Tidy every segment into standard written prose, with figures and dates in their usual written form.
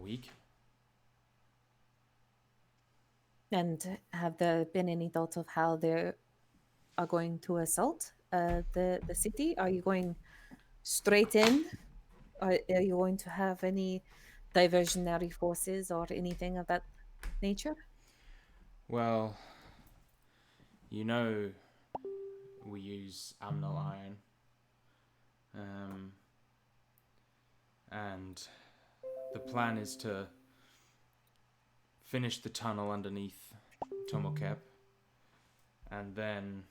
week. And have there been any thoughts of how they are going to assault the city? Are you going straight in? Are you going to have any diversionary forces or anything of that nature? Well, you know, we use amnel iron, um, and the plan is to finish the tunnel underneath Tomokep, and then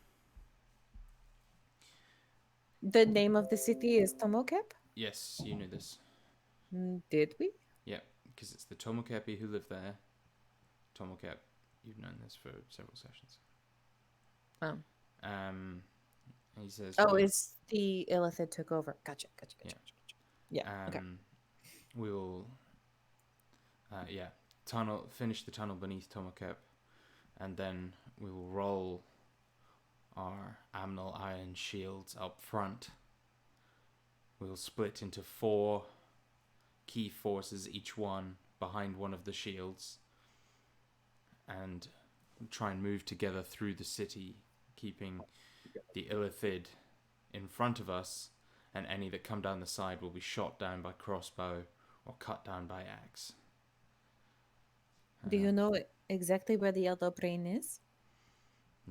The name of the city is Tomokep? yes, you knew this. Did we? Yeah, because it's the Tomokepi who live there. Tomokep, you've known this for several sessions. Oh. Um, he says Oh, we'll it's the Illithid took over. Gotcha, gotcha, yeah. gotcha, gotcha, gotcha. Yeah, okay. We will yeah tunnel finish the tunnel beneath Tomokep, and then we will roll our amnel iron shields up front. We'll split into 4 key forces, each one behind one of the shields, and try and move together through the city, keeping the Illithid in front of us, and any that come down the side will be shot down by crossbow or cut down by axe. Do you know exactly where the Elder Brain is?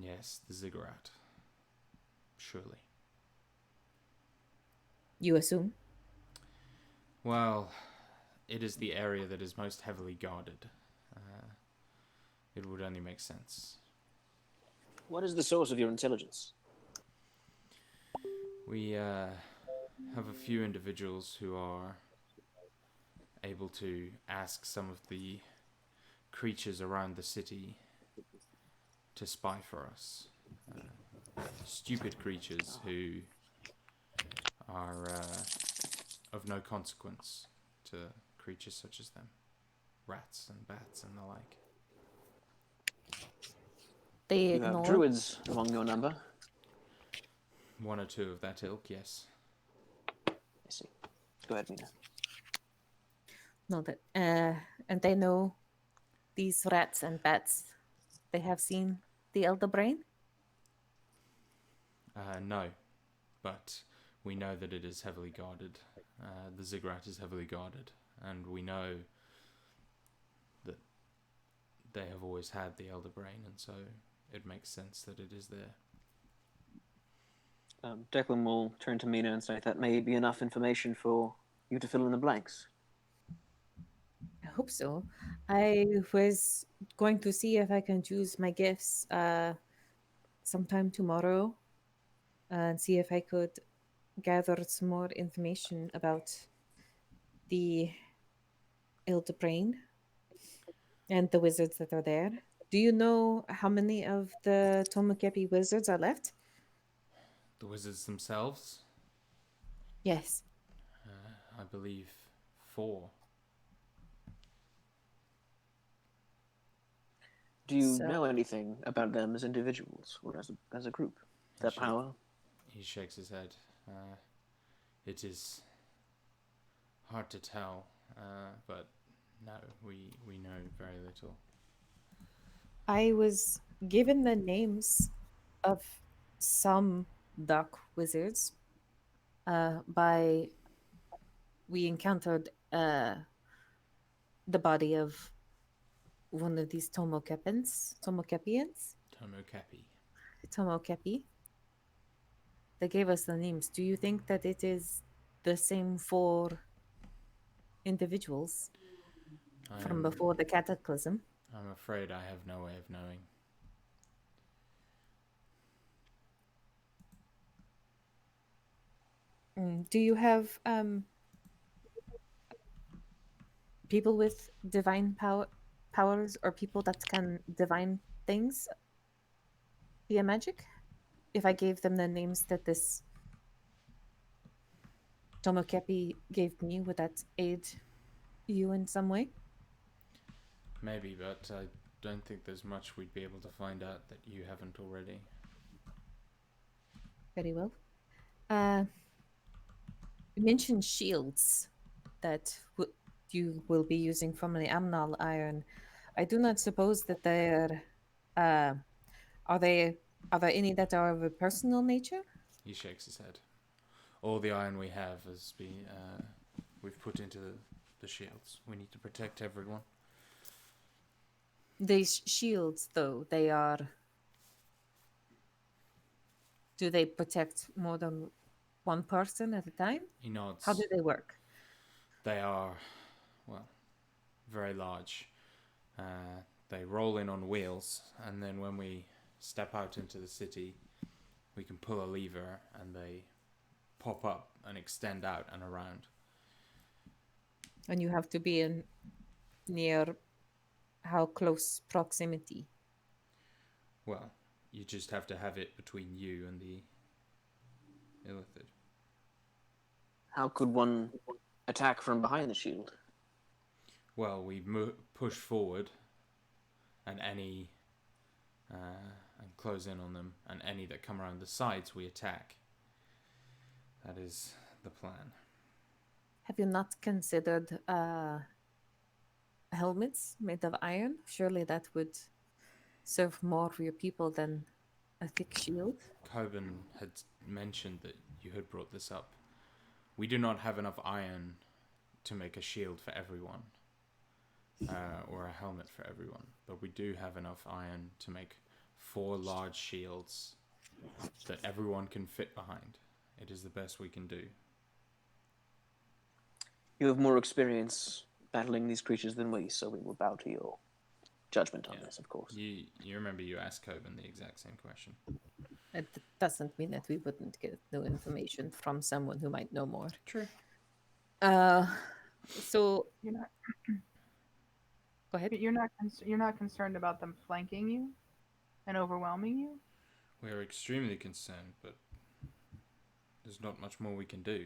Yes, the ziggurat. Surely. You assume? Well, it is the area that is most heavily guarded. It would only make sense. What is the source of your intelligence? We have a few individuals who are able to ask some of the creatures around the city to spy for us. Stupid creatures who are of no consequence to creatures such as them. Rats and bats and the like. They You have ignore. druids among your number. 1 or 2 of that ilk, yes. I see. Go ahead, Mina. No, that and they know these rats and bats. They have seen the Elder Brain. No, but we know that it is heavily guarded. The ziggurat is heavily guarded, and we know that they have always had the elder brain, and so it makes sense that it is there. Declan will turn to Mina and say that may be enough information for you to fill in the blanks. I hope so. I was going to see if I can use my gifts sometime tomorrow and see if I could gather some more information about the Elder Brain and the wizards that are there. Do you know how many of the Tomokepi wizards are left? The wizards themselves, Yes. I believe 4. Do you So know anything about them as individuals or as a group? He, Their shake, power? he shakes his head. It is hard to tell, but no, we know very little. I was given the names of some dark wizards by we encountered the body of one of these Tomokepians, Tomokepi. Tomokepi. They gave us the names. Do you think that it is the same for individuals from I'm before the cataclysm? I'm afraid I have no way of knowing. Do you have people with divine powers or people that can divine things via magic? If I gave them the names that this Tomokepi gave me, would that aid you in some way? Maybe, but I don't think there's much we'd be able to find out that you haven't already. Very well. You mentioned shields that you will be using from the amnal iron, I do not suppose that they're. Uh, are they? Are there any that are of a personal nature? He shakes his head. All the iron we have has been we've put into the shields. We need to protect everyone. These shields, though, they are. Do they protect more than one person at a time? He nods. How do they work? They are, well, very large. They roll in on wheels, and then when we step out into the city, we can pull a lever, and they pop up and extend out and around. And you have to be in near how close proximity? Well, you just have to have it between you and the illithid. How could one attack from behind the shield? Well, we push forward, and and close in on them, and any that come around the sides we attack. That is the plan. Have you not considered helmets made of iron? Surely that would serve more for your people than a thick shield. Coben had mentioned that you had brought this up. We do not have enough iron to make a shield for everyone, or a helmet for everyone, but we do have enough iron to make 4 large shields that everyone can fit behind. It is the best we can do. You have more experience battling these creatures than we, so we will bow to your judgment on this, of course. You remember you asked Coben the exact same question. It doesn't mean that we wouldn't get new information from someone who might know more. True. So You're not. Go ahead. You're not concerned about them flanking you and overwhelming you. We are extremely concerned, but there's not much more we can do.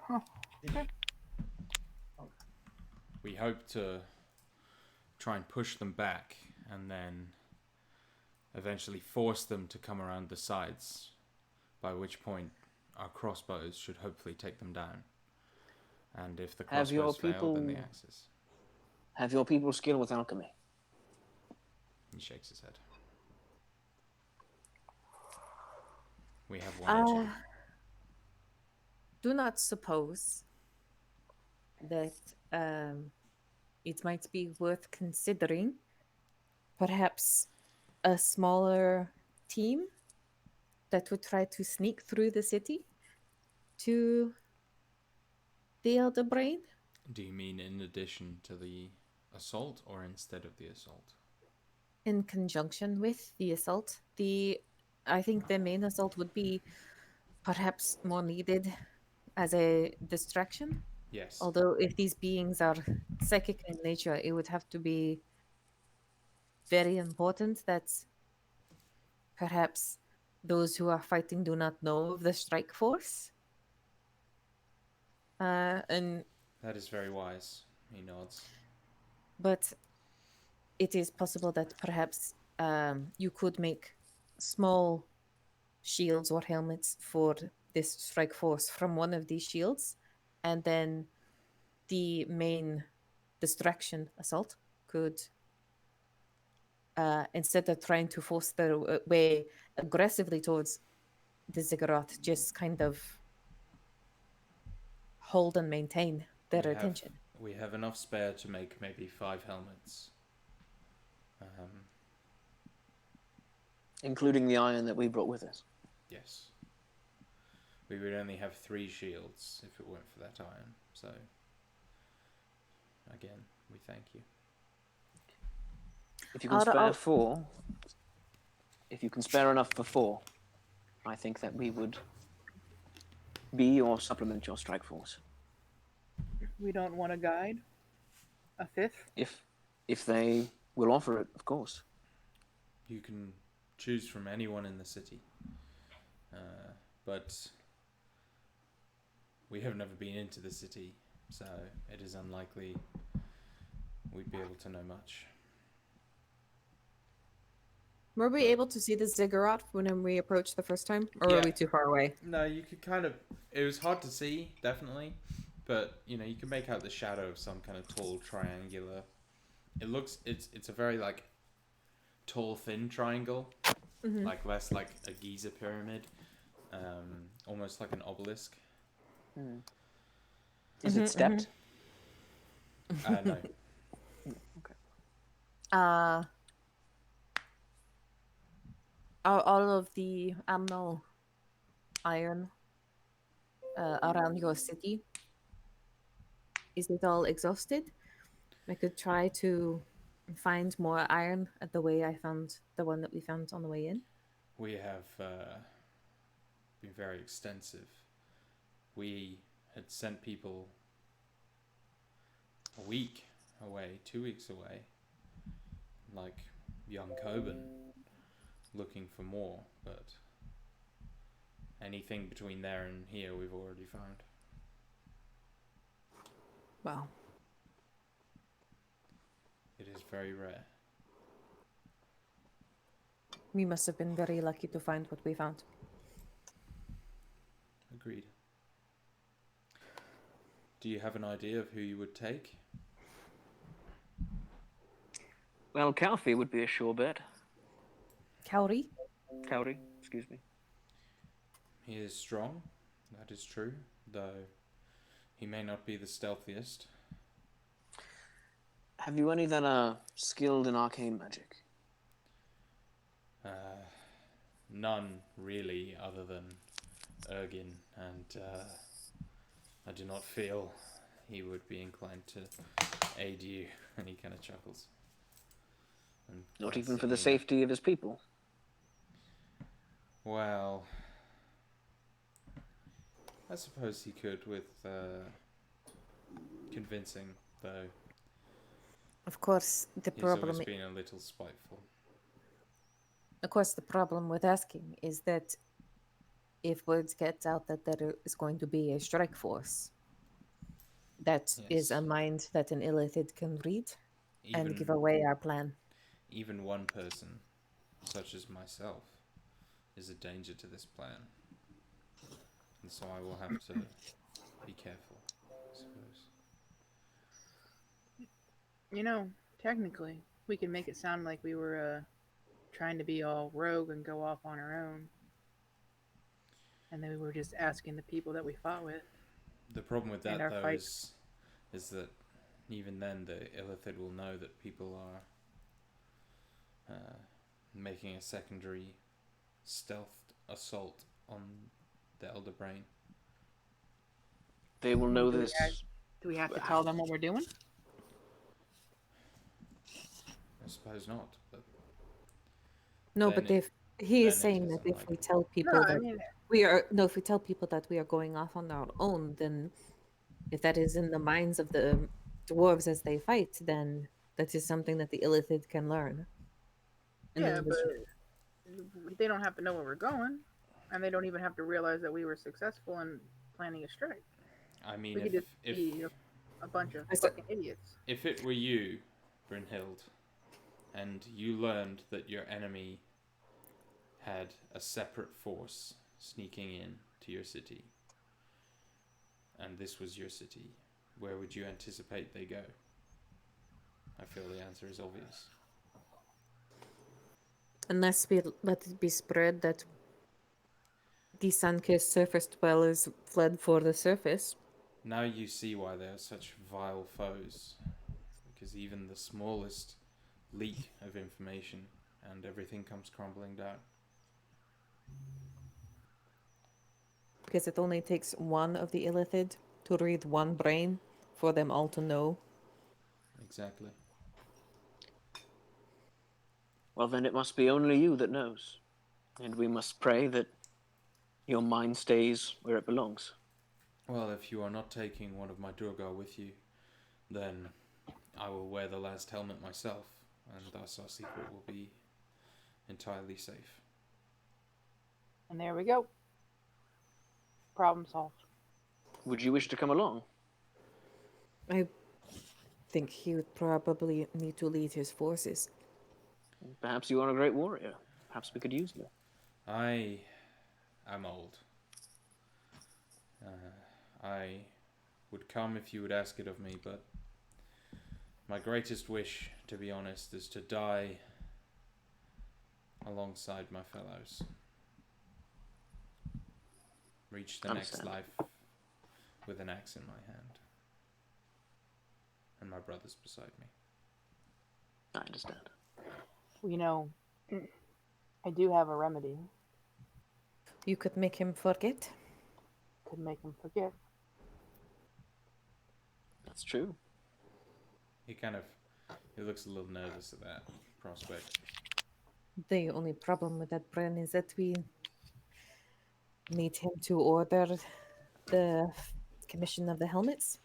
Huh. Okay. We hope to try and push them back, and then eventually force them to come around the sides, by which point our crossbows should hopefully take them down. And if the Have your crossbows fail, then the people- axes. Have your people skill with alchemy? He shakes his head. We have one or two. Do not suppose that it might be worth considering perhaps a smaller team that would try to sneak through the city to the Elder Brain? Do you mean in addition to the assault, or instead of the assault? In conjunction with the assault. I think the main assault would be perhaps more needed as a distraction. Yes. Although if these beings are psychic in nature, it would have to be very important that perhaps those who are fighting do not know of the strike force. And That is very wise. He nods. but it is possible that perhaps you could make small shields or helmets for this strike force from one of these shields, and then the main distraction assault could, instead of trying to force their way aggressively towards the ziggurat, just kind of hold and maintain their attention. We have enough spare to make maybe 5 helmets. Including the iron that we brought with us. Yes. We would only have 3 shields if it weren't for that iron. So, again, we thank you. If you can spare enough for 4, I think that we would be or supplement your strike force. We don't want a guide. A 5th. If they will offer it, of course. You can choose from anyone in the city. But we have never been into the city, so it is unlikely we'd be able to know much. Were we able to see the ziggurat when we approached the first time, or were Yeah. we too far away? No, you could kind of. It was hard to see, definitely, but you could make out the shadow of some kind of tall triangular. It looks. It's a very like tall, thin triangle, Mm-hmm. like less like a Giza pyramid, almost like an obelisk. Hmm. Is it stepped? No. Okay. Are all of the ammo iron around your city? Is it all exhausted? I could try to find more iron at the way I found the one that we found on the way in. We have been very extensive. We had sent people a week away, 2 weeks away, like young Coben, looking for more, but anything between there and here we've already found. Wow. It is very rare. We must have been very lucky to find what we found. Agreed. Do you have an idea of who you would take? Well, Calfee would be a sure bet. Cowrie? Cowrie, excuse me. He is strong, that is true, though he may not be the stealthiest. Have you any that are skilled in arcane magic? None really, other than Ergin, and I do not feel he would be inclined to aid you. And he kind of chuckles. And Not even glancing for the at you. safety of his people? Well, I suppose he could with convincing, though Of course, the he's always problem. been a little spiteful. Of course, the problem with asking is that if word gets out that there is going to be a strike force, that is Yes. a mind that an illithid can read and give Even away our plan. even one person, such as myself, is a danger to this plan, and so I will have to be careful, I suppose. Technically, we could make it sound like we were trying to be all rogue and go off on our own. And then we were just asking the people that we fought with. The problem with that, And our though, fights. is that even then the Illithid will know that people are making a secondary stealth assault on the Elder Brain. They will know Do we this. Do we have to tell them what we're doing? I suppose not, but No, Then but it- he is then it saying that isn't if like- we tell people No, that I mean, if we tell people that we are going off on our own, then if that is in the minds of the dwarves as they fight, then that is something that the illithid can learn. And yeah, then but they don't have to know where we're going, and they don't even have to realize that we were successful in planning a strike. I mean, We could just be a bunch of I said- fucking idiots. if it were you, Brynhild, and you learned that your enemy had a separate force sneaking in to your city, and this was your city, where would you anticipate they go? I feel the answer is obvious. unless we let it be spread that the sun-kissed surface dwellers fled for the surface. Now you see why they are such vile foes, because even the smallest leak of information and everything comes crumbling down. Because it only takes one of the illithid to read one brain for them all to know. Exactly. Well, then it must be only you that knows. And we must pray that your mind stays where it belongs. Well, if you are not taking one of my Durgar with you, then I will wear the last helmet myself, and thus our secret will be entirely safe. And there we go. Problem solved. Would you wish to come along? I think he would probably need to lead his forces. Perhaps you are a great warrior. Perhaps we could use you. I am old. I would come if you would ask it of me, but my greatest wish, to be honest, is to die alongside my fellows. Reach the next Understand. life with an axe in my hand. And my brother's beside me. I understand. You know, I do have a remedy. You could make him forget. Could make him forget. That's true. He looks a little nervous at that prospect. The only problem with that, Bren, is that we need him to order the commission of the helmets.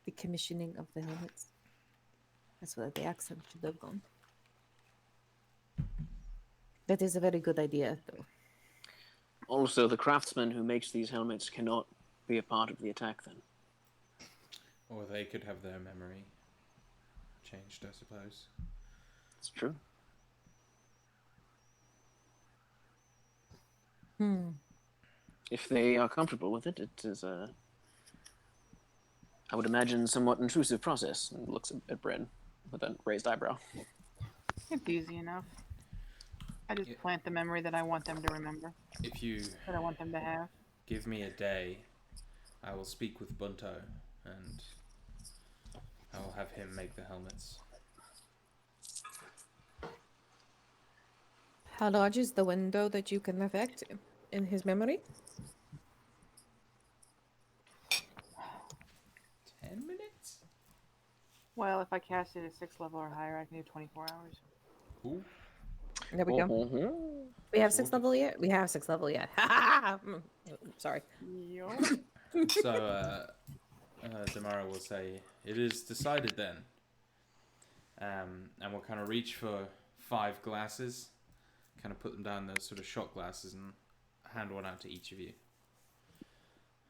The commissioning of the helmets. That's what the accent should have gone. That is a very good idea, though. Also, the craftsman who makes these helmets cannot be a part of the attack then. Or they could have their memory changed, I suppose. It's true. If they are comfortable with it, it is a, I would imagine, somewhat intrusive process. And looks at Bryn with a raised eyebrow. It's easy enough. I just plant the memory that I want them to remember. If you That I want them to have. give me a day, I will speak with Bunto and I will have him make the helmets. How large is the window that you can affect in his memory? 10 minutes? Well, if I cast it at 6th level or higher, I can do 24 hours. Ooh. There we go. Mhm. We have 6th level yet? We have 6th level yet. Sorry. So, Damara will say, "It is decided then." And we'll kind of reach for 5 glasses, kind of put them down, those sort of shot glasses, and hand one out to each of you.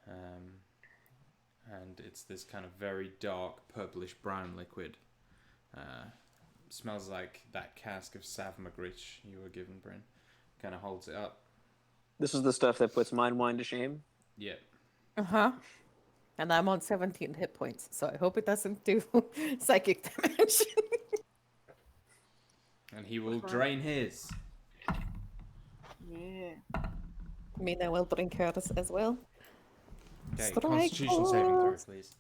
And it's this kind of very dark purplish brown liquid. Smells like that cask of Sav Magritte you were given, Bryn. Kind of holds it up. This is the stuff that puts mind wine to shame. Yeah. Uh-huh. And I'm on 17 hit points, so I hope it doesn't do psychic damage. And he will drain his. Yeah. I mean, I will drink hers as well. Okay, Strike Constitution saving throw, force. please.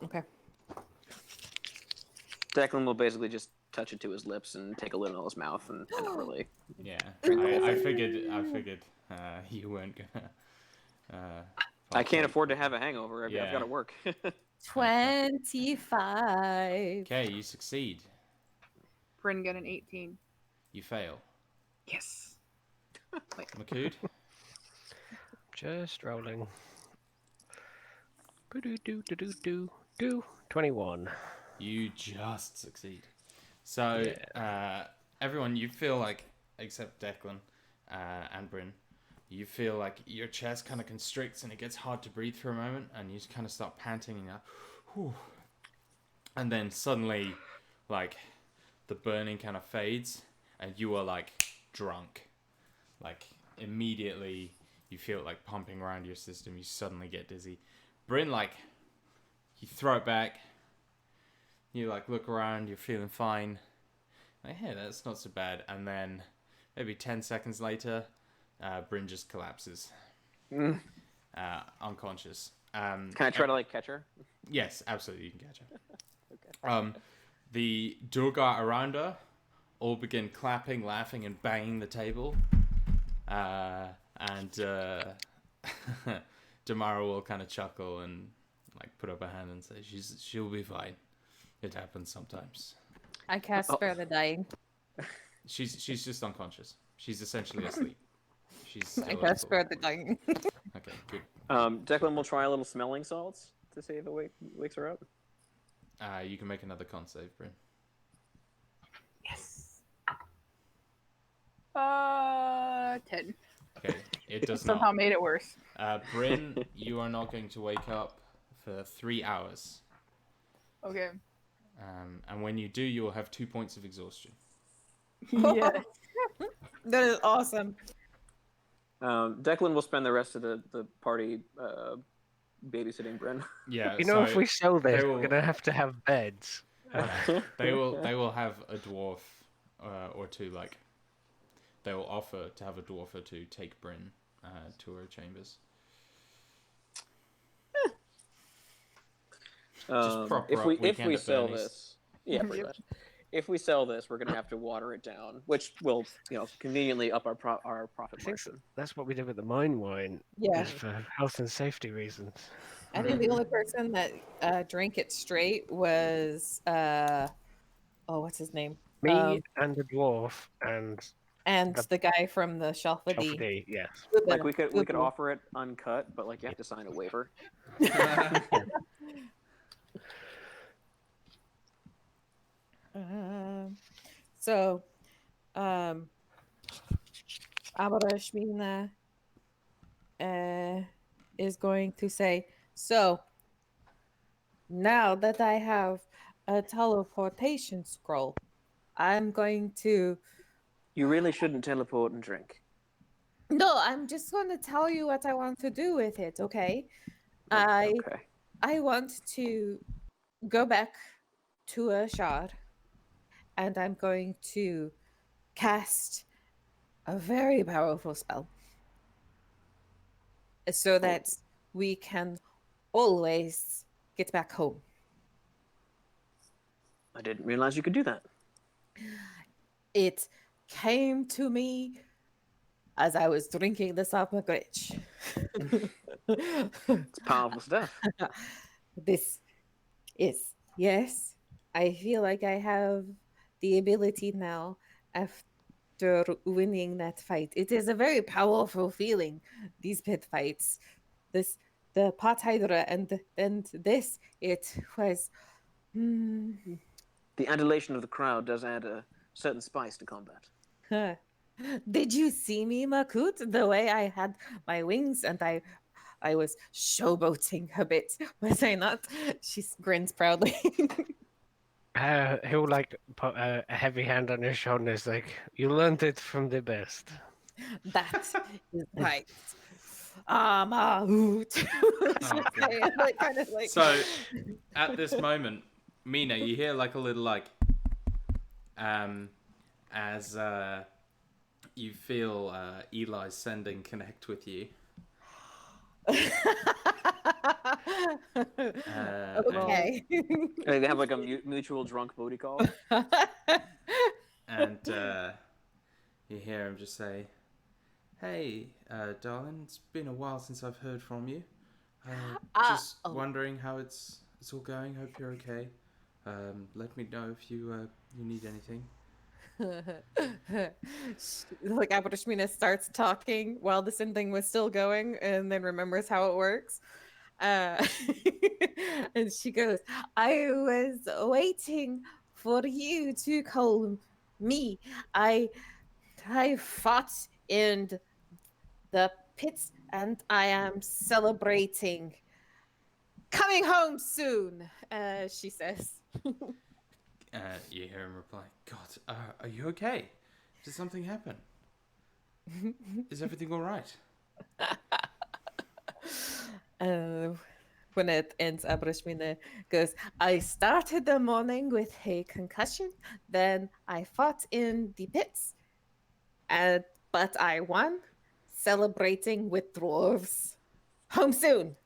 Okay. Declan will basically just touch it to his lips and take a little in his mouth and not really. Yeah, I figured you weren't gonna. I can't afford to have a hangover. I've got to work. 25. Okay, you succeed. Bryn got an 18. You fail. Yes. Makood? Just rolling. Do 21. You just succeed. So, everyone, you feel like, except Declan and Bryn, you feel like your chest kind of constricts and it gets hard to breathe for a moment, and you just kind of start panting and whew. And then suddenly, like, the burning kind of fades, and you are like drunk. Like, immediately you feel it like pumping around your system. You suddenly get dizzy. Bryn, like, you throw it back. You like look around. You're feeling fine. Like, hey, that's not so bad. And then maybe 10 seconds later, Bryn just collapses, unconscious. Can I try to like catch her? Yes, absolutely, you can catch her. Okay. The Durga around her all begin clapping, laughing, and banging the table. And Damara will kind of chuckle and like put up a hand and say, "She'll be fine. It happens sometimes." I cast Spare the Dying. She's just unconscious. She's essentially asleep. She's I still cast at full. Spare the Dying. Okay, good. Declan will try a little smelling salts to see if it wakes her up. You can make another con save, Bryn. Yes. 10. Okay, it does Somehow not. made it worse. Bryn, you are not going to wake up for 3 hours. Okay. And when you do, you will have 2 points of exhaustion. Yeah. That is awesome. Declan will spend the rest of the party babysitting Bryn. Yeah, You know, so if we sell this, will- we're gonna have to have beds. they will have a dwarf or two. Like, they will offer to have a dwarf or two take Bryn to her chambers. prop her If up we weekend at sell Bernie's. this, yeah, pretty Yep. much. If we sell this, we're gonna have to water it down, which will conveniently up our profit I think margin. that's what we did with the mine wine. Yeah. Is for health and safety reasons. I think the only person that drank it straight was what's his name? Me and the dwarf and And the- the guy from the Shelf of D. Chocolate, yes. Like we could offer it uncut, but like you have to sign a waiver. So, Abarashmina is going to say, so now that I have a teleportation scroll, I'm going to. You really shouldn't teleport and drink. No, I'm just going to tell you what I want to do with it, okay? Okay. I want to go back to a shard and I'm going to cast a very powerful spell so that we can always get back home. I didn't realize you could do that. It came to me as I was drinking the Sapagritch. It's powerful stuff. This is, yes, I feel like I have the ability now after winning that fight. It is a very powerful feeling, these pit fights. The pot hydra and this, it was. The adulation of the crowd does add a certain spice to combat. Huh. Did you see me, Makut? The way I had my wings and I was showboating a bit, was I not? She grins proudly. He'll like put a heavy hand on his shoulder and is like, you learned it from the best. That is right. Amahoot. Oh, God. Like, kind of like. So, at this moment, Mina, you hear like a little like, as you feel Eli's sending connect with you. Okay. They have like a mutual drunk booty call. And you hear him just say, "Hey, darling, it's been a while since I've heard from you. Just wondering how it's all going. Hope you're okay. Let me know if you need anything." Like Abrashmina starts talking while the sending was still going and then remembers how it works. And she goes, I was waiting for you to call me. I fought in the pits and I am celebrating coming home soon, she says. You hear him reply, "God, are you okay? Did something happen? Is everything all right?" When it ends, Abrashmina goes, I started the morning with a concussion, then I fought in the pits, but I won, celebrating with dwarves. Home soon.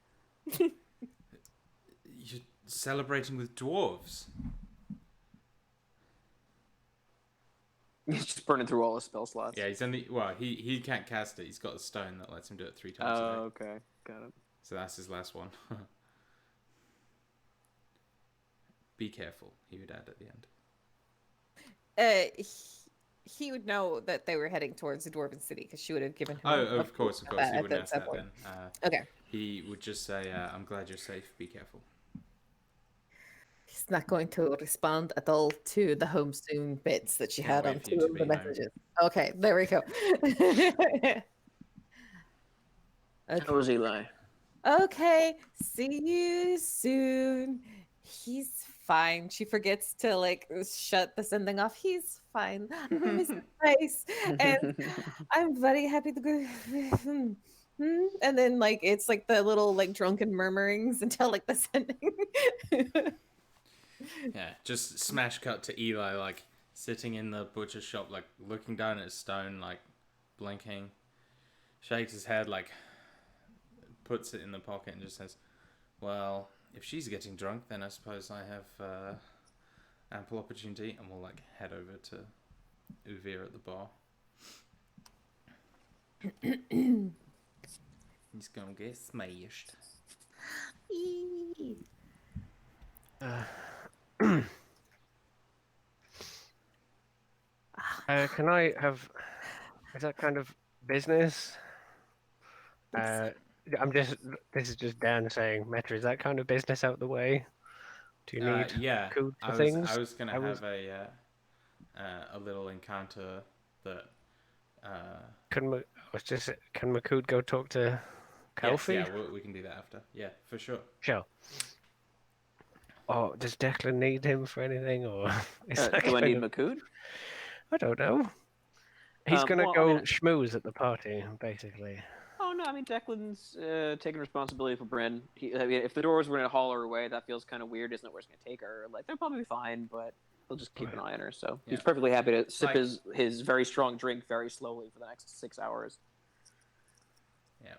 You're celebrating with dwarves? He's just burning through all his spell slots. Yeah, he's only he can't cast it. He's got a stone that lets him do it 3 times a day. Oh, okay. Got it. So that's his last one. Be careful, he would add at the end. He would know that they were heading towards the Dwarven City because she would have given him. Oh, of course, he at wouldn't ask that point. then. Okay. He would just say, "I'm glad you're safe. Be careful." He's not going to respond at all to the home soon bits that she Can't had wait on for you two to of the be home. messages. Okay, there we go. How was Eli? Okay, see you soon. He's fine. She forgets to like shut the sending off. He's fine. I'm Mr. Price, and I'm very happy to go. And then like it's like the little like drunken murmurings until like the sending. Yeah, just smash cut to Eli, like, sitting in the butcher shop, like, looking down at his stone, like, blinking. Shakes his head, like, puts it in the pocket and just says, well, if she's getting drunk, then I suppose I have ample opportunity. And we'll, like, head over to Uvir at the bar. He's gonna get smashed. Can I have? Is that kind of business? I'm just. This is just Dan saying, Meta, is that kind of business out the way? Do you need Yeah, food for I things? was gonna I was- have a little encounter that. Can Makood go talk to Yes, Kofi? yeah, we can do that after. Yeah, for sure. Sure. Or does Declan need him for anything, or is that Do I kind need of... Makood? I don't know. He's gonna Well, I go mean- schmooze at the party, basically. Oh no, I mean Declan's taking responsibility for Bryn. I mean, if the doors were gonna haul her away, that feels kind of weird. Isn't it where it's gonna take her? Like they're probably fine, but he'll just keep an eye on her. So he's Yeah. perfectly happy to sip Like- his very strong drink very slowly for the next 6 hours. Yeah.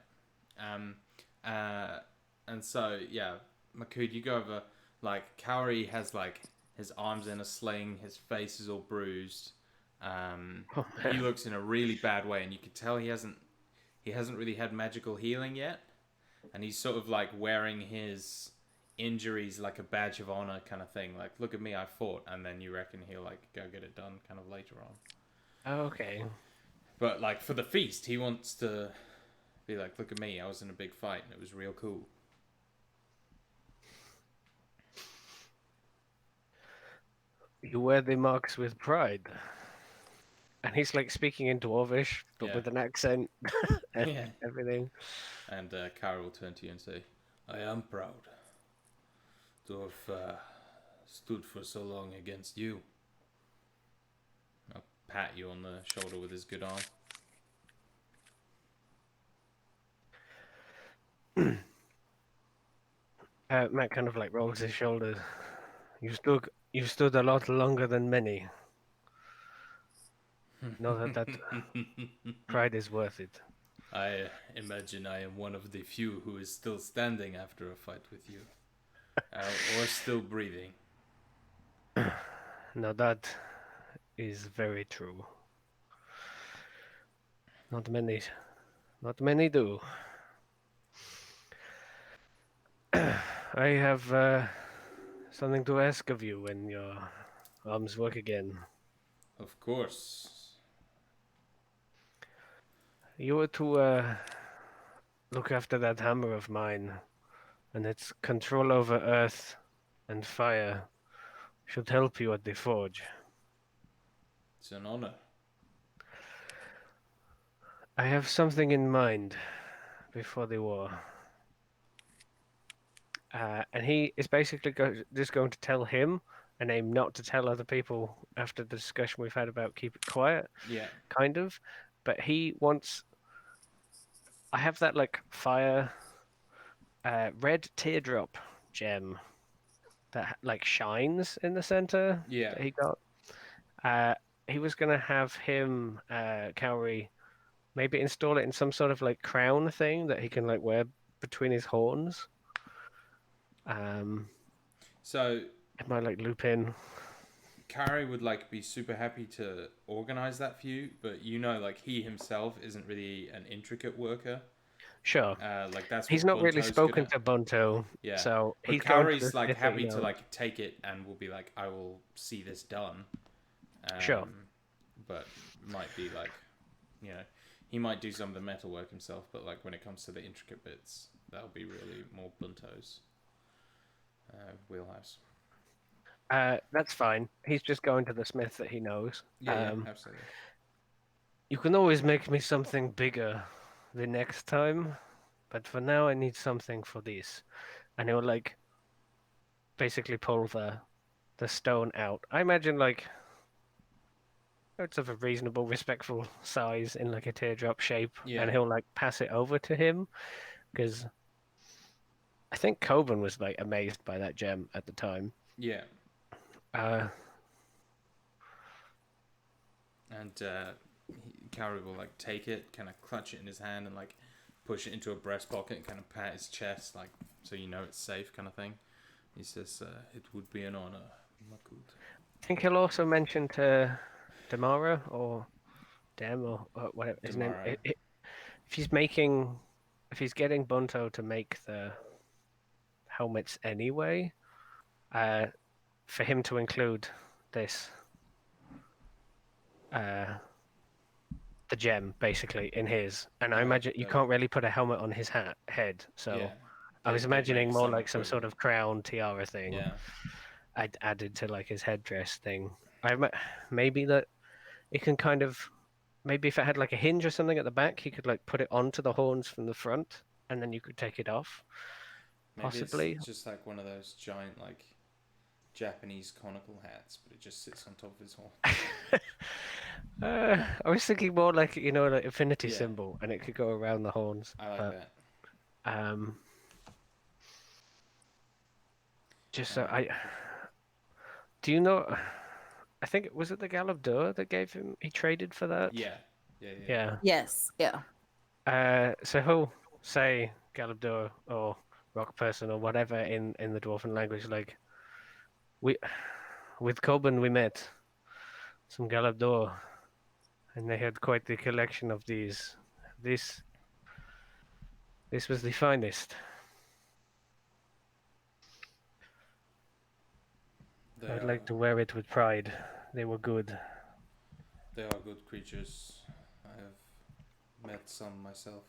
And so yeah, Makood, you go over. Like Kaori has like his arms in a sling, his face is all bruised. He looks in a really bad way, and you can tell he hasn't really had magical healing yet, and he's sort of like wearing his injuries like a badge of honor kind of thing. Like, look at me, I fought, and then you reckon he'll like go get it done kind of later on. Okay. But like for the feast, he wants to be like, look at me, I was in a big fight and it was real cool. You wear the marks with pride. And he's like speaking in Dwarvish, but Yeah. with an accent and Yeah. everything. And Kara will turn to you and say, I am proud to have stood for so long against you. I'll pat you on the shoulder with his good arm. Matt kind of like rolls his shoulders. You stood a lot longer than many. Know that pride is worth it. I imagine I am one of the few who is still standing after a fight with you. Or still breathing. Now that is very true. Not many do. I have something to ask of you when your arms work again. Of course. You were to look after that hammer of mine, and its control over earth and fire should help you at the forge. It's an honor. I have something in mind before the war. And he is basically just going to tell him and aim not to tell other people after the discussion we've had about keep it quiet, Yeah. kind of. But he wants... I have that like fire red teardrop gem that like shines in the center Yeah. that he got. He was going to have him, Cowrie, maybe install it in some sort of like crown thing that he can like wear between his horns. So It might like loop in. Kari would like be super happy to organize that for you, but you know, like he himself isn't really an intricate worker. Sure. Like that's He's what not really Bunto's good spoken at. to Bunto. Yeah. So But he's going to Kari's the like smith that he happy to knows. like take it and will be like, I will see this done. Sure. But might be like, you know, he might do some of the metal work himself, but like when it comes to the intricate bits, that'll be really more Bunto's wheelhouse. That's fine. He's just going to the smith that he knows. Yeah, absolutely. You can always make me something bigger the next time, but for now I need something for this. And he'll like basically pull the the stone out. I imagine like it's of a reasonable, respectful size in like a teardrop shape, Yeah. and he'll like pass it over to him because I think Coben was like amazed by that gem at the time. Yeah. Uh, And Cowrie will like take it, kind of clutch it in his hand, and like push it into a breast pocket, and kind of pat his chest, like so you know it's safe, kind of thing. He says, "It would be an honor, Makut." I think he'll also mention to Damara or Dem or whatever his name. Damara. If he's making, if he's getting Bunto to make the helmets anyway, for him to include this, the gem basically in his, and I Oh, imagine you that can't really put a helmet on his head, so Yeah. I was They'd imagining make more like some sort equivalent. of crown tiara thing. Yeah. I'd added to like his headdress thing. Maybe that it can kind of maybe if it had like a hinge or something at the back, he could like put it onto the horns from the front, and then you could take it off. Maybe Possibly. it's just like one of those giant like Japanese conical hats, but it just sits on top of his horn. I was thinking more like like infinity Yeah. symbol, and it could go around the horns. I like but, that. Just so Um, do you know? I think it was it the Galabdur that gave him. He traded for that. Yeah. Yeah. Yeah. Yes. Yeah. So he'll say Galabdur or rock person or whatever in the dwarven language, like we with Coben we met some Galabdur, and they had quite the collection of these. This was the finest. They I'd are like to wear it with pride. They were good. they are good creatures. I have met some myself.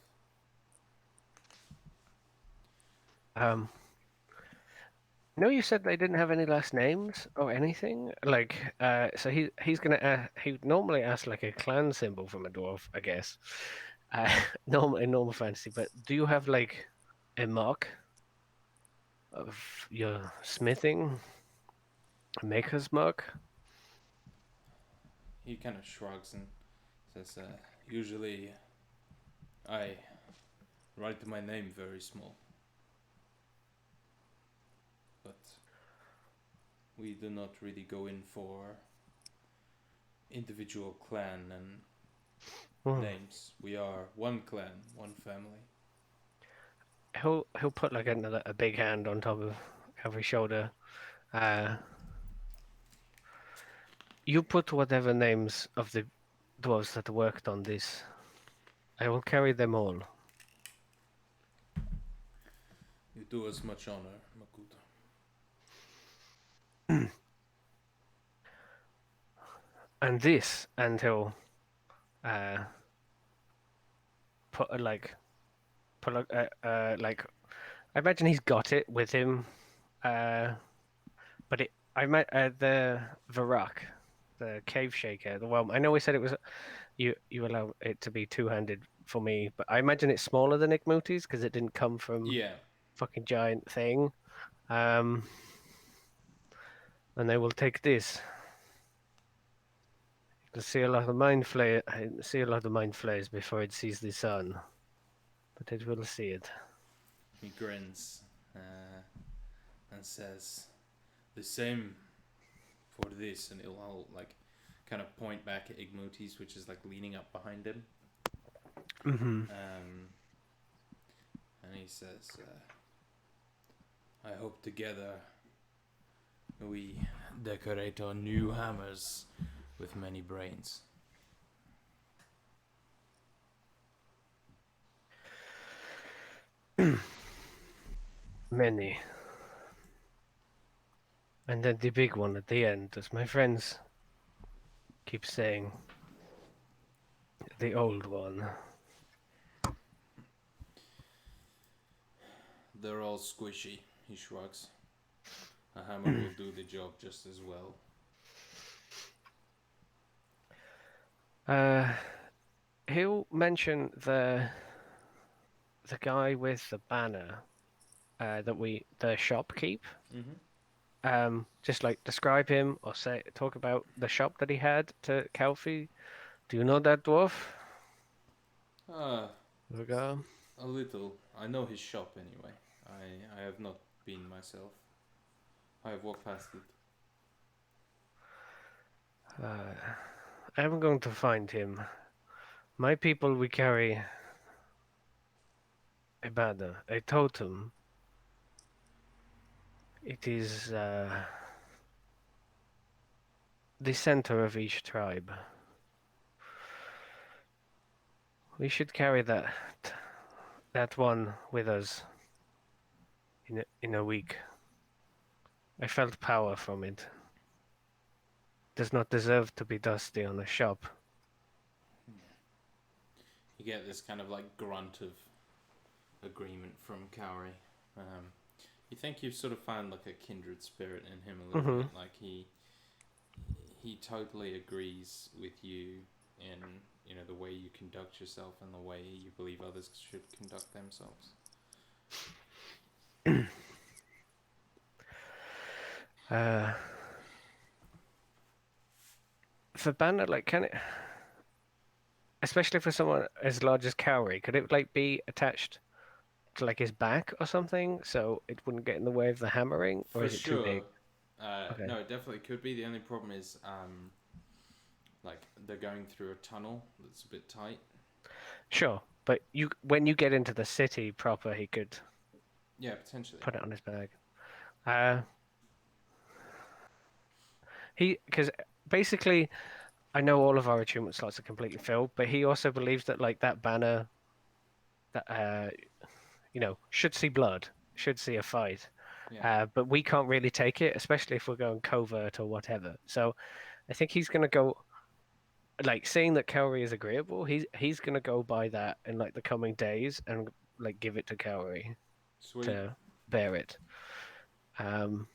No, you said they didn't have any last names or anything. Like, so he's gonna he would normally ask like a clan symbol from a dwarf, I guess. Normal in normal fantasy, but do you have like a mark of your smithing, a maker's mark? He kind of shrugs and says, "Usually, I write my name very small, but we do not really go in for individual clan and names. We are one clan, one family." He'll put like a big hand on top of every shoulder. You put whatever names of the dwarves that worked on this. I will carry them all. You do us much honor, Makuta. And this, and he'll put like I imagine he's got it with him, but I met the Varrock, the cave shaker. Well, I know we said it was you allow it to be two-handed for me, but I imagine it's smaller than Igmuti's because it didn't come from Yeah. fucking giant thing. And they will take this. You can see a lot of mind flare. See a lot of mind flares before it sees the sun, but it will see it. He grins and says, "The same for this," and he'll like kind of point back at Igmuti's, which is like leaning up behind him. Mm-hmm. And he says, "I hope together we decorate our new hammers with many brains." Many. And then the big one at the end, as my friends keep saying. The old one. They're all squishy, he shrugs. A hammer will do the job just as well. He'll mention the guy with the banner that the shop keep. Mm-hmm. just like describe him or talk about the shop that he had to Kalfi? Do you know that dwarf? Uh, Rugar? a little. I know his shop anyway. I have not been myself. I have walked past it. I'm going to find him. My people, we carry a banner, a totem. It is the center of each tribe. We should carry that one with us in a week. I felt power from it. Does not deserve to be dusty on a shop. You get this kind of like grunt of agreement from Cowrie. You think you've sort of found like a kindred spirit in him a little bit. Like he totally agrees with you in the way you conduct yourself and the way you believe others should conduct themselves. For banner, like, can it, especially for someone as large as Cowrie, could it like be attached to like his back or something so it wouldn't get in the way of the hammering, or For is it sure. too big? Okay. No, it definitely could be. The only problem is like they're going through a tunnel that's a bit tight. Sure, but when you get into the city proper, he could Yeah, potentially. put it on his bag. Because basically, I know all of our achievement slots are completely filled, but he also believes that like that banner, that should see blood, should see a fight. Yeah. But we can't really take it, especially if we're going covert or whatever. So I think he's gonna go, like, seeing that Cowrie is agreeable. He's gonna go by that in like the coming days and like give it to Cowrie Sweet. to bear it. And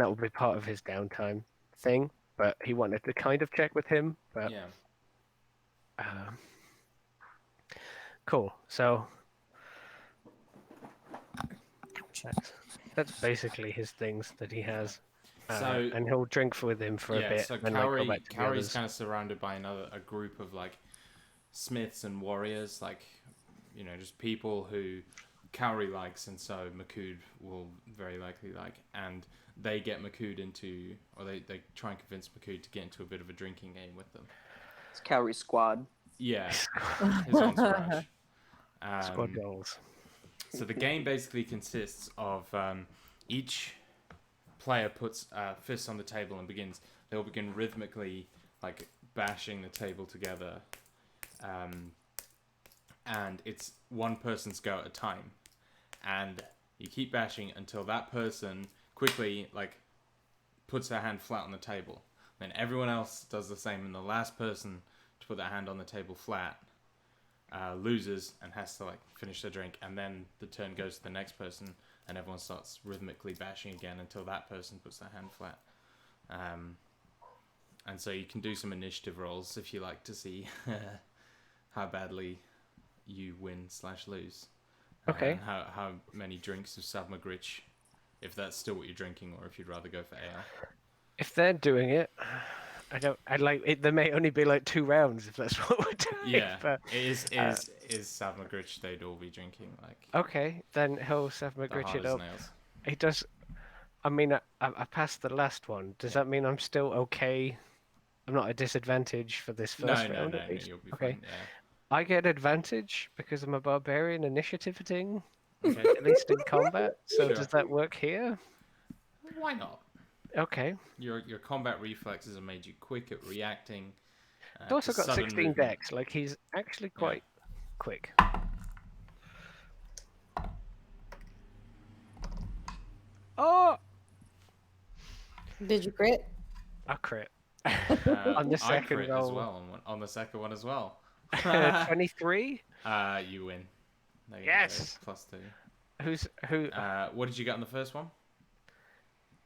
that will be part of his downtime thing. But he wanted to kind of check with him. But Yeah. cool. So that's basically his things that he has. So and he'll drink with him for a bit. So and like, go back to the Cowrie's others. kind of surrounded by a group of like smiths and warriors, like just people who Cowrie likes, and so Makud will very likely like, and they get Makud into, or they try and convince Makud to get into a bit of a drinking game with them. It's Cowrie Squad. Yeah, his entourage. Squad goals. So the game basically consists of each player puts fists on the table and they'll begin rhythmically like bashing the table together, and it's one person's go at a time, and you keep bashing until that person quickly like puts their hand flat on the table. Then everyone else does the same, and the last person to put their hand on the table flat loses and has to like finish their drink, and then the turn goes to the next person, and everyone starts rhythmically bashing again until that person puts their hand flat. And so you can do some initiative rolls if you like to see how badly you win/lose. Okay. How many drinks of Savmagrich, if that's still what you're drinking, or if you'd rather go for ale. If they're doing it, I'd like it. There may only be like 2 rounds if that's what we're doing. Yeah, but, it is Savmagrich they'd all be drinking, like okay, then he'll the Savmagrich hard it as up. nails. He does. I mean, I passed the last one. Does that mean I'm still okay? I'm not at a disadvantage for this first round, at least? You'll be Okay. fine. Yeah. I get advantage because I'm a barbarian initiative thing, Okay. at least in combat. So Sure. does that work here? Why not? Okay. Your combat reflexes have made you quick at reacting. He's also to got sudden 16 movement. dex. Like, he's actually quite quick. Oh! Did you crit? A crit. On the second as roll. well. On the second one as well. 23? You win. There you Yes! go, +2. Who? What did you get on the first one?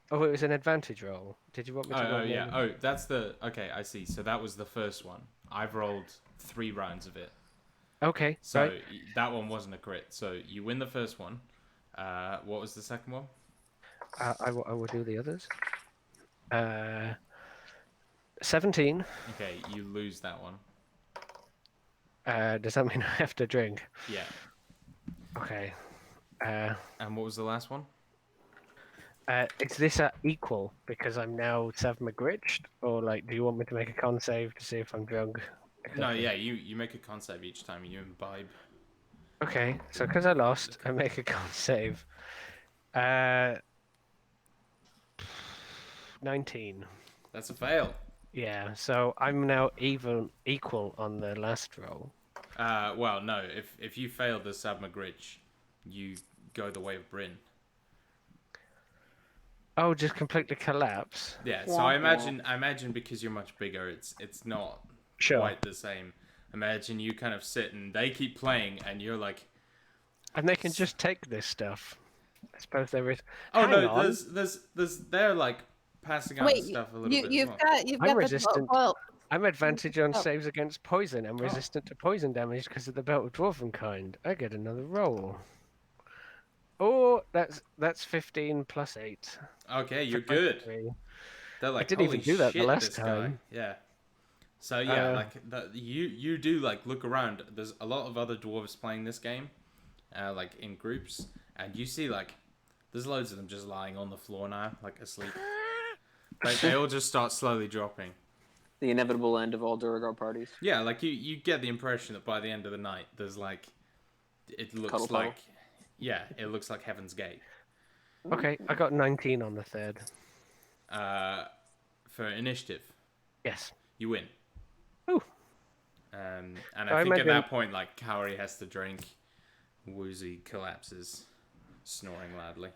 Oh, it was an advantage roll. Did you want me to roll? Oh yeah. another? Oh, that's the. Okay, I see. So that was the first one. I've rolled 3 rounds of it. Okay. So right. that one wasn't a crit. So you win the first one. What was the second one? I will do the others. 17. Okay, you lose that one. Does that mean I have to drink? Yeah. Okay. And what was the last one? Is this equal because I'm now Savmagritched, or like, do you want me to make a con save to see if I'm drunk? No, etc.? yeah, you make a con save each time you imbibe. Okay, so because I lost, I make a con save. 19. That's a fail. Yeah, so I'm now equal on the last roll. Well, no. If you fail the Sabmagritch, you go the way of Bryn. Oh, just completely collapse. Yeah. So Wah, I imagine because you're much bigger, it's not Sure. quite the same. Imagine you kind of sit and they keep playing, and you're like, And they can just take this stuff. I suppose there is. oh Hang no, on. they're like passing out Wait, stuff a little bit as well. you've I'm got resistant. the I'm advantage on Oh. saves against poison. I'm Oh. resistant to poison damage because of the belt of dwarven kind. I get another roll. Oh, that's 15 plus 8. Okay, you're for good. 23. They're like, didn't holy even do that the shit, last this guy. time. Yeah. So yeah, Uh, you do like look around. There's a lot of other dwarves playing this game, like in groups, and you see like there's loads of them just lying on the floor now, like asleep. They all just start slowly dropping. The inevitable end of all Durgar parties. Yeah, like you get the impression that by the end of the night, there's like it looks Cuddle like yeah, it looks like Heaven's Gate. Okay, I got 19 on the third. For initiative, Yes. you win. Ooh. And I I think at imagine- that point, like Kaori has to drink. Woozy collapses, snoring loudly.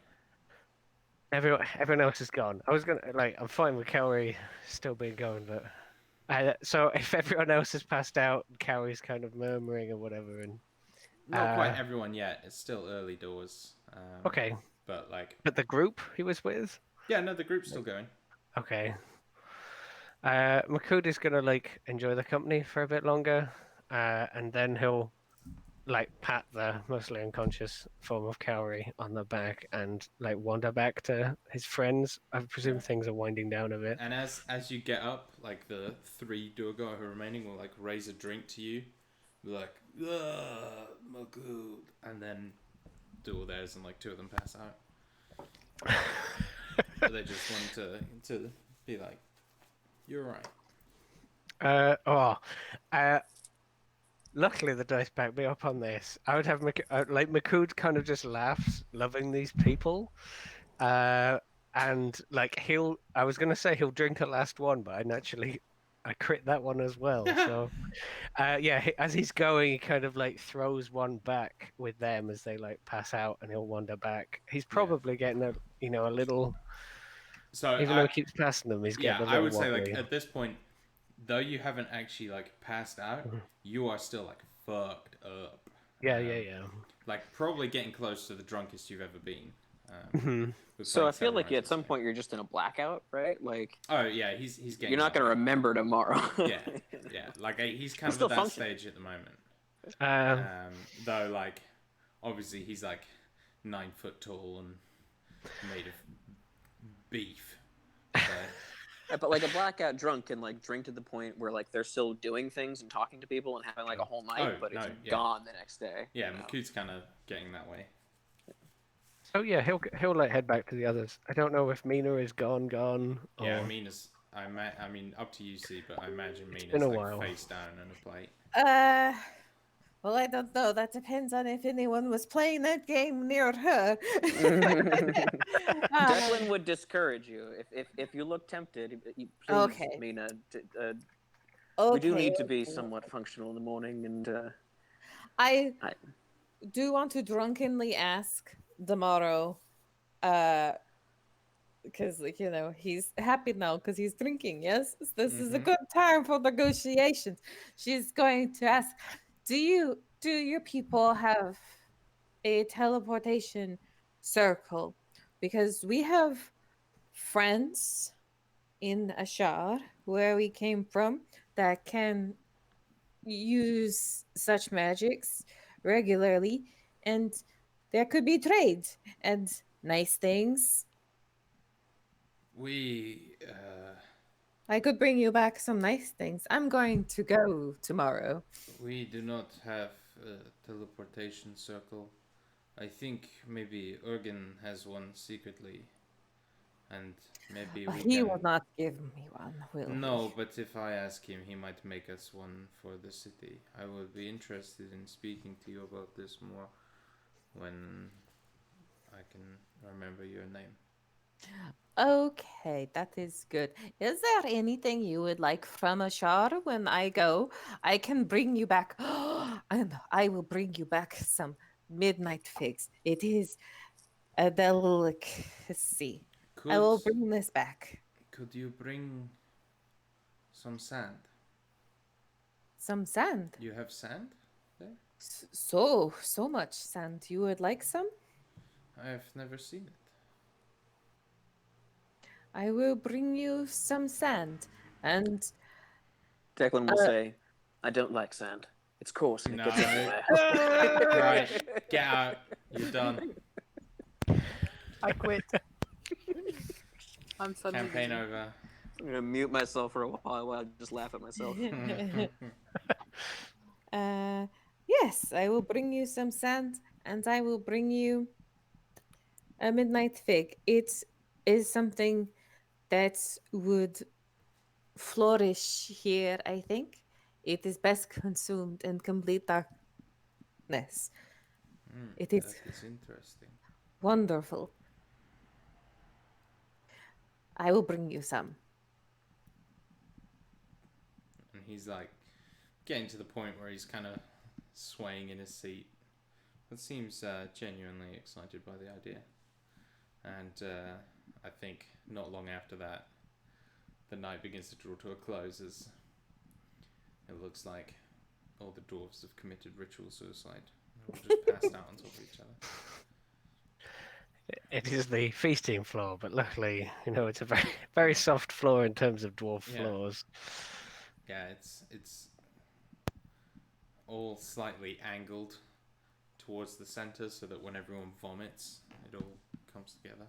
Everyone else is gone. I was gonna I'm fine with Cowrie still being going, but so if everyone else has passed out, Cowrie's kind of murmuring or whatever, and Not quite everyone yet. It's still early doors. okay. But like, But the group he was with, yeah, no, the group's still going. okay. Makudi's gonna enjoy the company for a bit longer, and then he'll pat the mostly unconscious form of Cowrie on the back and wander back to his friends. I presume things are winding down a bit. And as you get up, like the 3 Durgar who are remaining will like raise a drink to you, be like, Makud, and then do all theirs, and like 2 of them pass out. But they just want to be like, you're right. Luckily, the dice back me up on this. I would have Makud kind of just laughs, loving these people, and I was gonna say he'll drink a last one, but I crit that one as well. So, as he's going, he kind of throws one back with them as they pass out, and he'll wander back. He's probably getting a little. So Even though he keeps passing them, he's getting a little I would say wobbly. at this point, though you haven't actually passed out, you are still fucked up. Yeah. Like probably getting close to the drunkest you've ever been. So I feel like at some point you're just in a blackout, right? Oh yeah, he's getting. You're not going to remember tomorrow. Yeah. Like he's kind of at that stage at the moment. Though obviously he's 9 foot tall and made of beef. So. But a blackout drunk can drink to the point where they're still doing things and talking to people and having a whole night, but it's gone the next day. Yeah, Makud's kind of getting that way. Oh yeah, he'll head back to the others. I don't know if Mina is gone. Or... Yeah, Mina's. I mean, up to you, see, but I imagine Mina's been a while. face down on a plate. Well, I don't know. That depends on if anyone was playing that game near her. Declan would discourage you if you look tempted. Please, Okay. Mina. Okay, We do need to be somewhat functional in the morning, and I do want to drunkenly ask tomorrow, because he's happy now because he's drinking. Yes, this is a good time for negotiations. She's going to ask, do your people have a teleportation circle? Because we have friends in Ashar, where we came from, that can use such magics regularly, and there could be trade and nice things We I could bring you back some nice things. I'm going to go tomorrow. we do not have a teleportation circle. I think maybe Ergen has one secretly, and maybe we He will can. not give me one, will No, he? but if I ask him, he might make us one for the city. I would be interested in speaking to you about this more when I can remember your name. Okay, that is good. Is there anything you would like from Ashar when I go? I can bring you back, and I will bring you back some midnight figs. It is a delicacy. I Could will bring this back. could you bring some sand? Some sand. You have sand there? So much sand. You would like some? I have never seen it. I will bring you some sand. And Declan will say, "I don't like sand. It's coarse and it gets No. everywhere." Right, get out. You're done. I quit. I'm suddenly Campaign busy. over. I'm gonna mute myself for a while I just laugh at myself. yes, I will bring you some sand and I will bring you a midnight fig. It is something that would flourish here, I think. It is best consumed in complete darkness. It is That is interesting. wonderful. I will bring you some. And he's like getting to the point where he's kind of swaying in his seat, but seems genuinely excited by the idea. And I think not long after that, the night begins to draw to a close as it looks like all the dwarves have committed ritual suicide. They're all just passed out on top of each other. It is the feasting floor, but luckily, it's a very, very soft floor in terms of dwarf Yeah. floors. Yeah, it's all slightly angled towards the center so that when everyone vomits, it all comes together.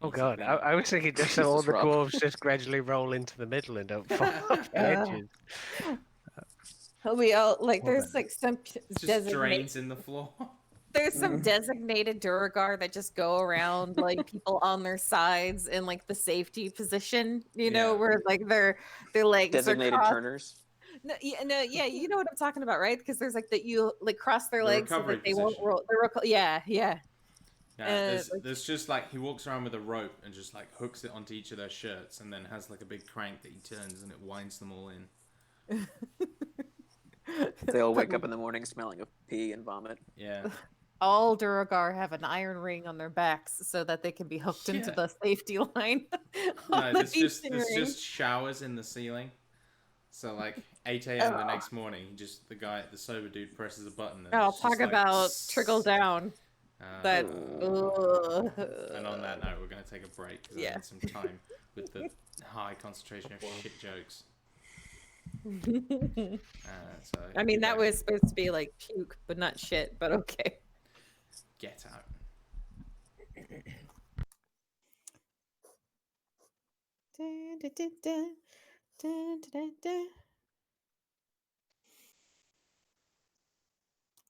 Oh Easy god, thing. I was thinking just so all Jesus, the Rob. dwarves just gradually roll into the middle and don't fall off the edges. We all like Well, there's like some Just designated drains in the floor. there's some designated Duragar that just go around like people on their sides in like the safety position, Yeah. where like their legs Designated are crossed. turners. No, yeah, you know what I'm talking about, right? Because there's like that you like cross their The legs so recovery that they won't position. roll. Yeah. Yeah, Like- there's just like he walks around with a rope and just like hooks it onto each of their shirts and then has like a big crank that he turns and it winds them all in. They all wake up in the morning smelling of pee and vomit. Yeah. All Duragar have an iron ring on their backs so that they can be hooked into Yeah. the safety line. No, on the there's heating ring. just showers in the ceiling. So like 8 a.m. the next morning, the sober dude presses a button. And Oh, it's just talk like, about trickle down. That. And on that note, we're going to take a break because I need some time with the high concentration of shit jokes. So I mean, be that back. was supposed to be like puke, but not shit. But okay. Get out.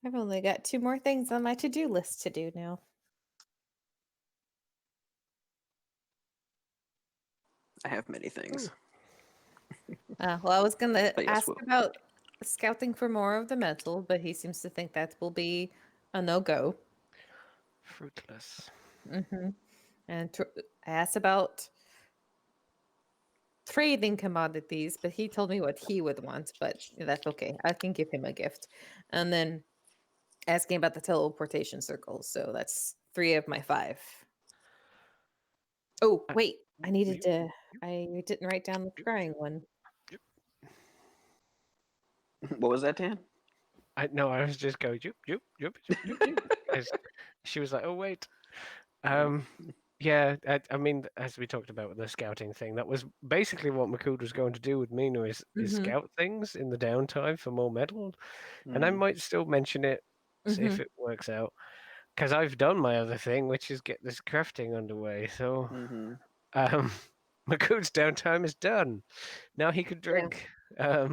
I've only got 2 more things on my to-do list to do now. I have many things. Well, I was gonna But yes, ask we'll- about scouting for more of the metal, but he seems to think that will be a no-go. Fruitless. And I asked about trading commodities, but he told me what he would want, but that's okay. I can give him a gift. And then asking about the teleportation circle. So that's 3 of my 5. Oh, wait. I didn't write down the crying one. What was that, Dan? I was just going, yup. She was like, oh, wait. Yeah, I mean, as we talked about with the scouting thing, that was basically what Makud was going to do with Mina is scout things in the downtime for more metal. And I might still mention it, see if it works out. Because I've done my other thing, which is get this crafting underway. So, Makood's downtime is done. Now he could drink. Yeah,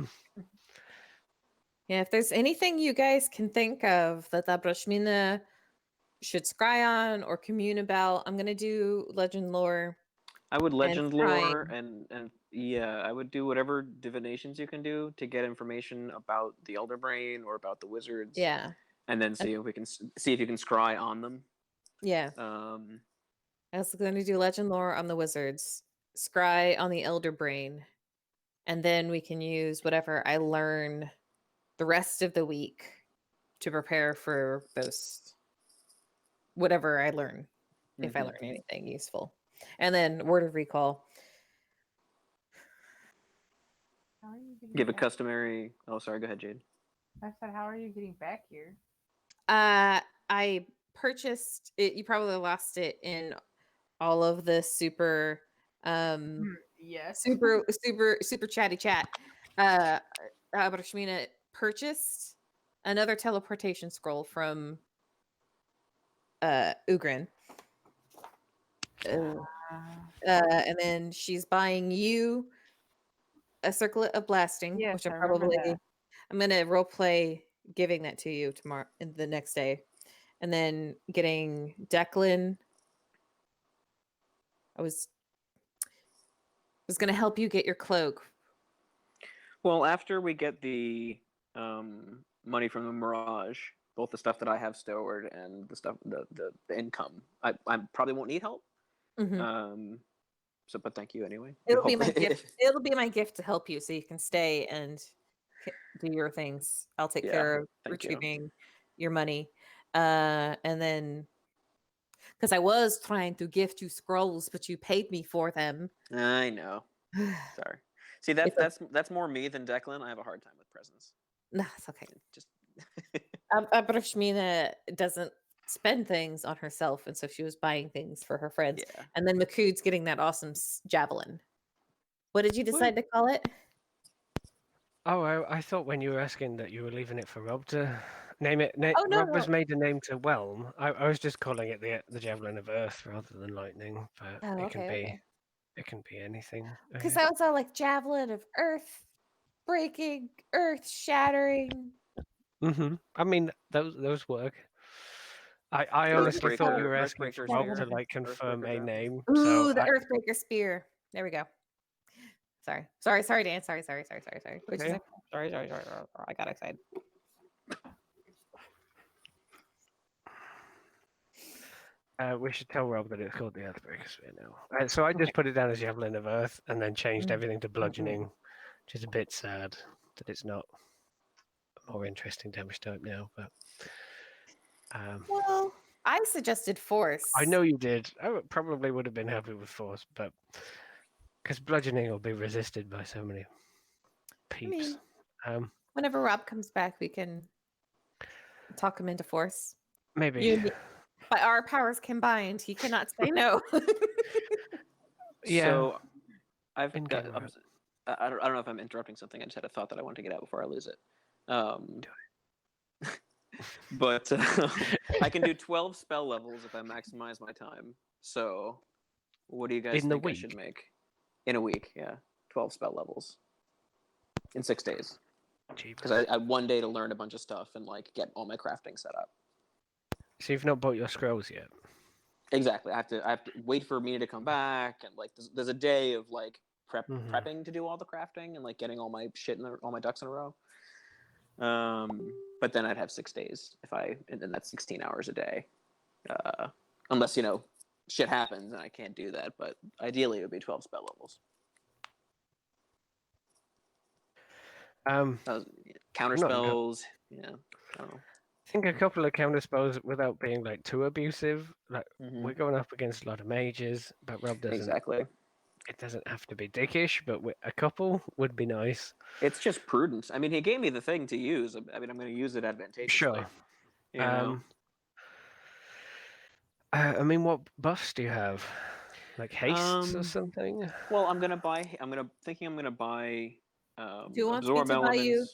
if there's anything you guys can think of that the Brashmina should scry on or commune about, I'm gonna do legend lore. I would legend lore scrying. and yeah, I would do whatever divinations you can do to get information about the Elder Brain or about the wizards. Yeah, And then see if we can see if you can scry on them. yeah. I was gonna do legend lore on the wizards, scry on the Elder Brain, and then we can use whatever I learn the rest of the week to prepare for those whatever I learn, if I learn anything useful. And then word of recall. How are you getting Give a back? customary. Oh, sorry. Go ahead, Jade. I said, how are you getting back here? I purchased it. You probably lost it in all of the super Yes. super chatty chat. Brashmina purchased another teleportation scroll from Ugrin. And then she's buying you a circlet of blasting, Yes, which I remember that. I'm gonna role play giving that to you tomorrow in the next day. And then getting Declan. I was gonna help you get your cloak. Well, after we get the money from the Mirage, both the stuff that I have stored and the stuff the income, I probably won't need help. Mhm. So, but thank you anyway. It'll be my gift. It'll be my gift to help you, so you can stay and do your things. I'll take Yeah, care of thank you. retrieving your money, and then because I was trying to gift you scrolls, but you paid me for them. I know. Sorry. See, that's more me than Declan. I have a hard time with presents. No, it's okay. Just Brashmina doesn't spend things on herself, and so she was buying things for her friends. yeah. And then Makood's getting that awesome javelin. What did you decide to call it? Oh, I thought when you were asking that you were leaving it for Rob to name it. Oh, no, Rob no. was made a name to Whelm. I was just calling it the Javelin of Earth rather than Lightning, but Oh, it can okay, be okay. it can be anything. Because I was all like javelin of earth breaking, earth shattering. I mean, those work. I honestly thought you were asking for Earthbreaker Rob spear. to like confirm Earthbreaker a javelin. name. Ooh, So the Earthbreaker spear. There we go. Sorry, Dan. Sorry. What'd you say? Sorry. I got excited. we should tell Rob that it's called the Earthbreaker Spear now. So I just put it down as Javelin of Earth and then changed everything to bludgeoning, which is a bit sad that it's not a more interesting damage type now. But Well, I suggested force. I know you did. I probably would have been happy with force, but because bludgeoning will be resisted by so many peeps. Whenever Rob comes back, we can talk him into force. Maybe. By our powers combined, he cannot say no. Yeah. So I've In got. game mode. I don't know if I'm interrupting something. I just had a thought that I wanted to get out before I lose it. But I can do 12 spell levels if I maximize my time. So, what do you guys In the think I week? should make? In a week, yeah. 12 spell levels. In 6 days. Because I had 1 day to learn a bunch of stuff and like get all my crafting set up. So you've not bought your scrolls yet? Exactly. I have to wait for Mina to come back, and like there's a day of like prepping to do all the crafting and like getting all my shit all my ducks in a row. But then I'd have 6 days and then that's 16 hours a day. Unless shit happens and I can't do that. But ideally, it would be 12 spell levels. Counter spells. Yeah, I don't know. I think a couple of counter spells without being like too abusive. Like we're going up against a lot of mages, but Rob doesn't. Exactly. It doesn't have to be dickish, but a couple would be nice. It's just prudence. I mean, he gave me the thing to use. I mean, I'm going to use it advantageously. Sure. I mean, what buffs do you have? Like haste or something? Well, I'm gonna buy. Thinking I'm gonna buy. Do you want me absorb to buy elements. you?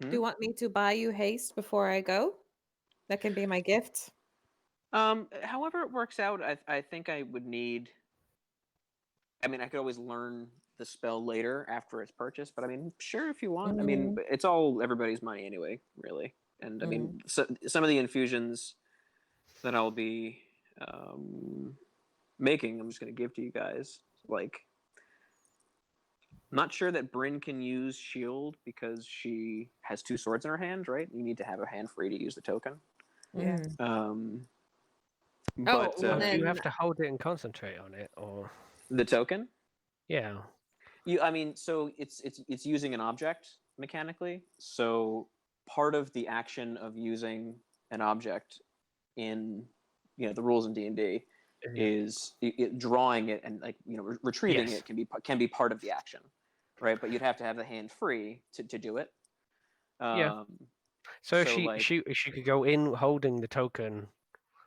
Do you want me to buy you haste before I go? That can be my gift. However it works out, I think I would need. I mean, I could always learn the spell later after it's purchased, but I mean, sure, if you want. I Mhm. mean, it's all everybody's money anyway, really. And I mean, some of the infusions that I'll be making, I'm just going to give to you guys. Like, I'm not sure that Bryn can use shield because she has 2 swords in her hand, right? You need to have a hand free to use the token. Yeah. But well, Do you then- have to hold it and concentrate on it, or the token, yeah? I mean, so it's using an object mechanically. So part of the action of using an object in the rules in D&D is drawing it and retrieving Yes. it can be part of the action, right? But you'd have to have the hand free to do it. Yeah. So if so, she could go in holding the token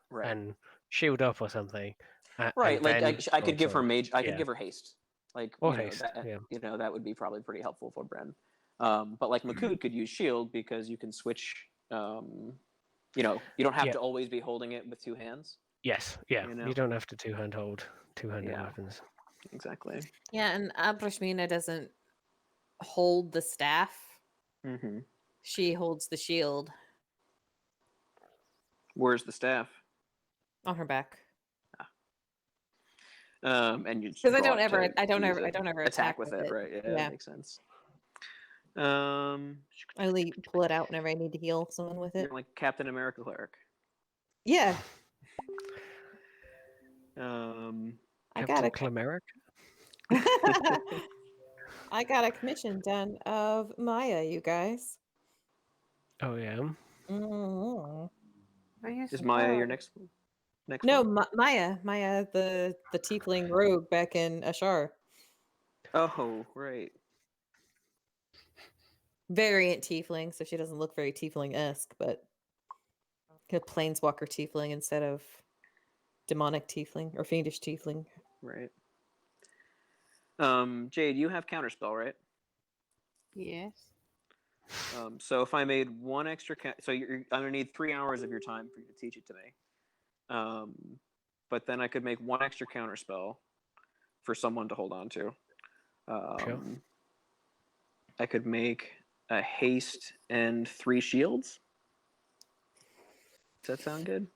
right, and shield up or something, right. and Like then I could give her broadsword. I could give her haste, like Or haste, that yeah. that would be probably pretty helpful for Bren. But like Makut could use shield because you can switch. You don't have Yeah. to always be holding it with 2 hands. Yes, yeah. You know? You don't have to two-hand hold two-handed weapons. Exactly. Yeah, and Abrashmina doesn't hold the staff. Mm-hmm. She holds the shield Where's the staff? on her back. And you Because I draw don't it ever, to I don't use ever, it. I don't ever attack with it, right? Yeah, Yeah, that makes sense. I only pull it out whenever I need to heal someone with it. You're like Captain America cleric. Yeah, I got Captain a, Clameric? I got a commission done of Maya, you guys. Oh yeah. Mhm. Is Maya your next No, one? Maya, the tiefling rogue back in Ashar. Oh, right. Variant tiefling, so she doesn't look very tiefling-esque, but a planeswalker tiefling instead of demonic tiefling or fiendish tiefling. Right. Jade, you have counterspell, right? Yes. So if I made 1 extra, so I'm gonna need 3 hours of your time for you to teach it to me. But then I could make 1 extra counterspell for someone to hold on to. Sure. I could make a haste and 3 shields. Does that sound good?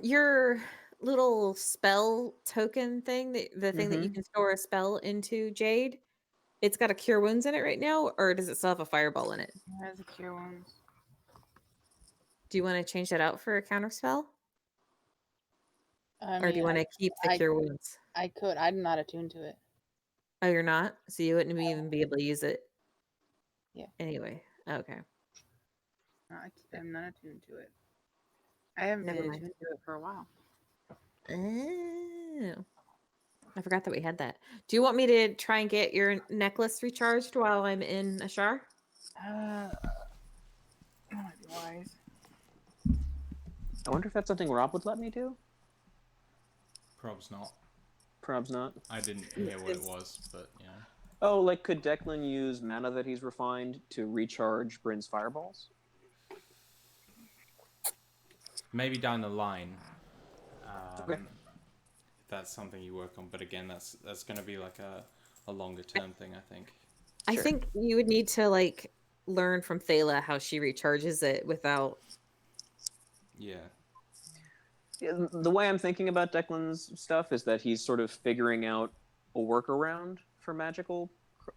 Your little spell token thing, the thing that you Mhm. can store a spell into, Jade, it's got a cure wounds in it right now, or does it still have a fireball in it? It has a cure wounds. Do you want to change that out for a counter spell? I Or do you mean, want to keep the cure wounds? I could. I'm not attuned to it. Oh, you're not? So you wouldn't even be able to use it? Yeah. Anyway, okay. I'm not attuned to it. I haven't Never been mind. attuned to it for a while. Oh. I forgot that we had that. Do you want me to try and get your necklace recharged while I'm in Ashar? That might be wise. I wonder if that's something Rob would let me do. Prob's not. Prob's not. I didn't hear what it was, but yeah. Oh, like could Declan use mana that he's refined to recharge Bryn's fireballs? Maybe down the line. Okay. If that's something you work on, but again, that's going to be like a longer term thing, I think. I Sure. think you would need to like learn from Thala how she recharges it without. Yeah. Yeah, the way I'm thinking about Declan's stuff is that he's sort of figuring out a workaround for magical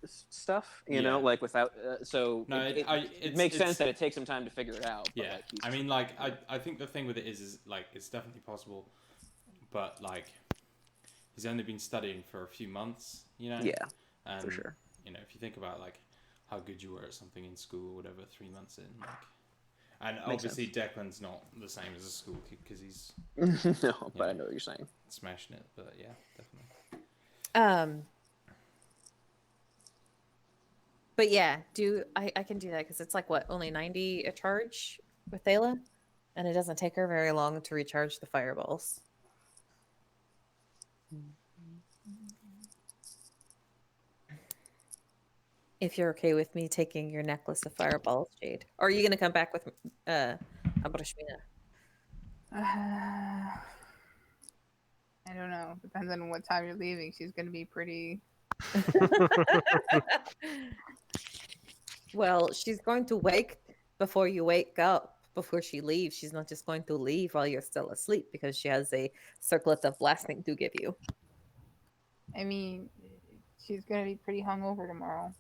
stuff. You know, Yeah. like without. So No, it makes sense that it takes some time to figure it out. But Yeah, like, I mean, like, I think the thing with it is like it's definitely possible, but like he's only been studying for a few months, you know. Yeah, and, for sure. You know, if you think about like how good you were at something in school or whatever, 3 months in, like, and Makes obviously Declan's not the same as a school kid because he's No, but Yeah. I know what you're saying. smashing it. But yeah, definitely. But yeah, I can do that because it's like what, only 90 a charge with Thala, and it doesn't take her very long to recharge the fireballs. If you're okay with me taking your necklace of fireballs, Jade, or are you gonna come back with Abrashmina? I I don't know. Depends on what time you're leaving. She's gonna be pretty. Well, she's going to wake before you wake up. Before she leaves, she's not just going to leave while you're still asleep because she has a circlet of blasting to give you. I mean, she's gonna be pretty hungover tomorrow.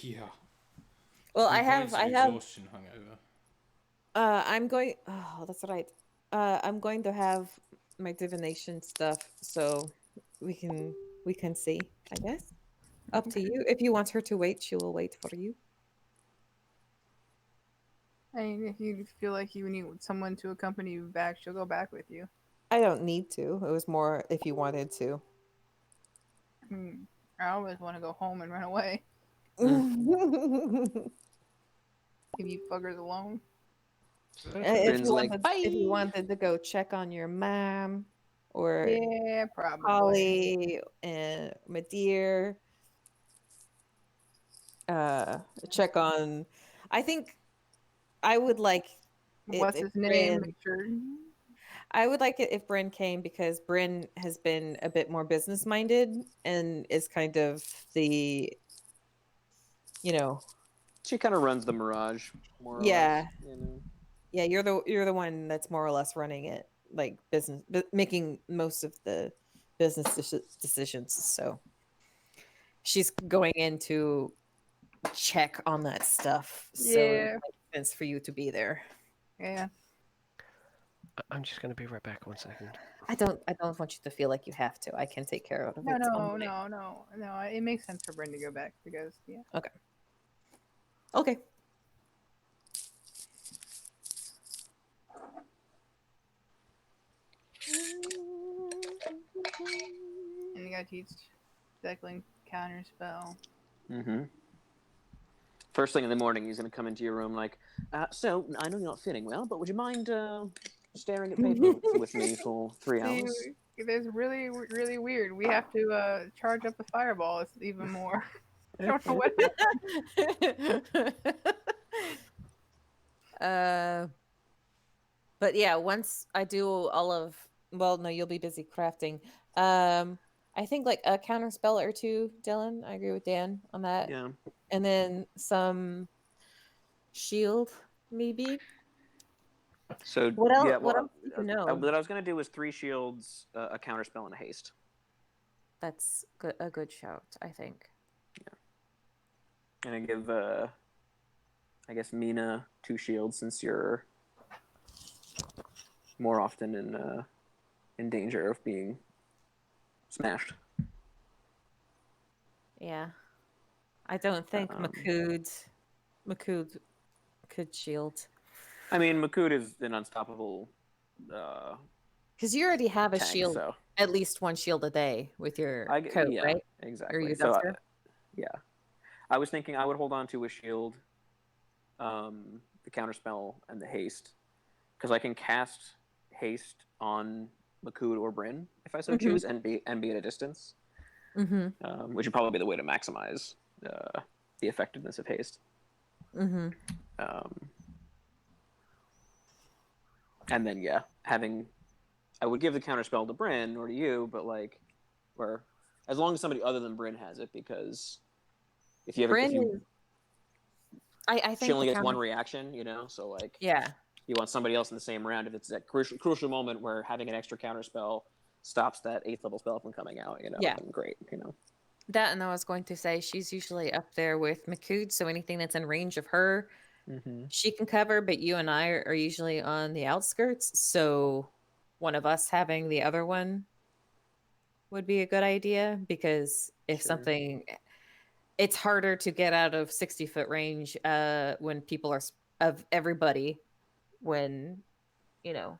Yeah. Well, We're I going have, to I have. exhaustion hungover. I'm going. Oh, that's right. I'm going to have my divination stuff, so we can see. I guess up to you. If you want her to wait, she will wait for you. I mean, if you feel like you need someone to accompany you back, she'll go back with you. I don't need to. It was more if you wanted to. I always want to go home and run away. If Leave you fuckers alone. Bryn's like, if you bye. wanted to go check on your mom or Yeah, probably. Holly and Madeir, check on. I think I would like it What's if his name? Bryn. Make sure. I would like it if Bryn came because Bryn has been a bit more business minded and is kind of the, you know, She kind of runs the Mirage, more or yeah, less. You know. yeah. You're the one that's more or less running it, like business, making most of the business decisions. So she's going in to check on that stuff. So it Yeah. makes sense for you to be there. Yeah. I'm just going to be right back. 1 second. I don't want you to feel like you have to. I can take care of it. No, on no, my- no, no, no. It makes sense for Bryn to go back because yeah. Okay. And you gotta teach Declan counter spell. Mm-hmm. First thing in the morning, he's gonna come into your room like, so I know you're not feeling well, but would you mind staring at paper with me for 3 hours? See, there's really, really weird. We have to charge up the fireball even more. I don't know what. But yeah, once I do all of, well, no, you'll be busy crafting. I think like a counter spell or two, Dylan. I agree with Dan on that. Yeah. And then some shield, maybe. So What else? yeah, What well, else do you know? what I was gonna do was 3 shields, a counter spell, and a haste. That's good, a good shout, I think. And I give, I guess Mina 2 shields since you're more often in danger of being smashed. Yeah, I don't think Um, Makud could shield I mean, Makud is an unstoppable because you already have a tank, shield, so at least one shield a day with your coat, yeah, right? exactly. Or your So duster? yeah, I was thinking I would hold on to a shield, the counterspell, and the haste, because I can cast haste on Makud or Bryn if I so choose, and be at a distance, which would probably be the way to maximize the effectiveness of haste. And then yeah, I would give the counterspell to Bryn or to you, but like, where as long as somebody other than Bryn has it, because if you I she think only the gets one counter- reaction, you know, so like Yeah, you want somebody else in the same round if it's that crucial moment where having an extra counterspell stops that 8th level spell from coming out, you know, Yeah. then great, you know. that, and I was going to say she's usually up there with Makud, so anything that's in range of her, she can cover. But you and I are usually on the outskirts, so one of us having the other one would be a good idea because if Sure. something, it's harder to get out of 60-foot range when people are of everybody when you know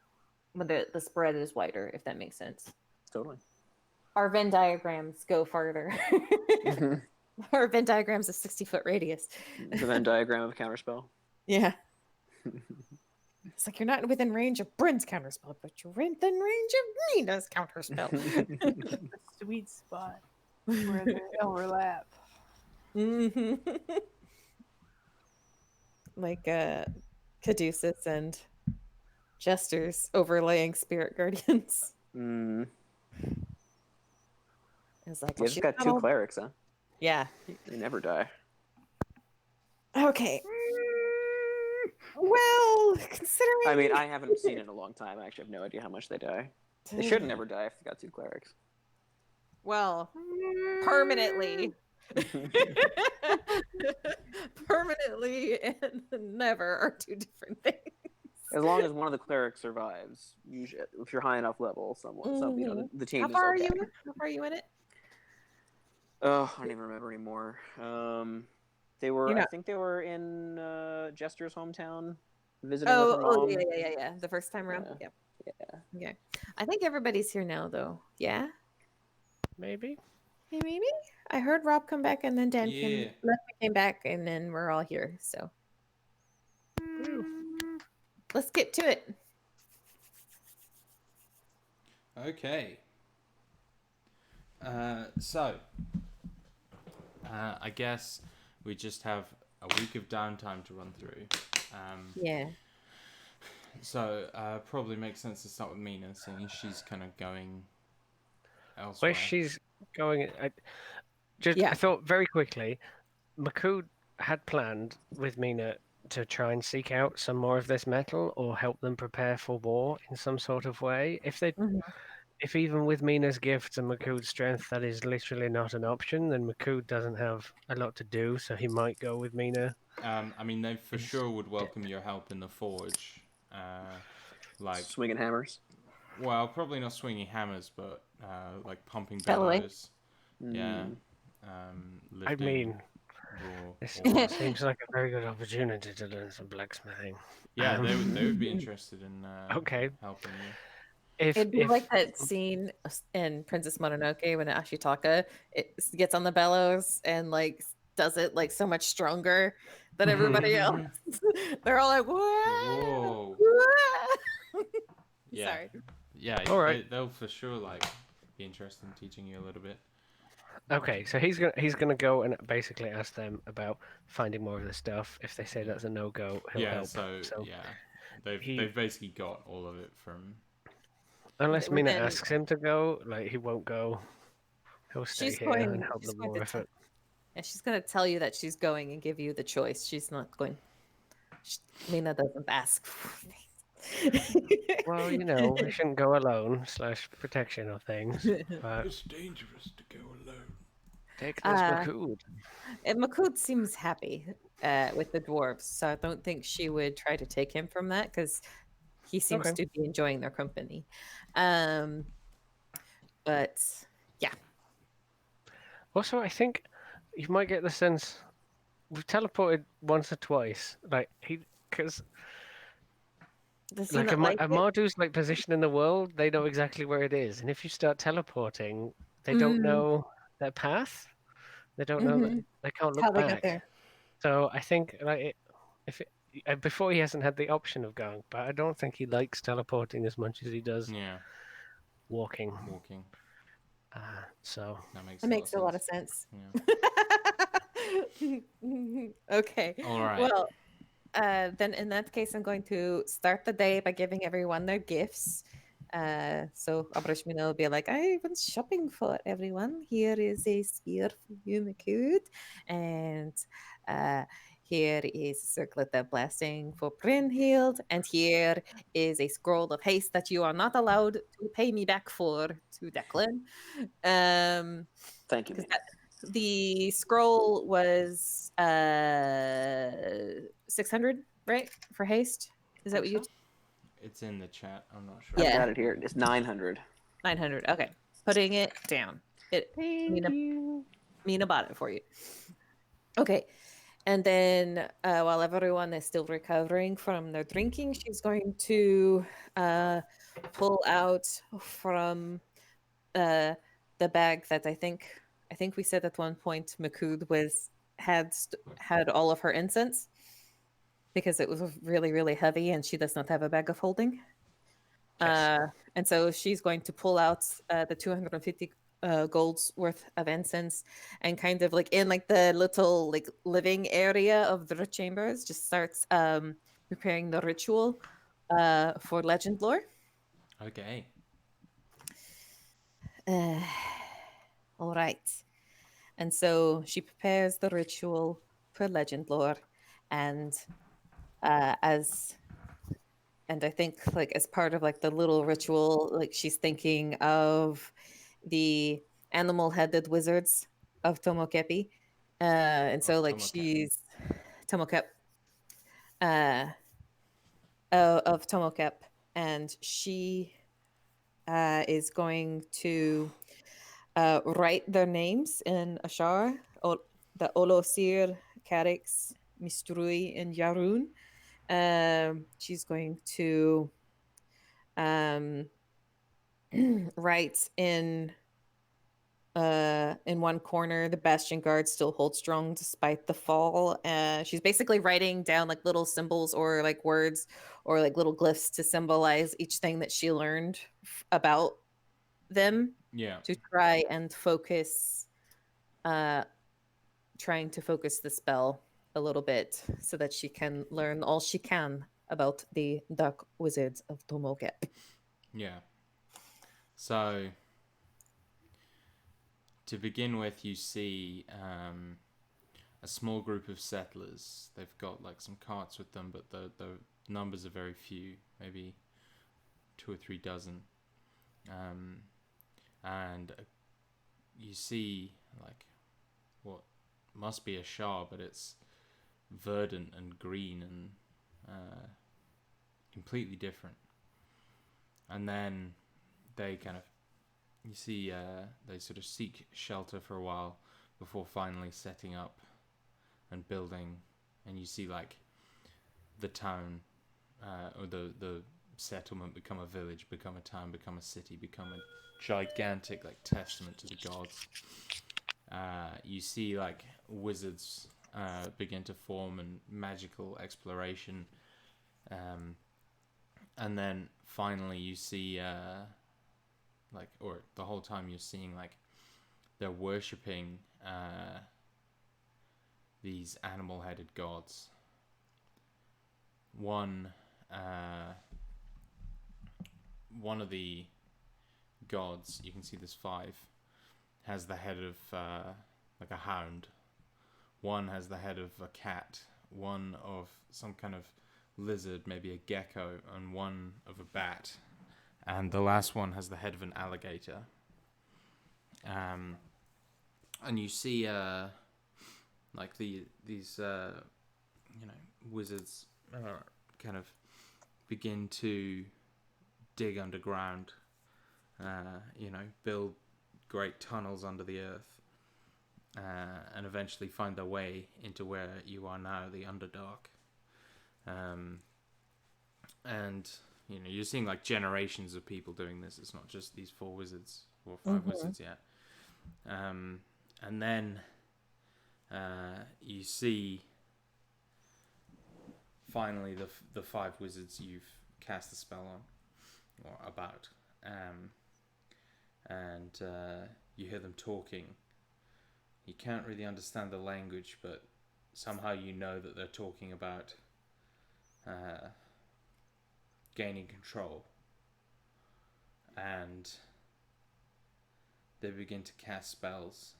when the spread is wider, if that makes sense. Totally. Our Venn diagrams go farther. Our Venn diagrams a 60-foot radius. The Venn diagram of counterspell. Yeah. It's like you're not within range of Bryn's counterspell, but you're within range of Nina's counterspell. The sweet spot where they overlap. Like Caduceus and Jesters overlaying spirit guardians. Mm. It's like, You just got two clerics, huh? Yeah. They never die. Okay. Well, considering. I mean, I haven't seen it in a long time. I actually have no idea how much they die. They should never die if they got two clerics. Well, permanently. Permanently and never are two different things. As long as one of the clerics survives, usually, if you're high enough level, the team How is far okay. are you? How far are you in it? Oh, I don't even remember anymore. They were. You're I not- think they were in Jester's hometown, visiting with her Oh, mom. yeah. The first time around. Yeah. Yeah. Okay. I think everybody's here now, though. Yeah. Maybe. Hey, maybe. I heard Rob come back, and then Dan Yeah. came back, and then we're all here. So let's get to it. Okay. So, I guess we just have a week of downtime to run through. Yeah. So, probably makes sense to start with Mina, seeing as she's kind of going elsewhere. Where she's going, I Yeah. thought very quickly, Makud had planned with Mina to try and seek out some more of this metal or help them prepare for war in some sort of way. If even with Mina's gifts and Makud's strength, that is literally not an option, then Makud doesn't have a lot to do, so he might go with Mina. I mean, they for sure would welcome your help in the forge. Like Swinging hammers. Well, probably not swinging hammers, but like pumping Bellowing. bellows. Yeah. I Lifting mean, raw this ore. seems like a very good opportunity to learn some blacksmithing. Yeah, they would be interested in Okay. helping you. It'd be like that scene in Princess Mononoke when Ashitaka gets on the bellows and like does it like so much stronger than everybody else. They're all like, "Whoa!" Whoa. Yeah. Sorry. Yeah. All right. They'll for sure like be interested in teaching you a little bit. Okay, so he's gonna go and basically ask them about finding more of the stuff. If they say that's a no go, he'll Yeah. help. So yeah, they've basically got all of it from. Unless But Mina then- asks him to go, like he won't go. He'll stay She's here going- and help she's them going more to with it. Yeah, she's gonna tell you that she's going and give you the choice. She's not going. Lena doesn't ask. Well, you know, we shouldn't go alone. / protection of things. But It's dangerous to go alone. take this Makud. And Makud seems happy with the dwarves, so I don't think she would try to take him from that because he seems Okay. to be enjoying their company. But yeah, Also, I think you might get the sense we've teleported once or twice. Like because does he like not like a it? Mardu's like position in the world, they know exactly where it is, and if you start teleporting, they don't know their path. They don't know that they can't look How they got back. there. So I think like before he hasn't had the option of going, but I don't think he likes teleporting as much as he does Yeah. walking. So That That makes a lot of sense. Yeah. Okay. All right. Well, then in that case, I'm going to start the day by giving everyone their gifts. So Abrashmina will be like, I went shopping for everyone. Here is a spear for you, Makud. And here is a circlet of blessing for Brynhild. And here is a scroll of haste that you are not allowed to pay me back for to Declan. Thank you. 'cause Mina. the scroll was 600, right? For haste. Is that what you? It's in the chat. I'm not sure. I've Yeah. got it here. It's 900. 900. Okay. Putting it down. Mina bought it for you. Okay. And then while everyone is still recovering from their drinking, she's going to pull out from the bag that I think we said at one point Makud had all of her incense because it was really, really heavy and she does not have a bag of holding. Yes. And so she's going to pull out the 250 gold's worth of incense and kind of like in like the little like living area of the chambers just starts preparing the ritual for legend lore. Okay. All right. And so she prepares the ritual for legend lore, and as and I think like as part of like the little ritual, like she's thinking of the animal-headed wizards of Tomokepi, and so Of like Tomokep. she's Tomokep, uh, of Tomokep, and she is going to write their names in Ashar, the Olosir, Carix, Mistrui, and Yarun. She's going to um, write in one corner, the Bastion Guard still holds strong despite the fall. She's basically writing down like little symbols or like words or like little glyphs to symbolize each thing that she learned about them Yeah. to try and focus, uh, trying to focus the spell a little bit so that she can learn all she can about the Dark Wizards of Tomokep. Yeah. So to begin with, you see a small group of settlers. They've got like some carts with them, but the numbers are very few, maybe 2 or 3 dozen. And you see like what must be a Shah, but it's verdant and green and completely different. And then they kind of, you see, they sort of seek shelter for a while before finally setting up and building. And you see like the town or the settlement become a village, become a town, become a city, become a gigantic like testament to the gods. You see like wizards begin to form and magical exploration, and then finally you see like, or the whole time you're seeing like they're worshipping these animal-headed gods. One one of the gods, you can see there's 5, has the head of like a hound. One has the head of a cat. One of some kind of lizard, maybe a gecko, and one of a bat. And the last one has the head of an alligator. And you see like these wizards kind of begin to dig underground, build great tunnels under the earth, and eventually find their way into where you are now, the Underdark. And you're seeing like generations of people doing this. It's not just these 4 wizards or 5 wizards yet. And then you see finally the 5 wizards you've cast the spell on or about, and you hear them talking. You can't really understand the language, but somehow you know that they're talking about gaining control, and they begin to cast spells,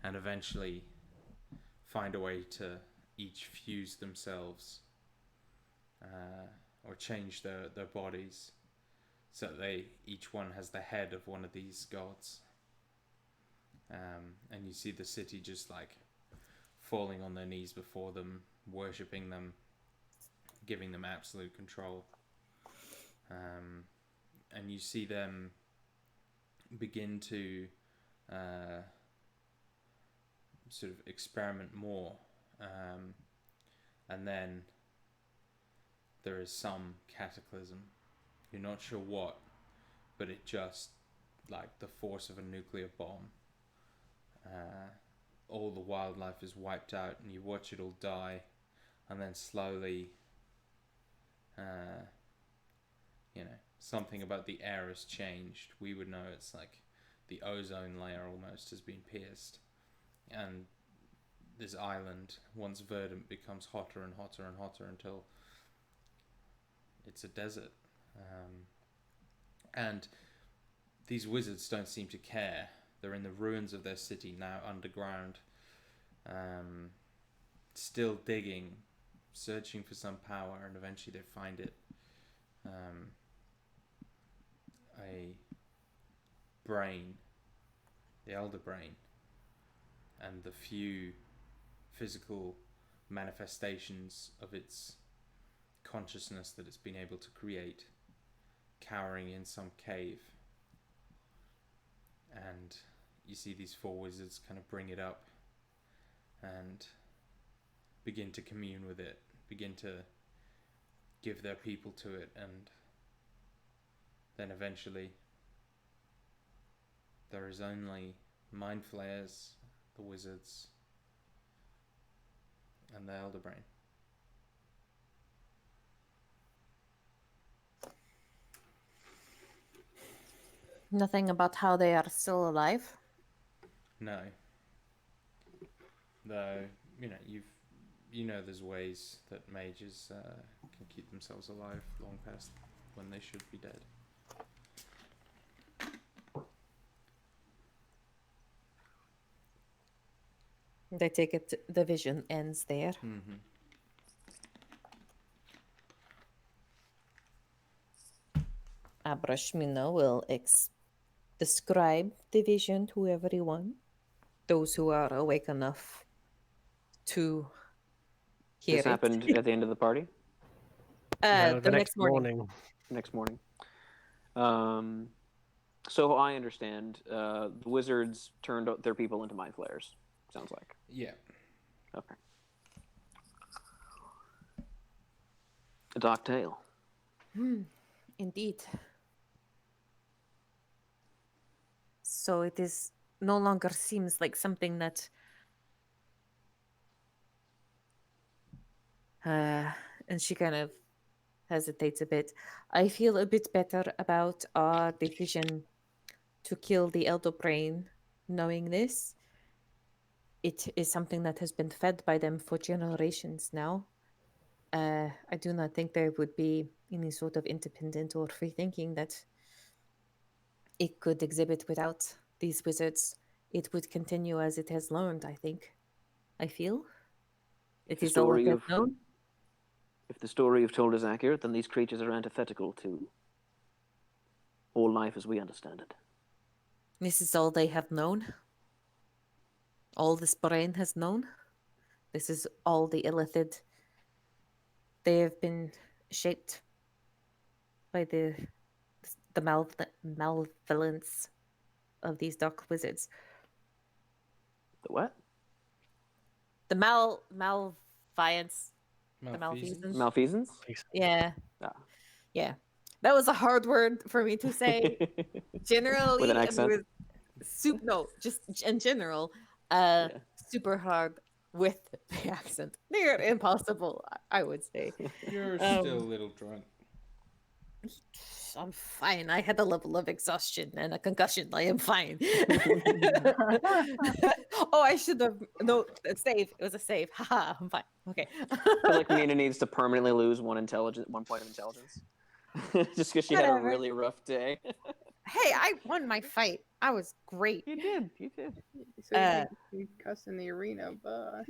and eventually find a way to each fuse themselves or change their bodies so that each one has the head of one of these gods. And you see the city just like falling on their knees before them, worshipping them, giving them absolute control. And you see them begin to sort of experiment more. And then there is some cataclysm. You're not sure what, but it just like the force of a nuclear bomb. All the wildlife is wiped out, and you watch it all die, and then slowly, something about the air has changed. We would know it's like the ozone layer almost has been pierced, and this island, once verdant, becomes hotter and hotter and hotter until it's a desert, and these wizards don't seem to care. They're in the ruins of their city now, underground, still digging, searching for some power, and eventually they find it. A brain, the elder brain, and the few physical manifestations of its consciousness that it's been able to create, cowering in some cave. And you see these four wizards kind of bring it up and begin to commune with it, begin to give their people to it, and then eventually there is only mind flayers, the wizards, and the elder brain. Nothing about how they are still alive. No. Though, you know there's ways that mages can keep themselves alive long past when they should be dead. They take it the vision ends there. Mm-hmm. Abrashmina will describe the vision to everyone. Those who are awake enough to hear This it. happened at the end of the party. No, The next morning. Next morning. So I understand. The wizards turned their people into mind flayers. Sounds like. Yeah. Okay. A dark tale. Indeed. So it is no longer seems like something that and she kind of hesitates a bit. I feel a bit better about our decision to kill the elder brain, knowing this. It is something that has been fed by them for generations now. I do not think there would be any sort of independent or free thinking that it could exhibit without these wizards. It would continue as it has learned, I think. I feel. It is all it has known. If the story you've told is accurate, then these creatures are antithetical to all life as we understand it. This is all they have known. All this brain has known. This is all the illithid. They have been shaped by the malevolence of these dark wizards. The what? The malviance. The Malfeasance? Malfeasance? Yeah. Ah. Yeah. That was a hard word for me to say. Generally, With an accent? Just in general, super hard with the accent. Near impossible, I would say. You're still a little drunk. I'm fine. I had a level of exhaustion and a concussion. I am fine. Oh, I should have save. It was a save. Haha, I'm fine. Okay. I feel like Mina needs to permanently lose one point of intelligence. Just because she had a really rough day. Hey, I won my fight. I was great. You did. So you cuss in the arena, but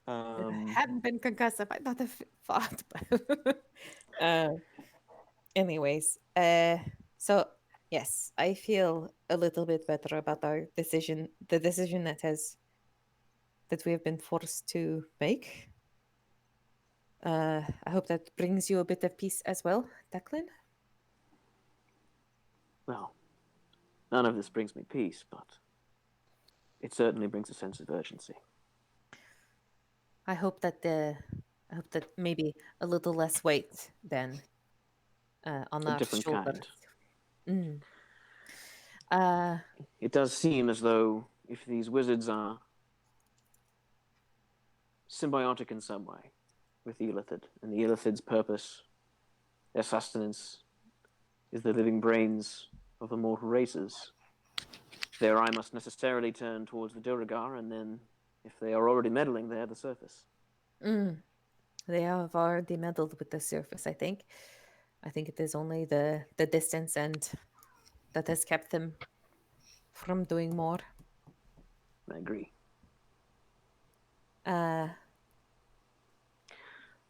Hadn't been concussed, I might not have fought. But anyways, so yes, I feel a little bit better about our decision, the decision that we have been forced to make. I hope that brings you a bit of peace as well, Declan. Well, none of this brings me peace, but it certainly brings a sense of urgency. I hope that maybe a little less weight than on our different shoulders. kind. Mm. It does seem as though if these wizards are symbiotic in some way with the illithid, and the illithid's purpose, their sustenance, is the living brains of the mortal races, their eye must necessarily turn towards the Duragar, and then, if they are already meddling there, the surface. They have already meddled with the surface, I think. I think it is only the distance and that has kept them from doing more. I agree. Uh,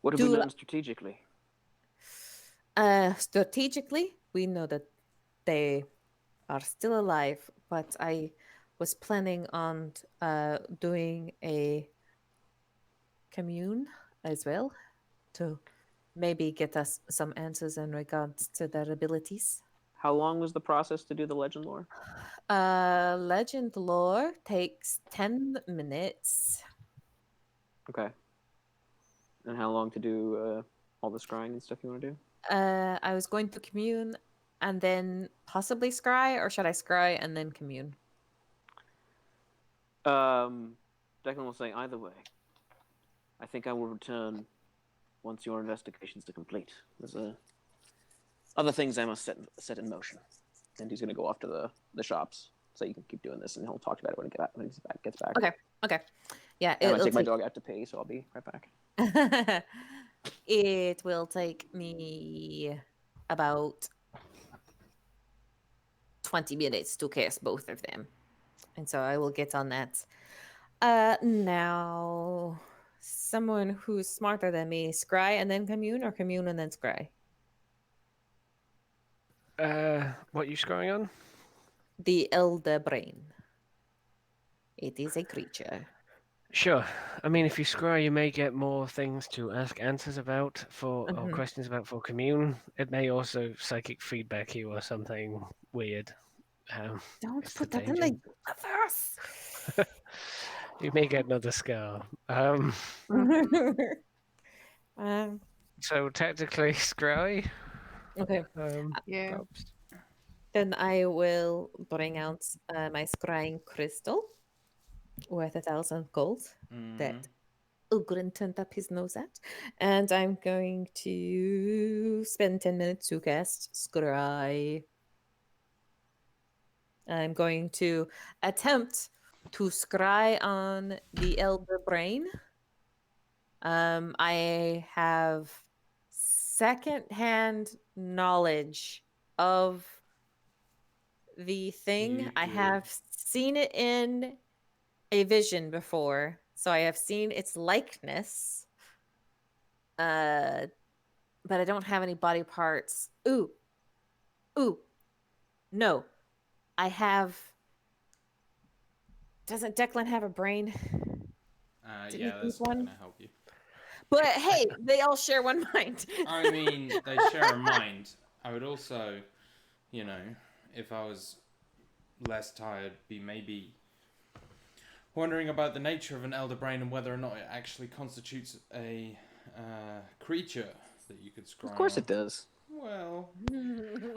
What have we Do- learned strategically? Strategically, we know that they are still alive, but I was planning on doing a commune as well to maybe get us some answers in regards to their abilities. How long was the process to do the legend lore? Legend lore takes 10 minutes. Okay. And how long to do all the scrying and stuff you want to do? I was going to commune and then possibly scry, or should I scry and then commune? Declan will say either way. I think I will return once your investigations are complete. There's other things I must set in motion. And he's going to go off to the shops. So you can keep doing this, and he'll talk about it when he gets back. Okay. Yeah, I'm going to it'll take my take... dog out to pee, so I'll be right back. It will take me about 20 minutes to cast both of them. And so I will get on that. Now, someone who's smarter than me, scry and then commune, or commune and then scry? What are you scrying on? The Elder Brain. It is a creature. Sure. I mean, if you scry, you may get more things to ask answers about or Mhm. questions about for commune. It may also psychic feedback you or something weird. Don't It's put the that in danger. the universe. You may get another scar. um, So technically, scry. okay. Yeah. Props. Then I will bring out my scrying crystal worth 1,000 gold that Ugrin turned up his nose at. And I'm going to spend 10 minutes to cast scry. I'm going to attempt to scry on the Elder Brain. I have secondhand knowledge of the thing. I have seen it in a vision before, so I have seen its likeness. But I don't have any body parts. Ooh. No. I have... Doesn't Declan have a brain? Didn't he Yeah, that's keep not one? gonna help you. But hey, they all share one mind. I mean, they share a mind. I would also, if I was less tired, be maybe wondering about the nature of an elder brain and whether or not it actually constitutes a creature that you could scry Of course on. it does. Well,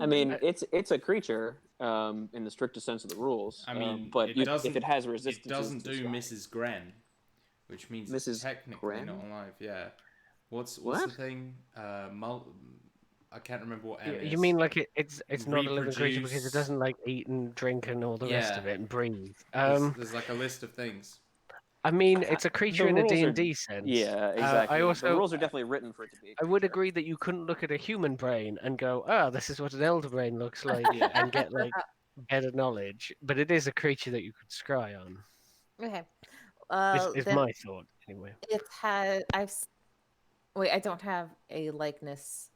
I mean, it's a creature in the strictest sense of the rules. I mean, but if it has resistance, it doesn't do Mrs. Gren, which means it's Mrs. technically Gren? not alive. Yeah. What's What? the thing? I can't remember what M is. You mean like it's not a living creature because it Reproduce. doesn't like eat and drink and all the rest Yeah. of it and breathe? There's like a list of things. I mean, it's a creature in a rules are- D&D sense. Yeah, exactly. I also the rules are definitely written for it to be. I would agree that you couldn't look at a human brain and go, this is what an elder brain looks like, Yeah. and get like better knowledge. But it is a creature that you could scry on. Okay. Is Then my thought anyway. it has... Wait, I don't have a likeness.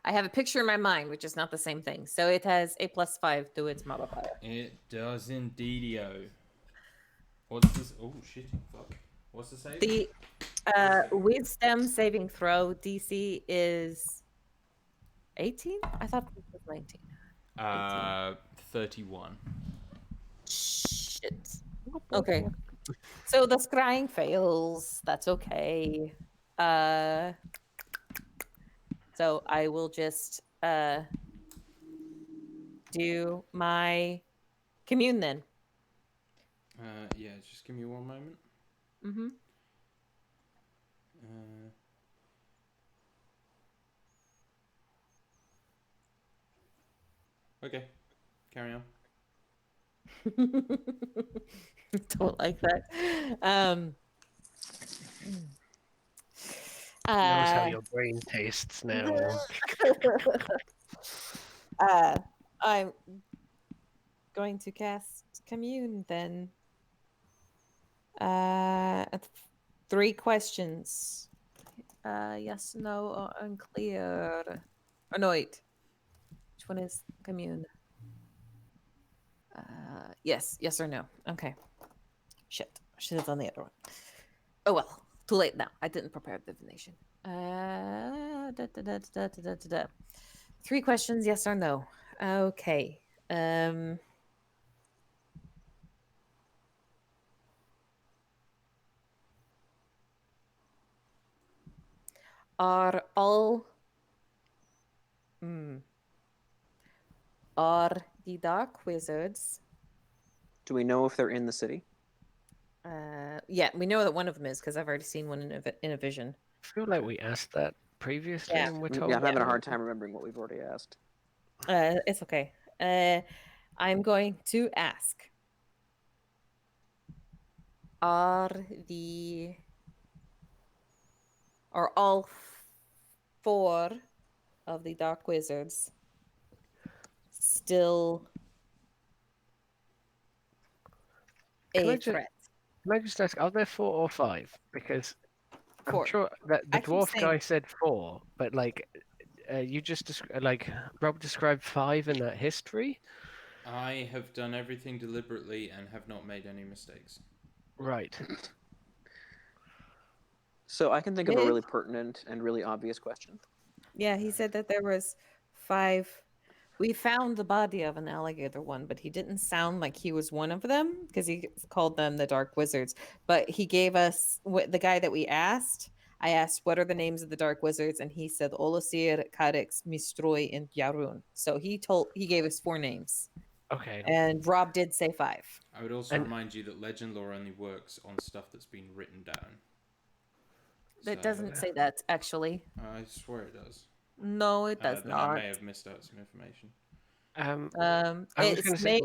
I have a picture in my mind, which is not the same thing. So it has a +5 to its modifier. It does indeedio. What's this? Oh shit! Fuck. What's the save? The wisdom saving throw DC is 18. I thought it was 19. 31. Shit. Okay. So the scrying fails. That's okay. So I will just do my commune then. Yeah, just give me one moment. Mm-hmm. Okay, carry on. Don't like that. Knows how Uh, your brain tastes now. I'm going to cast Commune then. 3 questions. Yes, no, or unclear. Oh, no, wait. Which one is Commune? Yes or no. Okay. Shit. I should have done the other one. Oh well, too late now. I didn't prepare divination. 3 questions, yes or no. Okay. Are all are the dark wizards? Do we know if they're in the city? Yeah, we know that one of them is because I've already seen one in a vision. I feel like we asked that previously, Yeah. and we're told. Yeah, I'm having a no. hard time remembering what we've already asked. It's okay. I'm going to ask. Are all 4 of the dark wizards still Can a I just threat? can I just ask, are there 4 or 5? Because I'm 4. sure that the I keep dwarf saying- guy said 4, but like you just like Rob described 5 in that history. I have done everything deliberately and have not made any mistakes. Right. So I can think of a Maybe- really pertinent and really obvious question. Yeah, he said that there was 5. We found the body of an alligator one, but he didn't sound like he was one of them because he called them the dark wizards. But he gave us the guy that we asked. I asked, what are the names of the dark wizards? And he said Olosir, Carex, Mistroy, and Yarun. So he gave us 4 names. Okay. And Rob did say 5. I would also And- remind you that legend lore only works on stuff that's been written down. That So, doesn't say that, actually. I swear it does. No, it does Then I not. may have missed out some information. I was It's going to say.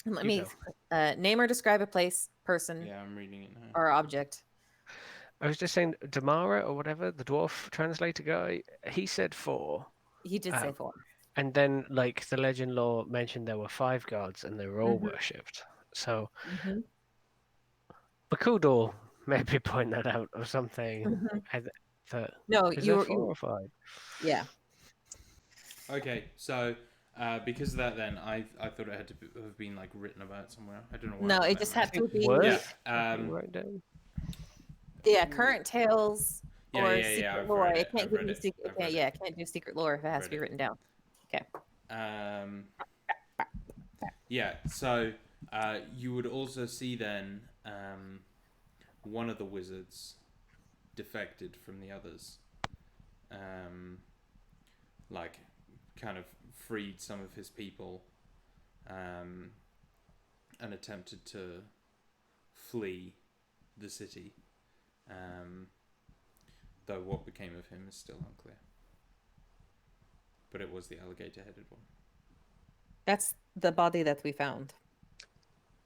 let you me go. name or describe a place, person, Yeah, I'm reading it now. or object. I was just saying, Damara or whatever, the dwarf translator guy, he said 4. He did say 4. And then, like, the legend lore mentioned there were 5 gods and they were all Mhm. worshipped. So, Mm-hmm. Bakudal maybe point that out or something. Mhm. No, Is there 4 or 5? yeah. Okay, so because of that, then I thought it had to have been like written about somewhere. I don't know why. No, I it just had to think be. worth. Yeah. Right down. Yeah, current tales Yeah, or yeah, secret I've lore. read It it, can't I've give read you it, secret. I've read Yeah, it. it can't do secret lore if it has to be written down. Okay. Yeah. So you would also see then one of the wizards defected from the others. Like kind of freed some of his people and attempted to flee the city. Though what became of him is still unclear. But it was the alligator-headed one. That's the body that we found.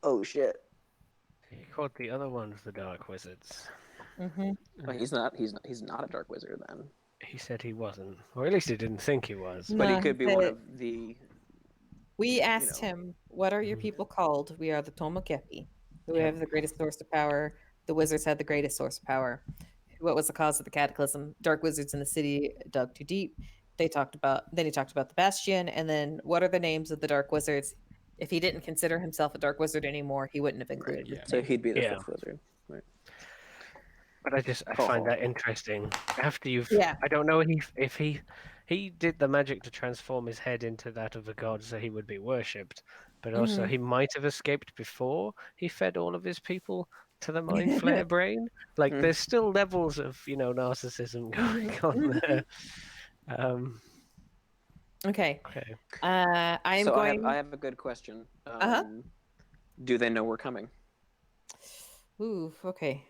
Oh shit! He called the other ones the Dark Wizards. Mm-hmm. Well, he's not a dark wizard then. He said he wasn't, or at least he didn't think he was. But he No, could be one of the. We asked know. him, "What are your Mhm. people called?" We are the Tomokepi. We Yep. have the greatest source of power. The wizards had the greatest source of power. What was the cause of the cataclysm? Dark wizards in the city dug too deep. Then he talked about the bastion, and then what are the names of the dark wizards? If he didn't consider himself a dark wizard anymore, he wouldn't have included yeah. his So name. he'd be the Yeah. 5th wizard. Right. But I Oh. find that interesting. After you've, Yeah. I don't know if he did the magic to transform his head into that of a god, so he would be worshipped. But also, he might have escaped before he fed all of his people to the mind flare brain. Like, Hmm. there's still levels of narcissism going on there. Okay. Okay. I am So going. I have a good question. Uh-huh. Do they know we're coming? Ooh, okay.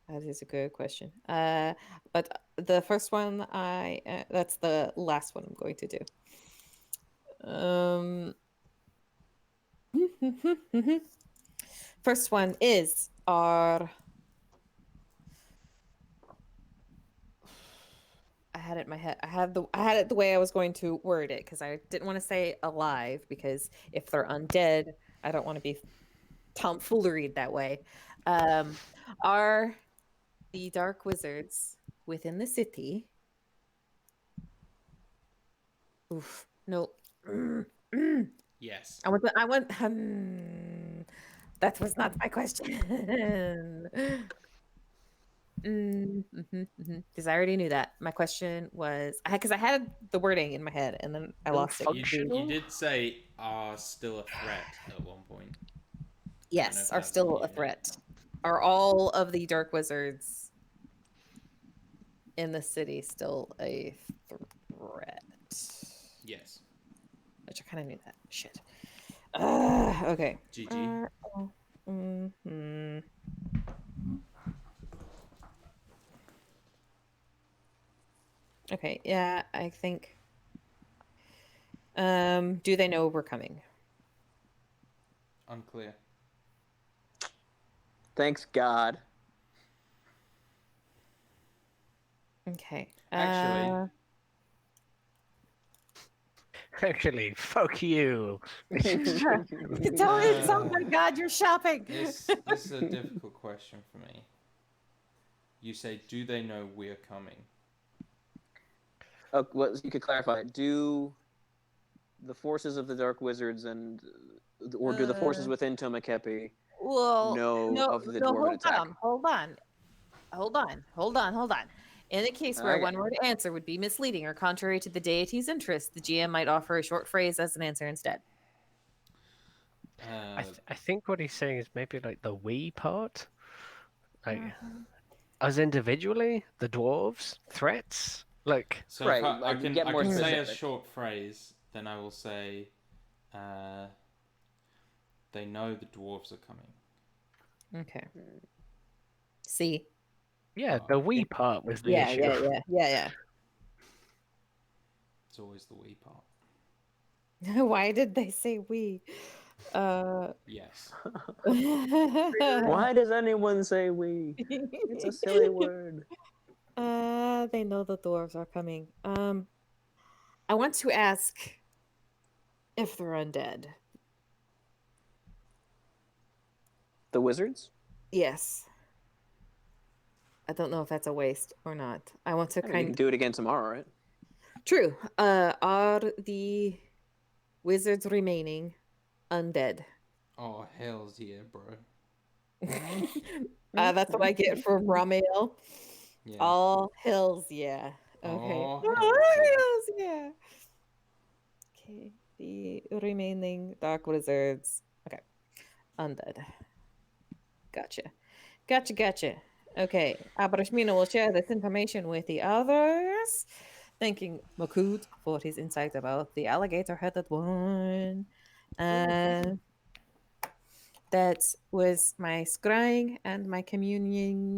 That is a good question. But the first one, that's the last one I'm going to do. First one is had it in my head. I had it the way I was going to word it because I didn't want to say alive because if they're undead, I don't want to be tomfooleried that way. Are the dark wizards within the city? Oof, no. Yes. I want. That was not my question. Because I already knew that. My question was because I had the wording in my head and then I lost it. You did say are still a threat at one point. Yes, are that's still what a you- threat. Are all of the dark wizards in the city still a threat? Yes. Which I kind of knew that. Shit. Okay. GG. Mhm. Okay, yeah, I think. Do they know we're coming? Unclear. Thanks God. Okay. Actually, Actually, fuck you. Oh my God, you're shopping. this is a difficult question for me. You say, do they know we're coming? Oh, well, you could clarify. Do the forces of the Dark Wizards or do the forces within Tomakepi Well, know of the dwarven hold attack? hold on. In a case where a Okay. one-word answer would be misleading or contrary to the deity's interest, the GM might offer a short phrase as an answer instead. I think what he's saying is maybe like the we part. Like, us individually, the dwarves, threats. Like, So Right, if I like, can get more say a specific. short phrase, then I will say, they know the dwarves are coming. Okay. See. yeah, Oh, the we part was the Yeah. issue. it's always the we part. Why did they say we? Yes. Why does anyone say we? It's a silly word. They know the dwarves are coming. I want to ask if they're undead. The wizards? Yes. I don't know if that's a waste or not. I want to I mean, you can do it again tomorrow, right? True. Are the wizards remaining undead? Oh, hell's yeah, bro. That's what I get from Ramael. Yeah. All hills, yeah. Okay. Oh, All hells yeah. hills, yeah. Okay. The remaining dark wizards. Okay. Undead. Gotcha. Okay. Abrashmina will share this information with the others. Thanking Makut for his insight about the alligator-headed one. That was my scrying and my communion.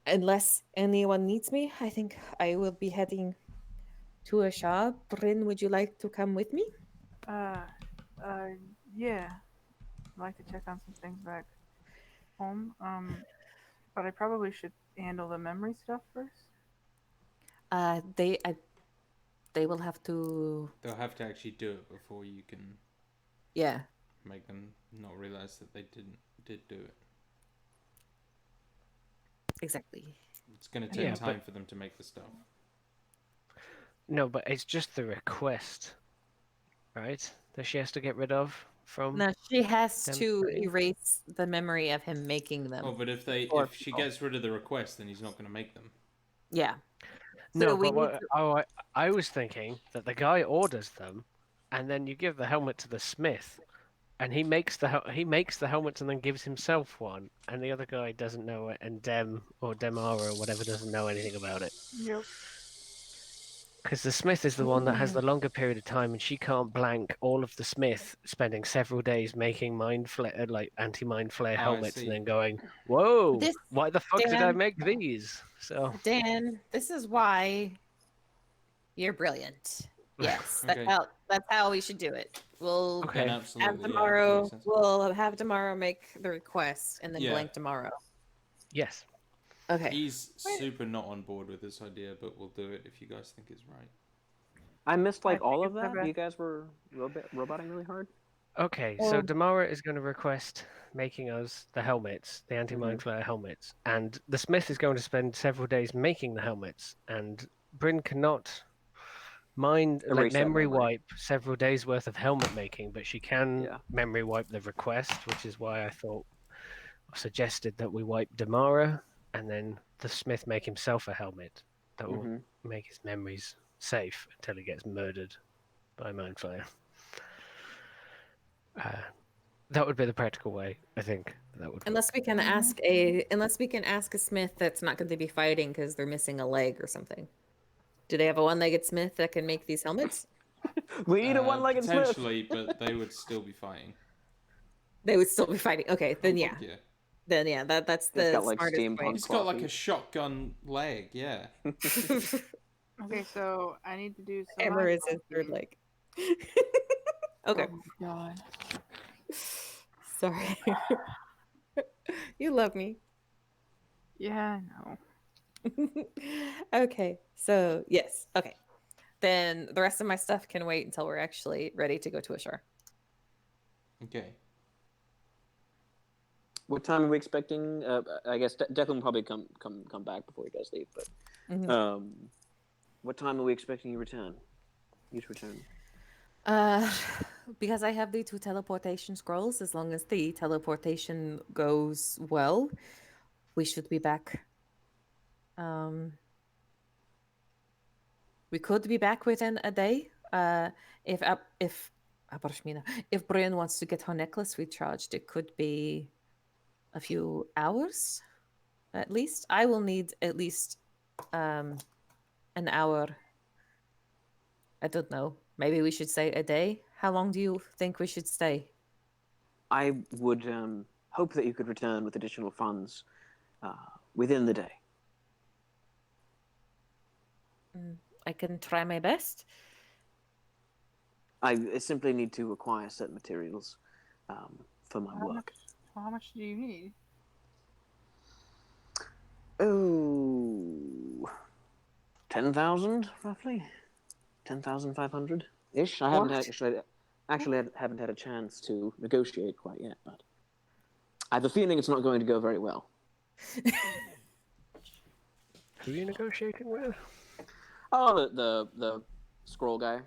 Unless anyone needs me, I think I will be heading to a shop. Bryn, would you like to come with me? Yeah. I'd like to check on some things back home. But I probably should handle the memory stuff first. They will have to. They'll have to actually do it before you can Yeah. make them not realize that they did do it. Exactly. It's going to take Yeah, time for them to make the stuff. no, but it's just the request, right? That she has to get rid of from. Now she has them to three? erase the memory of him making them. Oh, but if for she people. gets rid of the request, then he's not going to make them. Yeah. No, So we but need what I was thinking that the guy orders them, and then you give the helmet to the smith, and he makes the helmet and then gives himself one, and the other guy doesn't know it, and Demara or whatever doesn't know anything about it. Yep. Because the smith is the one that has the longer period of time, and she can't blank all of the smith spending several days making anti-mind flare Oh, I helmets, see. and then going, "Whoa, This- why the fuck did I Dan- make these?" So Dan, this is why you're brilliant. Yes, Okay. that's how we should do it. We'll Okay. Then have absolutely, tomorrow. makes sense. We'll have tomorrow make the request and then Yeah. blank tomorrow. yes, Okay. He's super not on board with this idea, but we'll do it if you guys think it's right. I missed I like think all it's of the that. best. You guys were roboting really hard. Okay, so Well- Damara is going to request making us the helmets, the anti-mind flare helmets, and the smith is going to spend several days making the helmets, and Bryn cannot Erase that memory memory. wipe several days worth of helmet making, but she can Yeah. memory wipe the request, which is why I suggested that we wipe Damara and then the smith make himself a helmet that will hmm make his memories safe until he gets murdered by mind flayer. That would be the practical way, I think. That would work. Unless we can ask a smith that's not going to be fighting because they're missing a leg or something. Do they have a one-legged smith that can make these helmets? We need a one-legged smith. Potentially, but they would still be fighting. They would still be fighting. Okay, then yeah. Yeah. Then yeah, that's He's the got, like, smartest steampunk way. He's got like Coffee. a shotgun leg, yeah. Okay, so I need to do some. Hammer is his third leg. Okay, Oh God. sorry. You love me. Yeah, I know. Okay, so yes, okay. Then the rest of my stuff can wait until we're actually ready to go to Ashar. Okay. What time are we expecting? I guess Declan will probably come back before you guys leave. But Mhm. what time are we expecting you return? You to return. Because I have the 2 teleportation scrolls, as long as the teleportation goes well, we should be back. We could be back within a day. If Brian wants to get her necklace recharged, it could be a few hours, at least. I will need at least an hour. I don't know. Maybe we should say a day. How long do you think we should stay? I would hope that you could return with additional funds within the day. I can try my best. I simply need to acquire certain materials for my work. How much do you need? Oh, 10,000 roughly, 10,500 ish. I haven't haven't had a chance to negotiate quite yet, but I have a feeling it's not going to go very well. Who are you negotiating with? Oh, the scroll guy.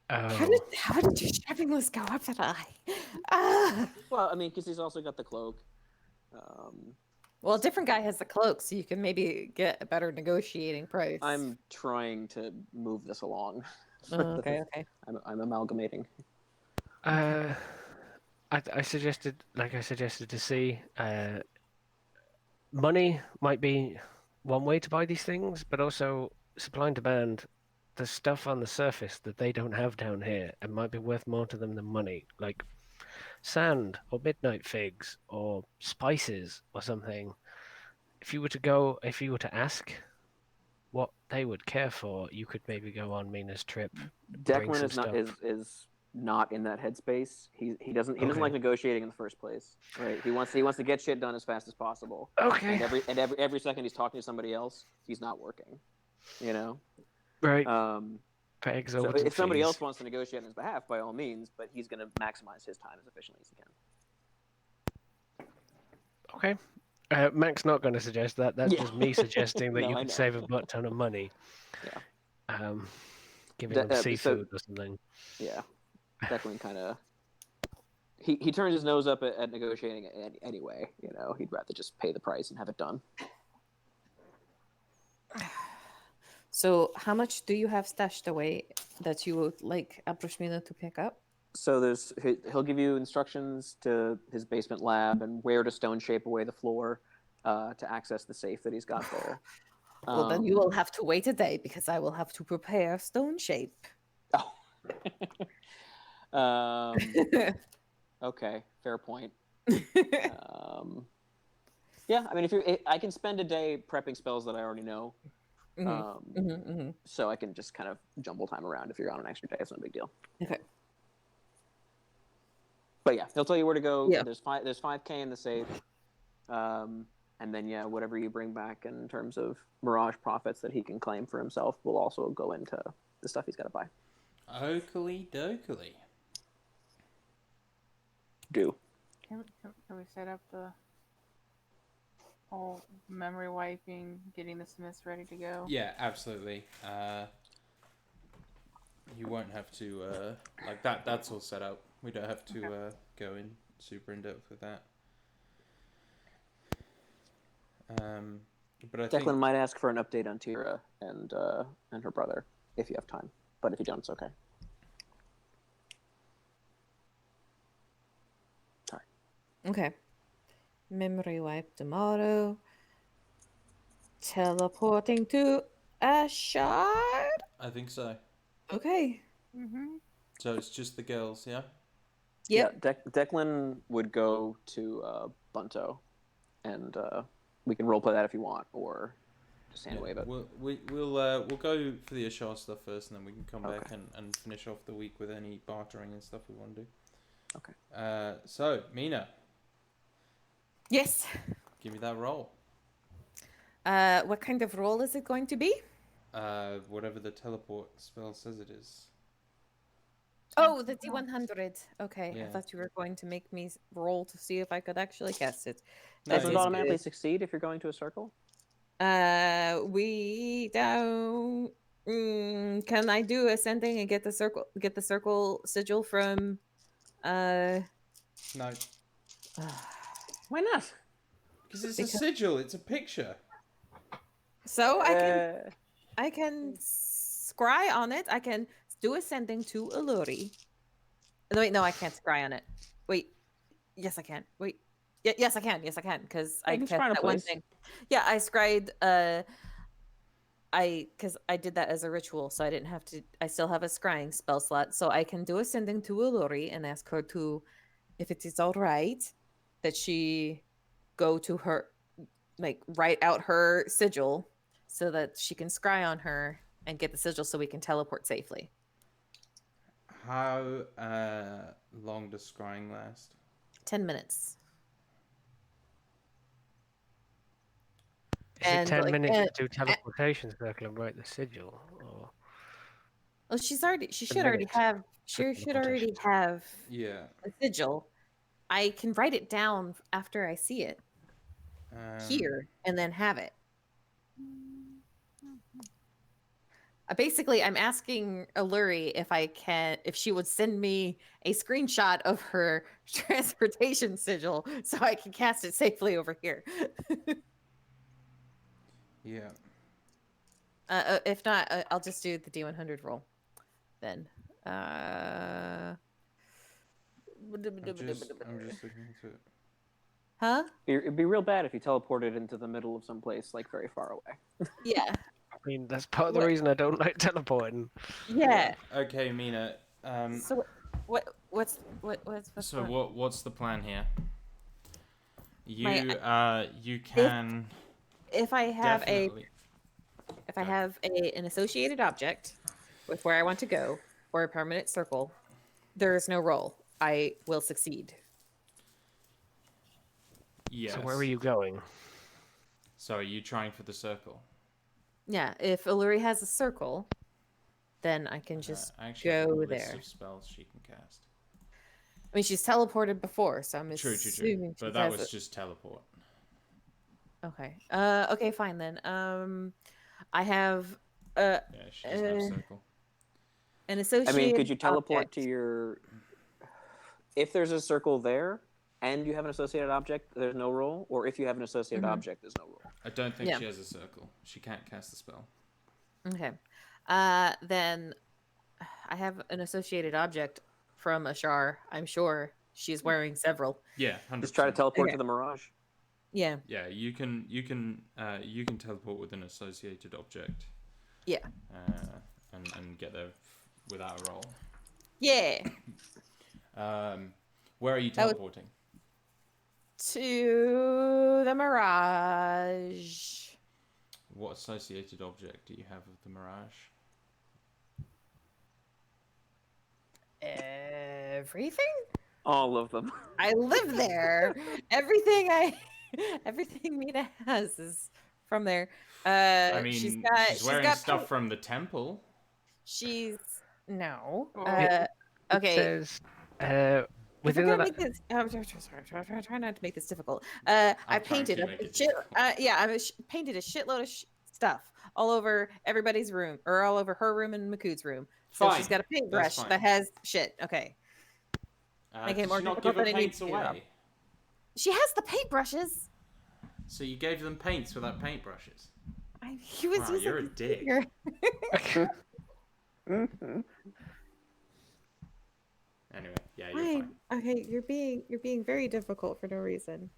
Oh, How did your shopping list go up that high? Ah! Well, I mean, because he's also got the cloak. Well, a different guy has the cloak, so you can maybe get a better negotiating price. I'm trying to move this along. Okay. I'm amalgamating. I suggested, like I suggested to see, money might be one way to buy these things, but also supply and demand. There's stuff on the surface that they don't have down here and might be worth more to them than money, like sand or midnight figs or spices or something. If you were to ask what they would care for, you could maybe go on Mina's trip. Bring Declan some is not stuff. is not in that headspace. He doesn't Okay. like negotiating in the first place. Right? He wants to get shit done as fast as possible. Okay. And every second he's talking to somebody else, he's not working. You know. Right. So Exorbitant if somebody fees. else wants to negotiate on his behalf, by all means, but he's going to maximize his time as efficiently as he can. Okay. Mac's not going to suggest that. That's Yeah. just me suggesting that No, you I could know. save a butt ton of money. Yeah. Giving De- them so- seafood or something. Yeah, Declan kind of he turns his nose up at negotiating anyway. You know, he'd rather just pay the price and have it done. So, how much do you have stashed away that you would like Abrushmina to pick up? So he'll give you instructions to his basement lab and where to stone shape away the floor to access the safe that he's got there. Well, then you will have to wait a day because I will have to prepare stone shape. Oh. Okay, fair point. Yeah, I mean, I can spend a day prepping spells that I already know. So I can just kind of jumble time around if you're on an extra day. It's no big deal. Okay. But yeah, he'll tell you where to go. Yeah. There's 5K in the safe. And then yeah, whatever you bring back in terms of Mirage profits that he can claim for himself will also go into the stuff he's got to buy. Oakley dokley. Do. Can we set up the whole memory wiping, getting the Smiths ready to go? Yeah, absolutely. You won't have to like that. That's all set up. We don't have to go in super in depth with that. But I Declan think might ask for an update on Tira and her brother if you have time, but if you don't, it's okay. Sorry. Okay. Memory wipe tomorrow. Teleporting to Ashard. I think so. Okay. Mm-hmm. So it's just the girls, yeah. Yep. Yeah, Declan would go to Bunto, and we can roleplay that if you want, or just hand wave it. We'll go for the Ashar stuff first, and then we can come back Okay. and finish off the week with any bartering and stuff we want to do. Okay. So Mina, Yes. give me that roll. What kind of roll is it going to be? Whatever the teleport spell says it is. Oh, the D100. Okay, I Yeah. thought you were going to make me roll to see if I could actually cast it. No, Doesn't That it is automatically good. succeed if you're going to a circle? We don't. Can I do ascending and get the circle sigil from? No, Why not? because it's a Because- sigil. It's a picture. So I can scry on it. I can do ascending to Alluri. No, wait, no, I can't scry on it. Wait, yes, I can. Wait, yes, I can. Yes, I can, because I can kept scry on a that one place. thing. Yeah, I scried. Because I did that as a ritual, so I didn't have to. I still have a scrying spell slot, so I can do ascending to Alluri and ask her to, if it is all right, that she go to her, like write out her sigil, so that she can scry on her and get the sigil, so we can teleport safely. How long does scrying last? 10 minutes. Is And, it 10 like, minutes and- to do teleportation circle and write the sigil? Or Well, she should 10 already minutes have. for She should already teleportation. have Yeah. a sigil. I can write it down after I see it here, and then have it. Basically, I'm asking Alluri if she would send me a screenshot of her transportation sigil so I can cast it safely over here. Yeah. If not, I'll just do the D100 roll then. I'm just looking into it. Huh? It'd be real bad if you teleported into the middle of some place like very far away. Yeah. I mean, that's part of the What- reason I don't like teleporting. Yeah. Okay, Mina. So what's So what? what's the plan here? You My- you can If I have definitely. I have an associated object with where I want to go, or a permanent circle, there is no roll. I will succeed. Yes. So where are you going? So are you trying for the circle? Yeah, if Alluri has a circle, then I can just I actually have a go list there. of spells she can cast. I mean, she's teleported before, so I'm True. assuming she But that has was just teleport. Okay. Okay, fine then. I have Yeah, she doesn't have Uh, circle. an I associated mean, could you teleport object. to your? If there's a circle there and you have an associated object, there's no roll. Or if you have an associated Mhm. object, there's no roll. I don't think Yeah. she has a circle. She can't cast the spell. Okay. Then I have an associated object from Ashar. I'm sure she's wearing several. Yeah, 100%. Just try to teleport Okay. to the Mirage. Yeah. Yeah, you can teleport with an associated object. Yeah. And get there without a roll. Yeah. Where are you That would- teleporting? To the Mirage. What associated object do you have of the Mirage? Everything? All of them. I live there. Everything I Everything Mina has is from there. I She's mean, got she's wearing stuff from the temple. She's no. Oh. It Okay. says, If we're within gonna the. make this, sorry, try not to make this difficult. I'm I trying painted to a make it shit. difficult. Yeah, painted a shitload of stuff all over everybody's room, or all over her room and Makud's room. So Fine. she's got a That's paintbrush fine. that has shit. Okay, make it Did more you not difficult give her than it needs paints to be. away? She has the paintbrushes. So you gave them paints without paintbrushes? He was Wow, using you're a his dick. finger. Anyway, yeah, you're Fine. fine. Okay, you're being very difficult for no reason.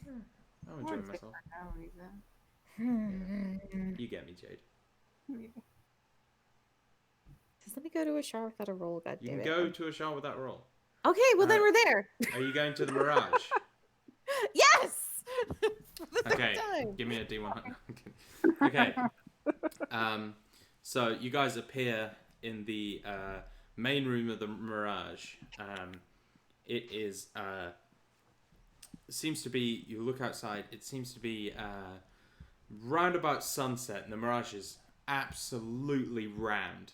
I'm enjoying myself. For no reason. You get me, Jade. Just let me go to a shower without a roll. God You damn can it. go to a shower without roll. Okay, well then we're there. Are you going to the Mirage? Yes. For the third Okay, time. give me a D100. Okay. So you guys appear in the main room of the Mirage. It is seems to be. You look outside. It seems to be round about sunset, and the Mirage is absolutely rammed.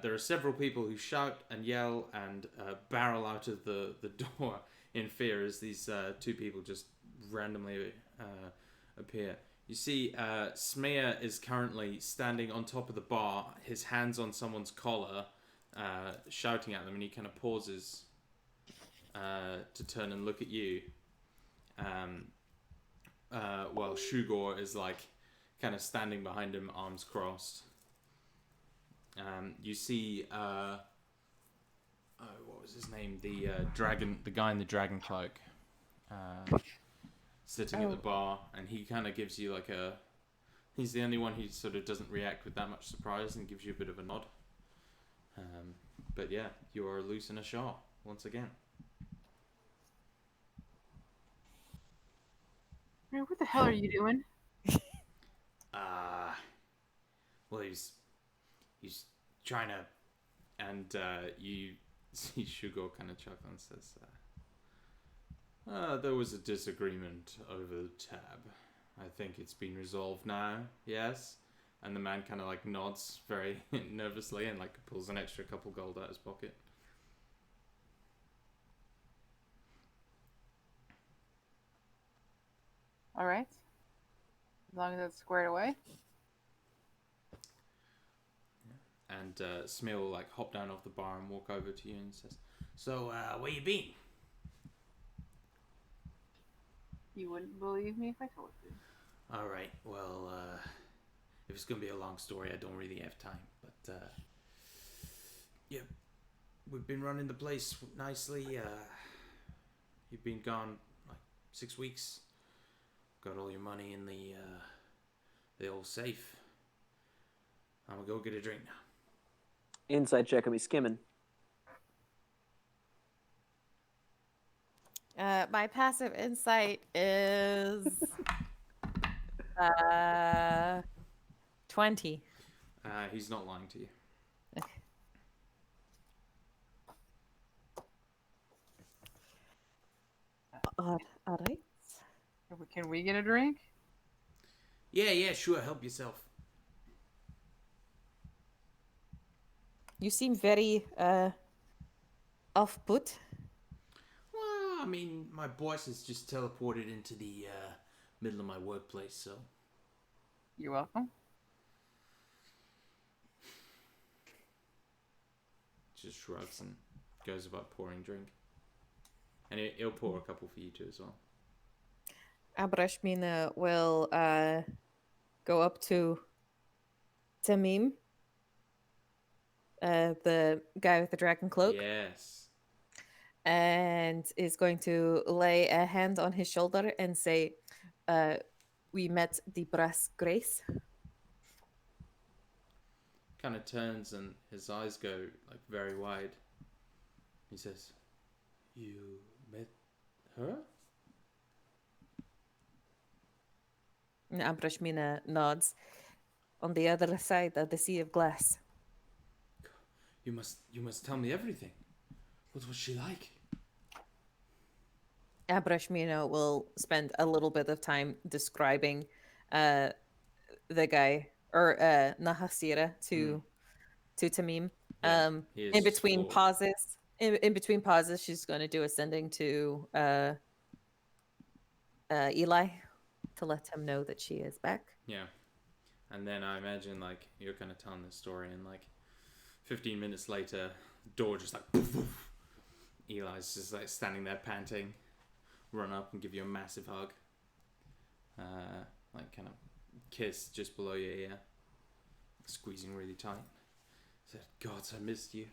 There are several people who shout and yell and barrel out of the door in fear as these two people just randomly appear. You see, Smear is currently standing on top of the bar, his hands on someone's collar, shouting at them, and he kind of pauses to turn and look at you. While Shugor is like kind of standing behind him, arms crossed. You see, what was his name? The guy in the dragon cloak, sitting at the bar, and he kind of gives you like a. He's the only one who sort of doesn't react with that much surprise and gives you a bit of a nod. But yeah, you are loose in a shot once again. What the hell are you doing? Well, he's trying to, and you see Shugo kind of chuckle and says, there was a disagreement over the tab. I think it's been resolved now, yes? And the man kind of like nods very nervously and like pulls an extra couple gold out of his pocket. All right. As long as it's squared away. And Smear will like hop down off the bar and walk over to you and says, "So, where you been?" You wouldn't believe me if I told you. All right. Well, if it's gonna be a long story, I don't really have time. But yeah, we've been running the place nicely. You've been gone like 6 weeks. Got all your money in the old safe. I'm gonna go get a drink now. Inside check on me skimming. My passive insight is 20. He's not lying to you. Okay. All right. Can we get a drink? Yeah, sure. Help yourself. You seem very off-put. Well, I mean, my boss has just teleported into the middle of my workplace, so. You're welcome. Just shrugs and goes about pouring drink. And he'll pour a couple for you too as well. Abrashmina will go up to Tamim, the guy with the dragon cloak, Yes. and is going to lay a hand on his shoulder and say, "We met the Brass Grace." Kind of turns and his eyes go like very wide. He says, "You met her?" And Abrashmina nods. On the other side of the sea of glass. You must tell me everything. What was she like? Abrashmina will spend a little bit of time describing the guy or Nahasira to Tamim. Yeah, he is In just between floored. pauses, in between pauses, she's going to do a sending to Eli to let him know that she is back. Yeah. And then I imagine, like, you're kind of telling this story, and, like, 15 minutes later, the door just, like, poof, poof. Eli's just, like, standing there panting. Run up and give you a massive hug. Like, kind of kiss just below your ear. Squeezing really tight. Said, God, I missed you.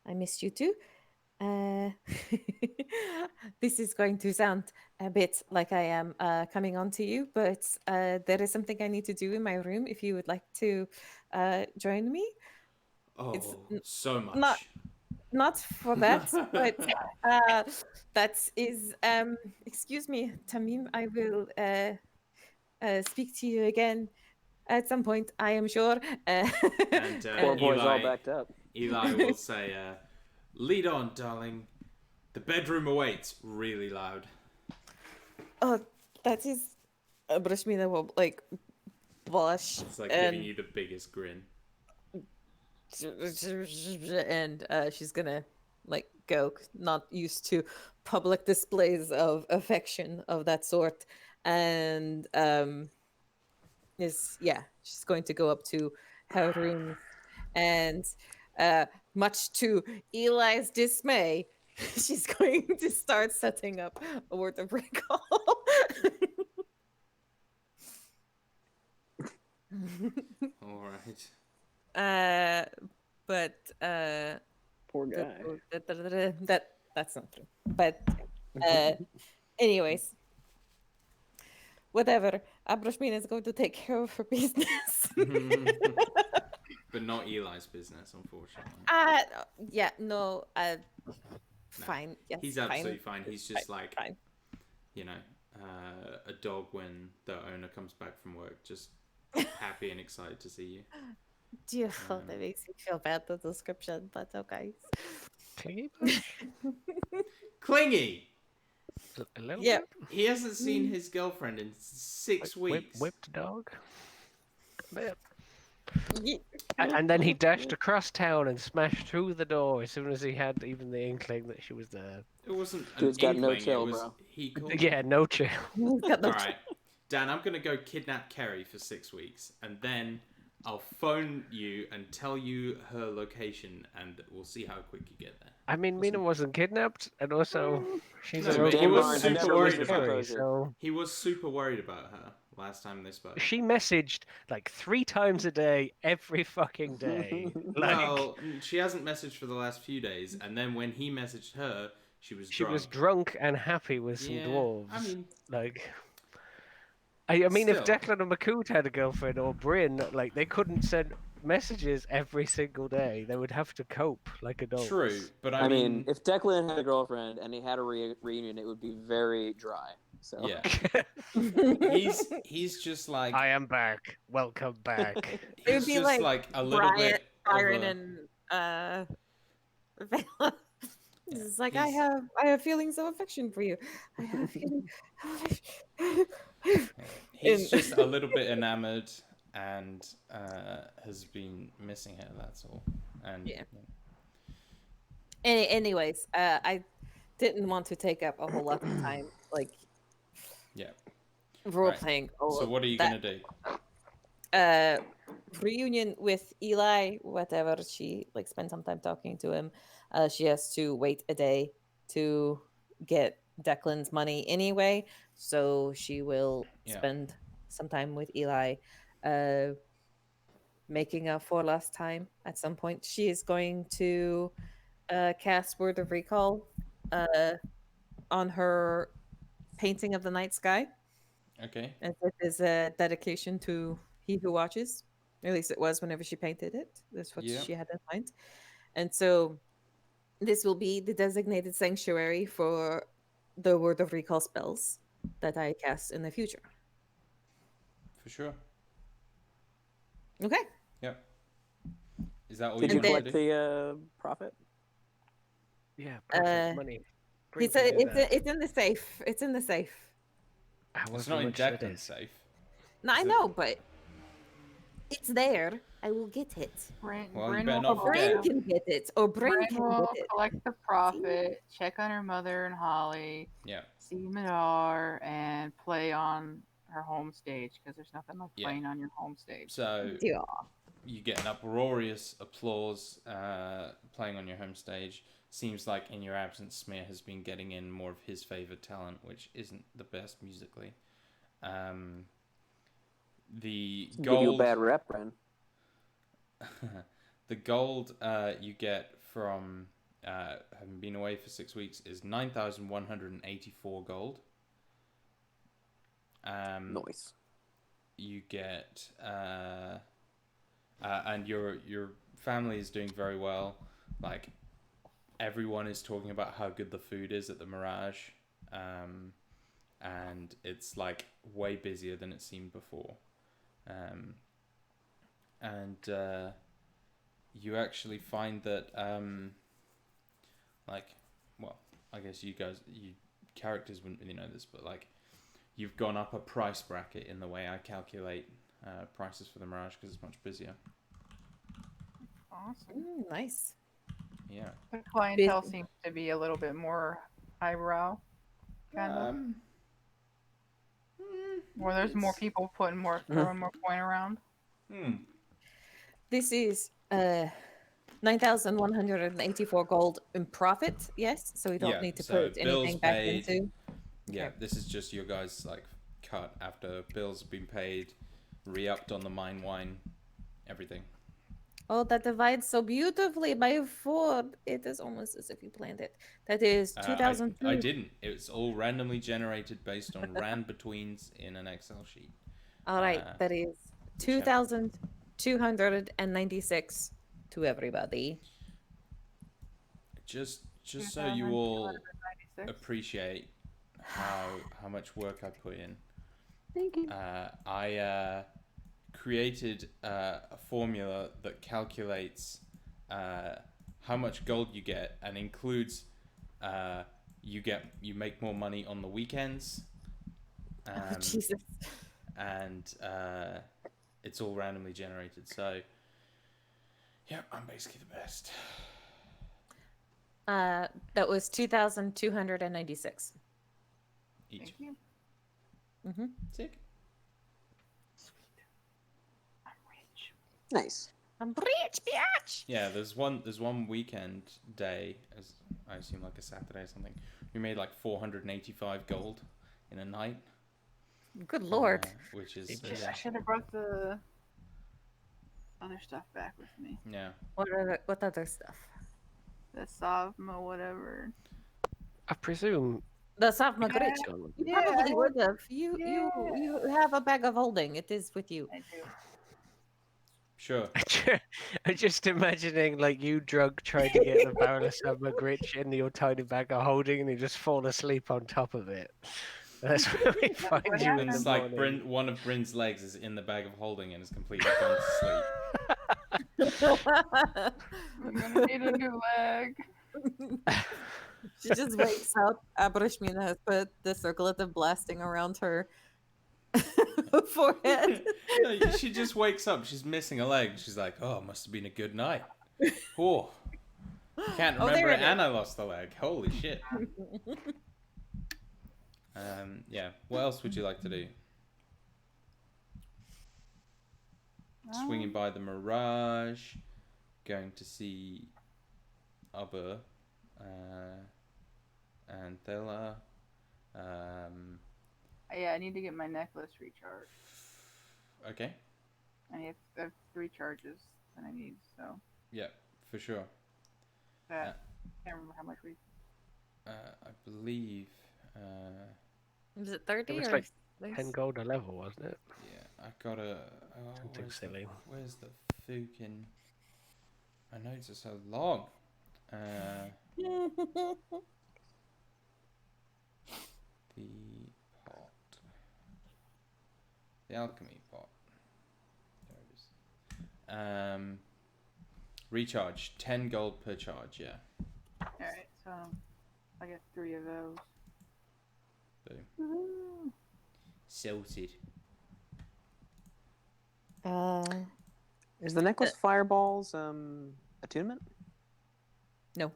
I missed you too. This is going to sound a bit like I am coming on to you, but there is something I need to do in my room if you would like to join me. It's Oh, so much. not for that, but that is excuse me, Tamim, I will speak to you again at some point, I am sure. And Poor boy's all Eli, backed up. Eli will say, lead on, darling. The bedroom awaits, really loud. Oh, that is Brashmina will like blush It's like and giving you the biggest grin. and she's gonna like go, not used to public displays of affection of that sort, and she's going to go up to her room, and much to Eli's dismay, she's going to start setting up a word of recall. All right. But Poor guy. that's not true. But anyways, whatever. Abrashmina is going to take care of her business. But not Eli's business, unfortunately. Yeah, no, fine. Yes, He's fine. absolutely fine. He's just like, fine. you know, a dog when the owner comes back from work, just happy and excited to see you. Dear God, that makes me feel bad, the description, but okay. Clingy bunch? Clingy! A little Yeah. bit? He hasn't seen his girlfriend in 6 weeks. Whipped dog? A bit. Ye- And then he dashed across town and smashed through the door as soon as he had even the inkling that she was there. It wasn't an Dude's got no inkling, chill, it was, bro. he called. Yeah, no chill. Got no Alright, Dan, I'm gonna go kidnap Kerry for 6 weeks, and then I'll phone you and tell you her location, and we'll see how quick you get there. I mean, Mina wasn't kidnapped, and also she's No, a but he Damn was darn, I super never worried missed a about Kerry, her. proposal. so He was super worried about her last time they spoke. she messaged like 3 times a day, every fucking day. Like, Well, she hasn't messaged for the last few days, and then when he messaged her, she was she drunk. was drunk and happy with some Yeah, dwarves. I mean, Like, I mean, if still. Declan and Makut had a girlfriend, or Bryn, like, they couldn't send messages every single day. They would have to cope like adults. True, but I mean, if Declan had a girlfriend and he had a reunion, it would be very dry. So yeah, he's just like I am back. Welcome back. It would he's be just like a little bit Byron of a, and Vela. It's like I He's- have feelings of affection for you. I have feelings. he's And- just a little bit enamored and has been missing her. That's all. And Yeah. Anyways, I didn't want to take up a whole lot of time, like yeah. role Right. playing. So what are you gonna do? Reunion with Eli, whatever. She like spent some time talking to him. She has to wait a day to get Declan's money anyway, so she will Yeah. spend some time with Eli, making up for last time. At some point, she is going to cast Word of Recall on her painting of the night sky. Okay. And it is a dedication to He Who Watches. At least it was whenever she painted it. That's what Yeah. she had in mind. And so this will be the designated sanctuary for the Word of Recall spells that I cast in the future. For sure. Okay. Yep. Is that all did you you And want collect to do? the profit? Yeah, Uh, money. Green said can do that. it's in the safe. It's in the safe. It's However not in much that Declan's is. safe. No, I Is it? know, but it's there. I will get it. Well, you Bryn better will not Or Brain forget. can get it. Or Brain Bryn can will get it. collect the profit, check on her mother and Holly, Yeah. see Madar, and play on her home stage because there's nothing like Yeah. playing on your home stage. So Yeah. you get an uproarious applause playing on your home stage. Seems like in your absence, Smear has been getting in more of his favorite talent, which isn't the best musically. The Give you a gold, bad rep, Bryn. the gold you get from having been away for 6 weeks is 9,184 gold. Nice. You get and your family is doing very well. Like everyone is talking about how good the food is at the Mirage, and it's like way busier than it seemed before. And you actually find that like, well, I guess you characters wouldn't really know this, but like you've gone up a price bracket in the way I calculate prices for the Mirage because it's much busier. Awesome. Nice. Yeah. The clientele seems to be a little bit more highbrow, kind of. Where there's more people throwing more coin around. This is 9,184 gold in profit. Yes, so we don't need to so put bills anything back paid. into. Yeah, Okay. this is just your guys' like cut after bills have been paid, re-upped on the mine wine, everything. Oh, that divides so beautifully by 4. It is almost as if you planned it. That is 2,000. I didn't. It's all randomly generated based on rand betweens in an Excel sheet. All right, that is 2,296 to everybody. Just so you all 2,296. appreciate how much work I put in. Thank you. I created a formula that calculates how much gold you get and includes you make more money on the weekends. Oh, Jesus. And it's all randomly generated. So yeah, I'm basically the best. That was 2,296. Each. Thank you. Mm-hmm. Sick. Sweet. I'm rich. Nice. I'm rich, bitch. Yeah, there's one weekend day, as I assume like a Saturday or something. We made like 485 gold in a night. Good lord. Which is I should have brought the other stuff back with me. yeah. What other stuff? The Savma, whatever. I presume. The Sav Magritte. John, You Yeah, probably I- would have. You have a bag of holding. It is with you. I do. Sure. I'm just imagining like you drunk trying to get the barrel of Sam McGrich into your tiny bag of holding, and you just fall asleep on top of it. That's where we find What you in It's the like morning. one of Bryn's legs is in the bag of holding and is completely gone to sleep. I'm gonna need a new leg. She just wakes up. Abrishmina has put the circlet of blasting around her forehead. No, she just wakes up. She's missing a leg. She's like, "Oh, must have been a good night." Oh, can't Oh, remember there it, it is. and I lost the leg. Holy shit. Yeah. What else would you like to do? Swinging by the Mirage, going to see Abba, and Thela. Yeah, I need to get my necklace recharged. Okay. I have 3 charges that I need, so Yeah, for sure. that can't remember how much we. I believe. Was it 30 It was or like less? 10 gold a level, wasn't it? Yeah, I gotta. Something silly. Where's the fucking? My notes are so long. The pot. The alchemy pot. There it is. Recharge 10 gold per charge. Yeah. Alright, so I got 3 of those. Boom. Woohoo. Sorted. Is the necklace fireballs attunement? No.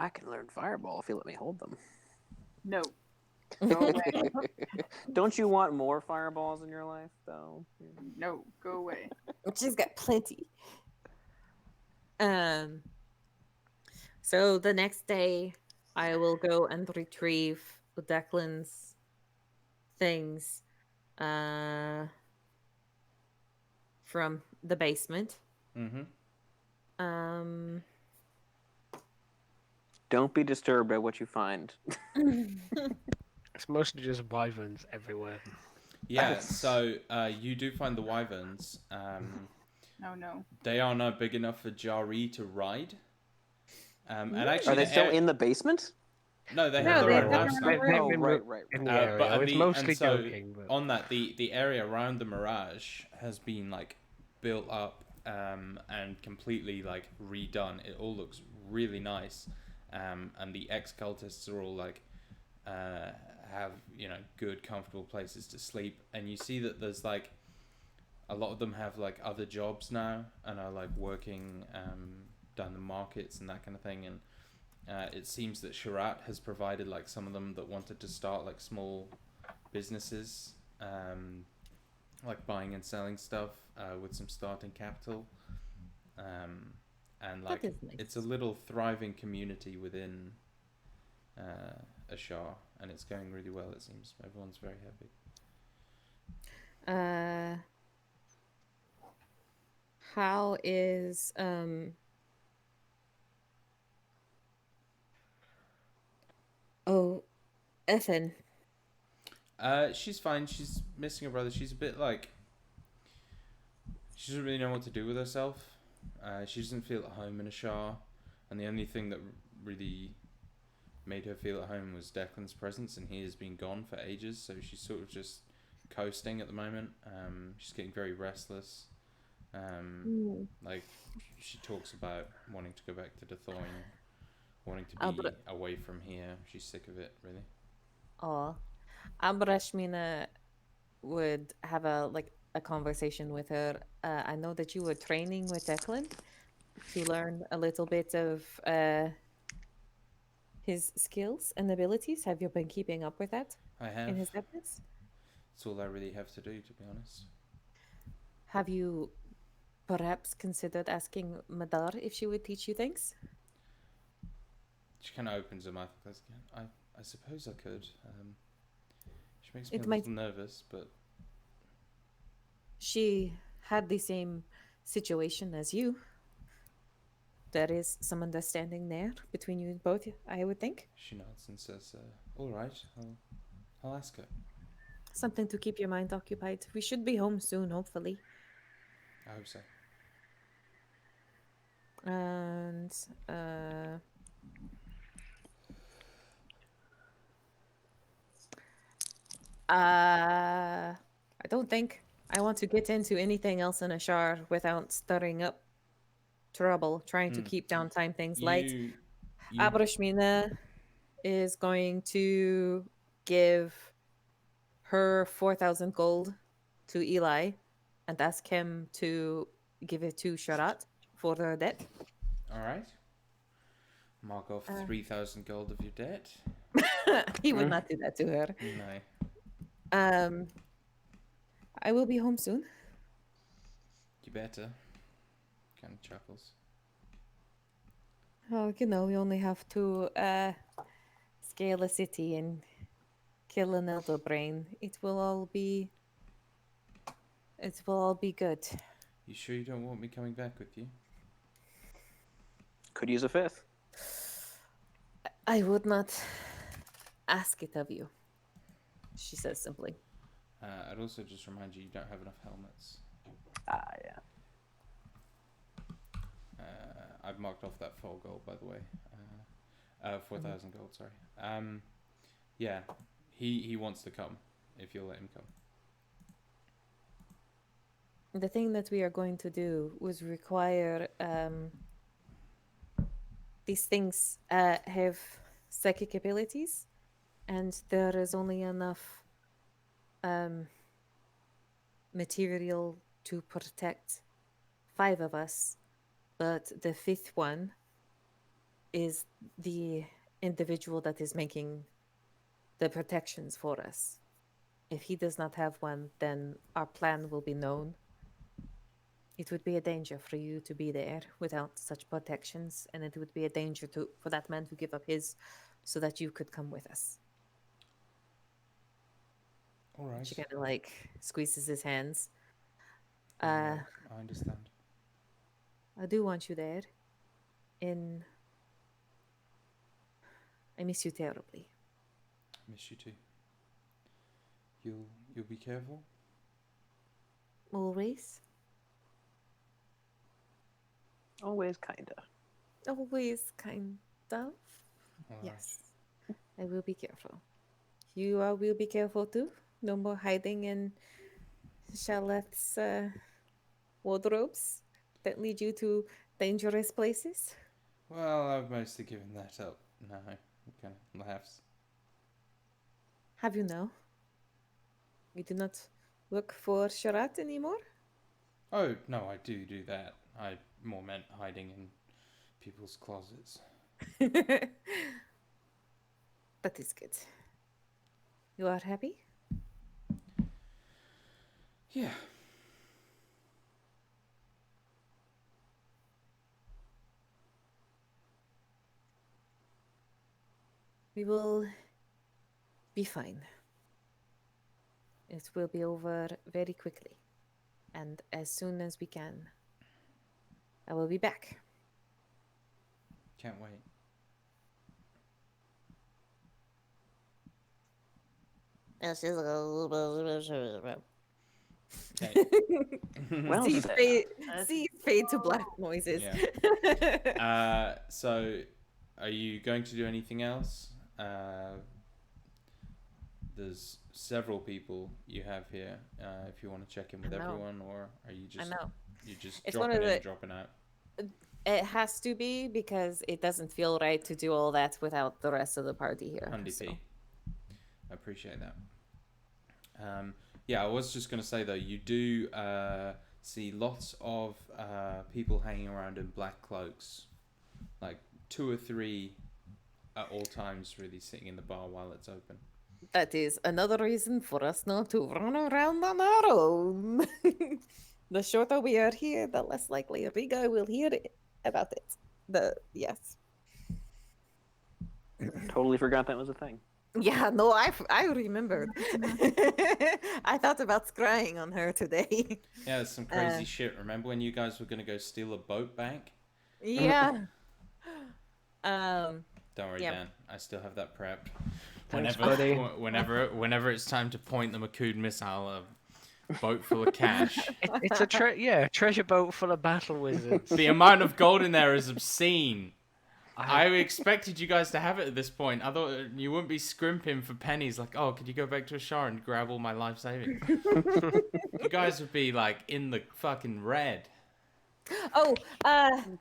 I can learn fireball if you let me hold them. No. Go away. Don't you want more fireballs in your life, though? No, go away. She's got plenty. So the next day, I will go and retrieve Declan's things from the basement. Mm-hmm. Don't be disturbed by what you find. It's mostly just wyverns everywhere. Yeah, so you do find the wyverns. Oh no. They are not big enough for Jari to ride. And actually, Are they the still in the basement? No, they No, have their they own have house their now. own room. Oh, been right. in the But area. I was mostly so joking. But... on that, the area around the Mirage has been like built up and completely like redone. It all looks really nice, and the ex-cultists are all like have good, comfortable places to sleep. And you see that there's like a lot of them have like other jobs now and are like working down the markets and that kind of thing. And it seems that Sharat has provided like some of them that wanted to start like small businesses, like buying and selling stuff with some starting capital. And like That is nice. it's a little thriving community within Ashar, and it's going really well. It seems everyone's very happy. How is Ethan? She's fine. She's missing her brother. She's a bit like she doesn't really know what to do with herself. She doesn't feel at home in Ashar, and the only thing that really made her feel at home was Declan's presence, and he has been gone for ages. So she's sort of just coasting at the moment. She's getting very restless. Like she talks about wanting to go back to Dethoyne, wanting to be away from here. She's sick of it, really. Oh, Abrashmina would have a conversation with her. I know that you were training with Declan to learn a little bit of his skills and abilities. Have you been keeping up with that I have. in his efforts? It's all I really have to do, to be honest. Have you perhaps considered asking Madar if she would teach you things? She kind of opens her mouth and goes, I suppose I could. She makes me It a might- little nervous, but She had the same situation as you. There is some understanding there between you both, I would think. she nods and says, all right, I'll ask her. Something to keep your mind occupied. We should be home soon, hopefully. I hope so. And I don't think I want to get into anything else in Ashar without stirring up trouble, trying to keep downtime things light. Abrashmina is going to give her 4,000 gold to Eli and ask him to give it to Sharat for their debt. All right. Mark off 3,000 gold of your debt. He would not do that to her. No. I will be home soon. You better. Kind of chuckles. Oh, we only have to scale a city and kill an elder brain. It will all be good. You sure you don't want me coming back with you? Could use a 5th. I would not ask it of you, she says simply. I'd also just remind you don't have enough helmets. Yeah. I've marked off that 4 gold, by the way. 4,000 gold, sorry. Yeah, he wants to come, if you'll let him come. The thing that we are going to do was require these things have psychic abilities, and there is only enough material to protect 5 of us, but the 5th one is the individual that is making the protections for us. If he does not have one, then our plan will be known. It would be a danger for you to be there without such protections, and it would be a danger for that man to give up his so that you could come with us. All right. She kind of like squeezes his hands. Yeah, I understand. I do want you there. I miss you terribly. I miss you too. You'll be careful. Always. Always kinda. Always kind of. All right. Yes. I will be careful. You will be careful too. No more hiding in Charlotte's wardrobes that lead you to dangerous places. Well, I've mostly given that up now. He kind of laughs. Have you now? You do not work for Charlotte anymore? Oh, no, I do that. I more meant hiding in people's closets. That is good. You are happy? Yeah. We will be fine. It will be over very quickly. And as soon as we can, I will be back. Can't wait. Okay. Well See said. fade to black noises. Yeah. So, are you going to do anything else? There's several people you have here. If you want to check in with I know. everyone, or are you I just know. It's dropping one of in, the- dropping out? It has to be because it doesn't feel right to do all that without the rest of the party here. 100p. So. I appreciate that. Yeah, I was just going to say though, you do see lots of people hanging around in black cloaks, like 2 or 3 at all times, really sitting in the bar while it's open. That is another reason for us not to run around on our own. The shorter we are here, the less likely Riga will hear about it. Yes. Totally forgot that was a thing. Yeah, no, I remembered. I thought about scrying on her today. Yeah, there's some crazy shit. Remember when you guys were going to go steal a boat bank? Yeah. Don't worry, Yeah. Dan. I still have that prepped. Thanks, buddy. Whenever it's time to point the Makud missile, a boat full of cash. It's a treasure boat full of battle wizards. The amount of gold in there is obscene. I expected you guys to have it at this point. I thought you wouldn't be scrimping for pennies. Like, oh, could you go back to a shower and grab all my life savings? You guys would be like in the fucking red. Oh,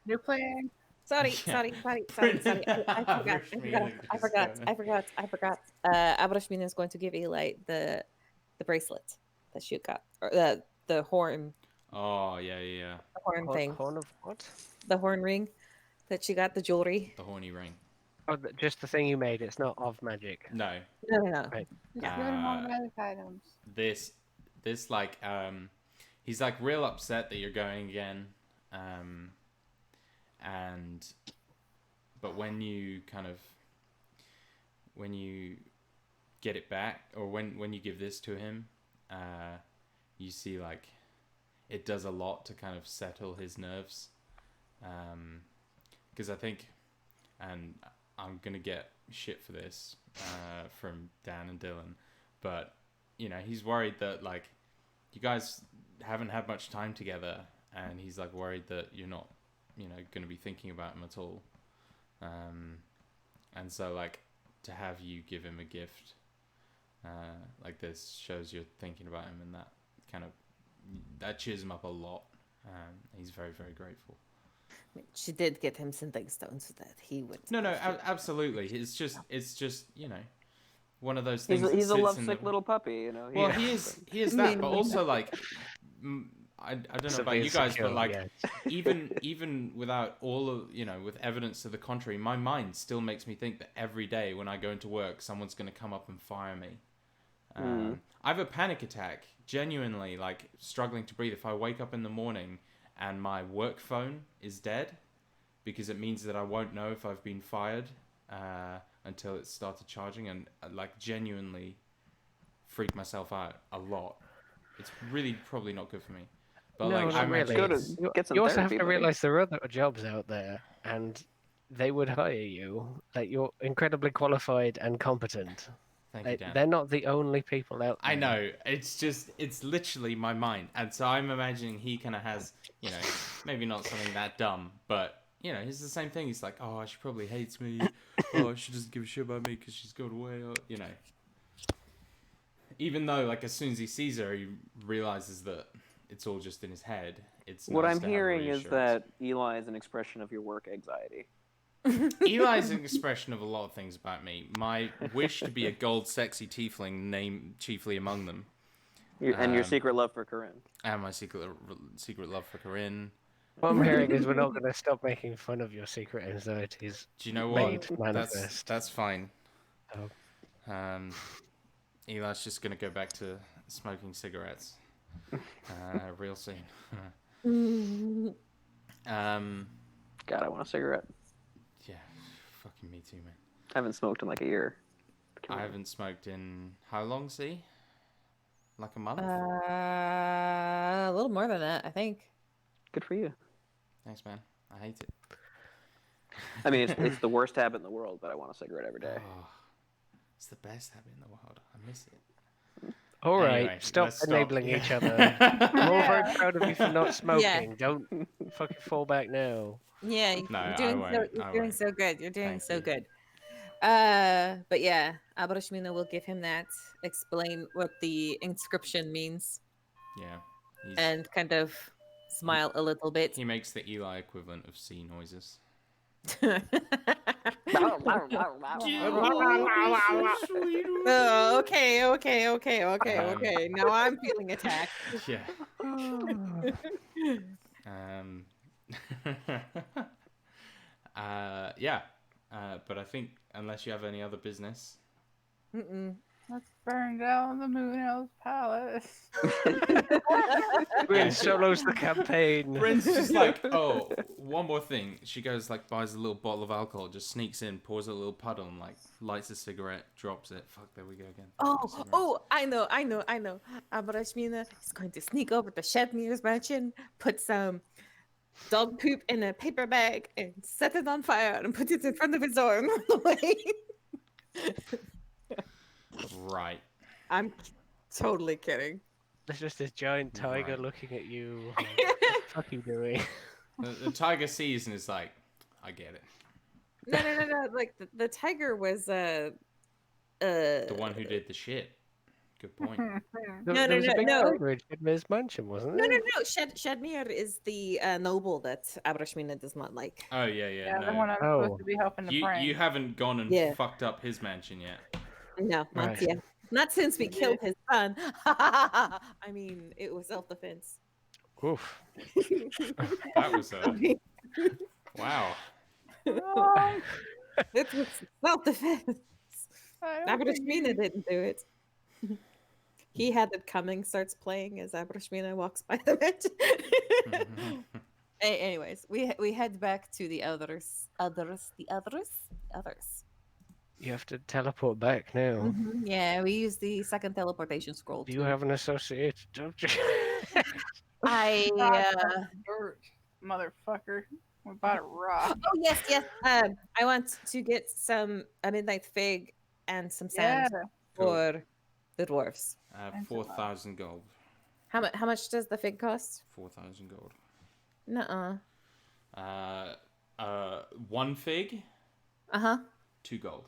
New plan. sorry. I forgot. Abrashmina is going to give Eli the bracelet that she got, or the horn. Oh yeah. The horn thing. Horn of what? The horn ring that she got, the jewelry. The horny ring. Oh, just the thing you made. It's not of magic. No. No. Right. Just give him all the magic items. This like he's like real upset that you're going again. But when you get it back, or when you give this to him, you see like it does a lot to kind of settle his nerves. Because I think, and I'm gonna get shit for this from Dan and Dylan, but you know, he's worried that like you guys haven't had much time together, and he's like worried that you're not, you know, gonna be thinking about him at all. And so like to have you give him a gift like this shows you're thinking about him, and that cheers him up a lot. He's very, very grateful. She did get him sending stones so that he would. No, feel- absolutely. It's just one of those He's things. a, he's a that sits in lovesick the... little puppy, you know. Well, He- he is that, but also like, I don't know about Severe you guys, secure, but like, yes. even without all of with evidence to the contrary, my mind still makes me think that every day when I go into work, someone's going to come up and fire me. I have a panic attack, genuinely, like struggling to breathe. If I wake up in the morning and my work phone is dead, because it means that I won't know if I've been fired until it started charging, and like genuinely freak myself out a lot. It's really probably not good for me. But No, like, not I'm really. Go to- actually... get some You also have therapy, to buddy. realize there are other jobs out there, and they would hire you. Like, you're incredibly qualified and competent. Thank you, Like, Dan. they're not the only people out there. I know. It's literally my mind. And so I'm imagining he kind of has, maybe not something that dumb, but, he's the same thing. He's like, oh, she probably hates me. Oh, she doesn't give a shit about me because she's gone away. Or, Even though, like, as soon as he sees her, he realizes that it's all just in his head. It's What nice I'm to have hearing is reassurance. that Eli is an expression of your work anxiety. Eli's an expression of a lot of things about me. My wish to be a gold sexy tiefling, named chiefly among them. And your secret love for Corinne. And my secret love for Corinne. What I'm hearing is we're not going to stop making fun of your secret anxieties. Do you know what? Made manifest. That's fine. Oh. Eli's just gonna go back to smoking cigarettes real soon. God, I want a cigarette. Yeah, fucking me too, man. I haven't smoked in like a year. I haven't smoked in how long? See, like a month. A little more than that, I think. Good for you. Thanks, man. I hate it. I mean, it's the worst habit in the world, but I want a cigarette every day. Oh, it's the best habit in the world. I miss it. All right, Anyway, stop let's stop. enabling Yeah. each other. I'm all very proud of you for not smoking. Yeah. Don't fucking fall back now. Yeah, No, I you're doing won't. so. You're I doing won't. so good. You're doing Thank so you. good. But yeah, Abrashmina will give him that. Explain what the inscription means, Yeah. and kind of smile a little bit. He makes the Eli equivalent of sea noises. Oh, okay. Now I'm feeling attacked. Yeah. Yeah. But I think unless you have any other business, Mm-mm. Let's burn down the Moon House Palace. Bryn solos the campaign. Bryn's just like, oh, one more thing. She goes like buys a little bottle of alcohol, just sneaks in, pours a little puddle, and like lights a cigarette, drops it. Fuck, there we go again. Oh, I know. Abrashmina is going to sneak over to Shadmir's mansion, put some dog poop in a paper bag, and set it on fire and put it in front of his door and run away. Right. I'm totally kidding. There's just this giant tiger Right. looking at you. What the fuck are you doing? The tiger sees and is like, I get it. No. Like the tiger was The one who did the shit. Good point. There was a big no. tiger in Shadmir's mansion, wasn't there? No. Shadmir is the noble that Abrashmina does not like. Oh yeah. Yeah, the No. one I'm Oh. supposed to be helping to You prank. haven't gone and Yeah. fucked up his mansion yet. No, not Right. yet. Not since we killed his son. I mean, it was self-defense. Oof. That was wow. Oh, It was self-defense. I don't think Abrashmina didn't do it. He had it coming, starts playing as Abrashmina walks by the mansion. Anyways, we head back to the others. You have to teleport back now. Yeah, we use the second teleportation scroll. Do you too. have an associated object? I dirt, motherfucker. We bought a rock. oh yes. I want to get a midnight fig and some Yeah. sand for the dwarves. 4,000 gold. How much does the fig cost? 4,000 gold. Nuh-uh. One fig, Uh-huh. 2 gold.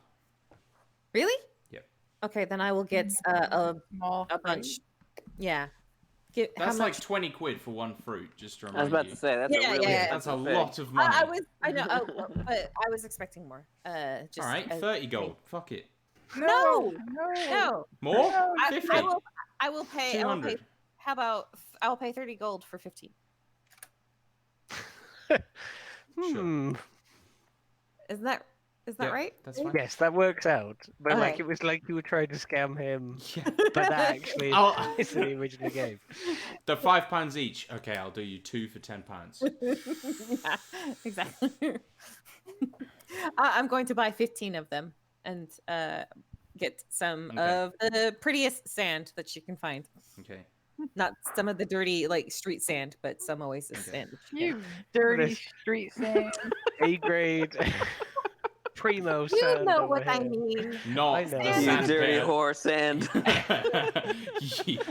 Really? Yep. Okay, then I will get a Small bunch. Yeah. how That's like much? 20 quid for one fruit, just to I was remind about you. to say that's Yeah, a really yeah. That's a expensive fig. lot of money. I know, but I was expecting more. Just Alright, as 30 a- gold. Fuck it. No, No, More? No, 50? I will pay. 200. How about I will pay 30 gold for 15. Hmm. Isn't that Yeah, right? that's fine. Yes, that works out. But like Okay. it was like you were trying to scam him, Yeah. but that actually I'll- is the original game. The £5 each. Okay, I'll do you 2 for £10. Yeah, exactly. I'm going to buy 15 of them and get some Okay. of the prettiest sand that you can find. Okay. Not some of the dirty like street sand, but some oasis Okay. sand. that you can. You dirty This- street sand. A grade, primo You sand know over what I here. mean. Not I know. the You You sand dirty pit. whore sand. Yeah.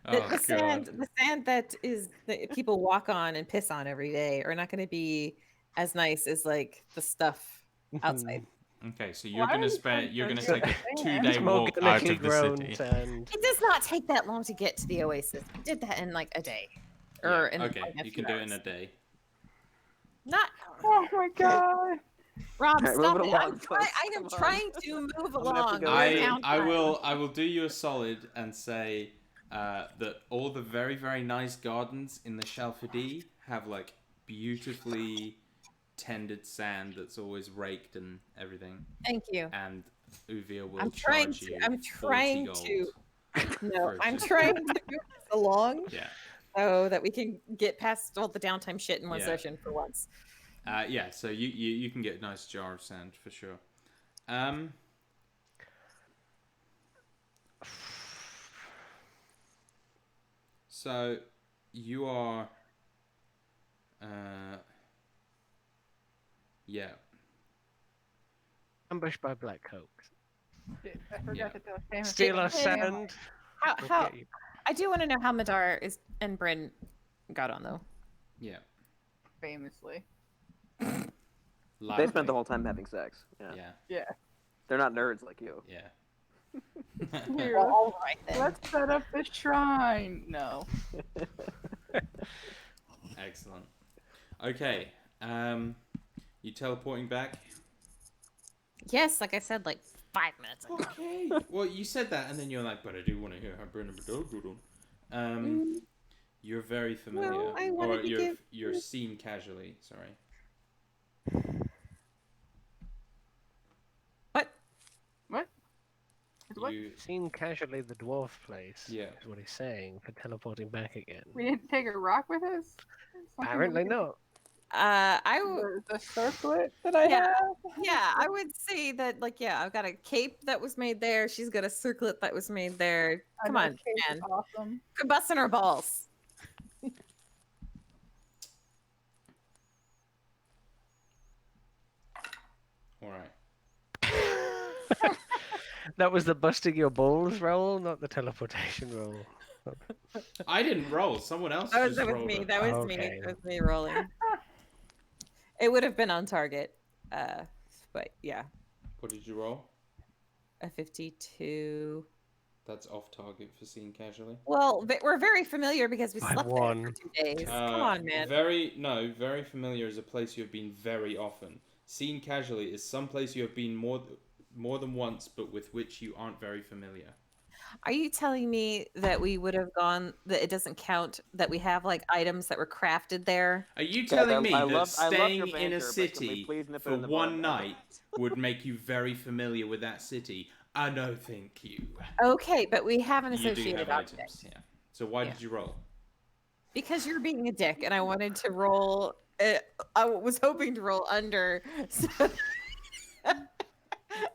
The, Oh, the sand, God. the sand that is that people walk on and piss on every day, are not going to be as nice as like the stuff outside. Okay, so you're Why gonna would spend. you You're gonna say take a that? 2-day Some walk out organically of the grown city. sand. It does not take that long to get to the oasis. We did that in like a day, or in okay, like, a you few can do it in a hours. day. Not Oh my god. Rob. Alright, Stop move it! it along, I folks, am come on. trying to move gonna have to along. go We're soon. down I time. will do you a solid and say that all the very very nice gardens in the Shalfadi have like beautifully tended sand that's always raked and everything, Thank you. and Uvia will I'm trying charge to. you I'm 40 trying gold. to. No, for I'm just- trying to move this along Yeah. so that we can get past all the downtime shit in one Yeah. session for once. Yeah, so you can get a nice jar of sand for sure. So you are yeah. Ambushed by black coats. I forgot Yeah. to tell Sam. Steal our Sam. sand. we'll How get you. I do want to know how Madar is and Bryn got on though. Yeah. Famously. They spent the whole time having sex. Yeah. Yeah. Yeah. They're not nerds like you. Yeah. Here, All right then. let's set up the shrine. No. Excellent. Okay. You teleporting back? Yes, like I said, like 5 minutes ago. Okay. Well, you said that, and then you're like, but I do want to hear how Bryn and Badal got on. You're very familiar, Well, I or wanted to give- you're seen casually. Sorry. What? What? What? You. Seen casually the dwarf place. Yeah. Is what he's saying for teleporting back again. We didn't take a rock with us? Something Apparently we not. The circlet that I Yeah. have? Yeah, I would say that, like, yeah, I've got a cape that was made there. She's got a circlet that was made there. I Come know on, the cake is man. Awesome. Quit busting our balls. All right. That was the busting your balls roll, not the teleportation roll. I didn't roll. Someone else That was, just that was rolled me. it. That was me. Okay. That was me rolling. It would have been on target. But yeah, What did you roll? a 52. That's off target for seen casually. Well, we're very familiar because we I slept there won. for 2 days. Come on, man. Very familiar is a place you have been very often. Seen casually is some place you have been more than once, but with which you aren't very familiar. Are you telling me that we would have gone, that it doesn't count, that we have like items that were crafted there? Are you Guys, telling me I that love staying your in banter, a but can we city please nip it for in the one bud? night would make you very familiar with that city? No, thank you. Okay, but we have an You do associated have object. items, yeah. So why Yeah. did you roll? Because you're being a dick, and I wanted to roll. I was hoping to roll under. So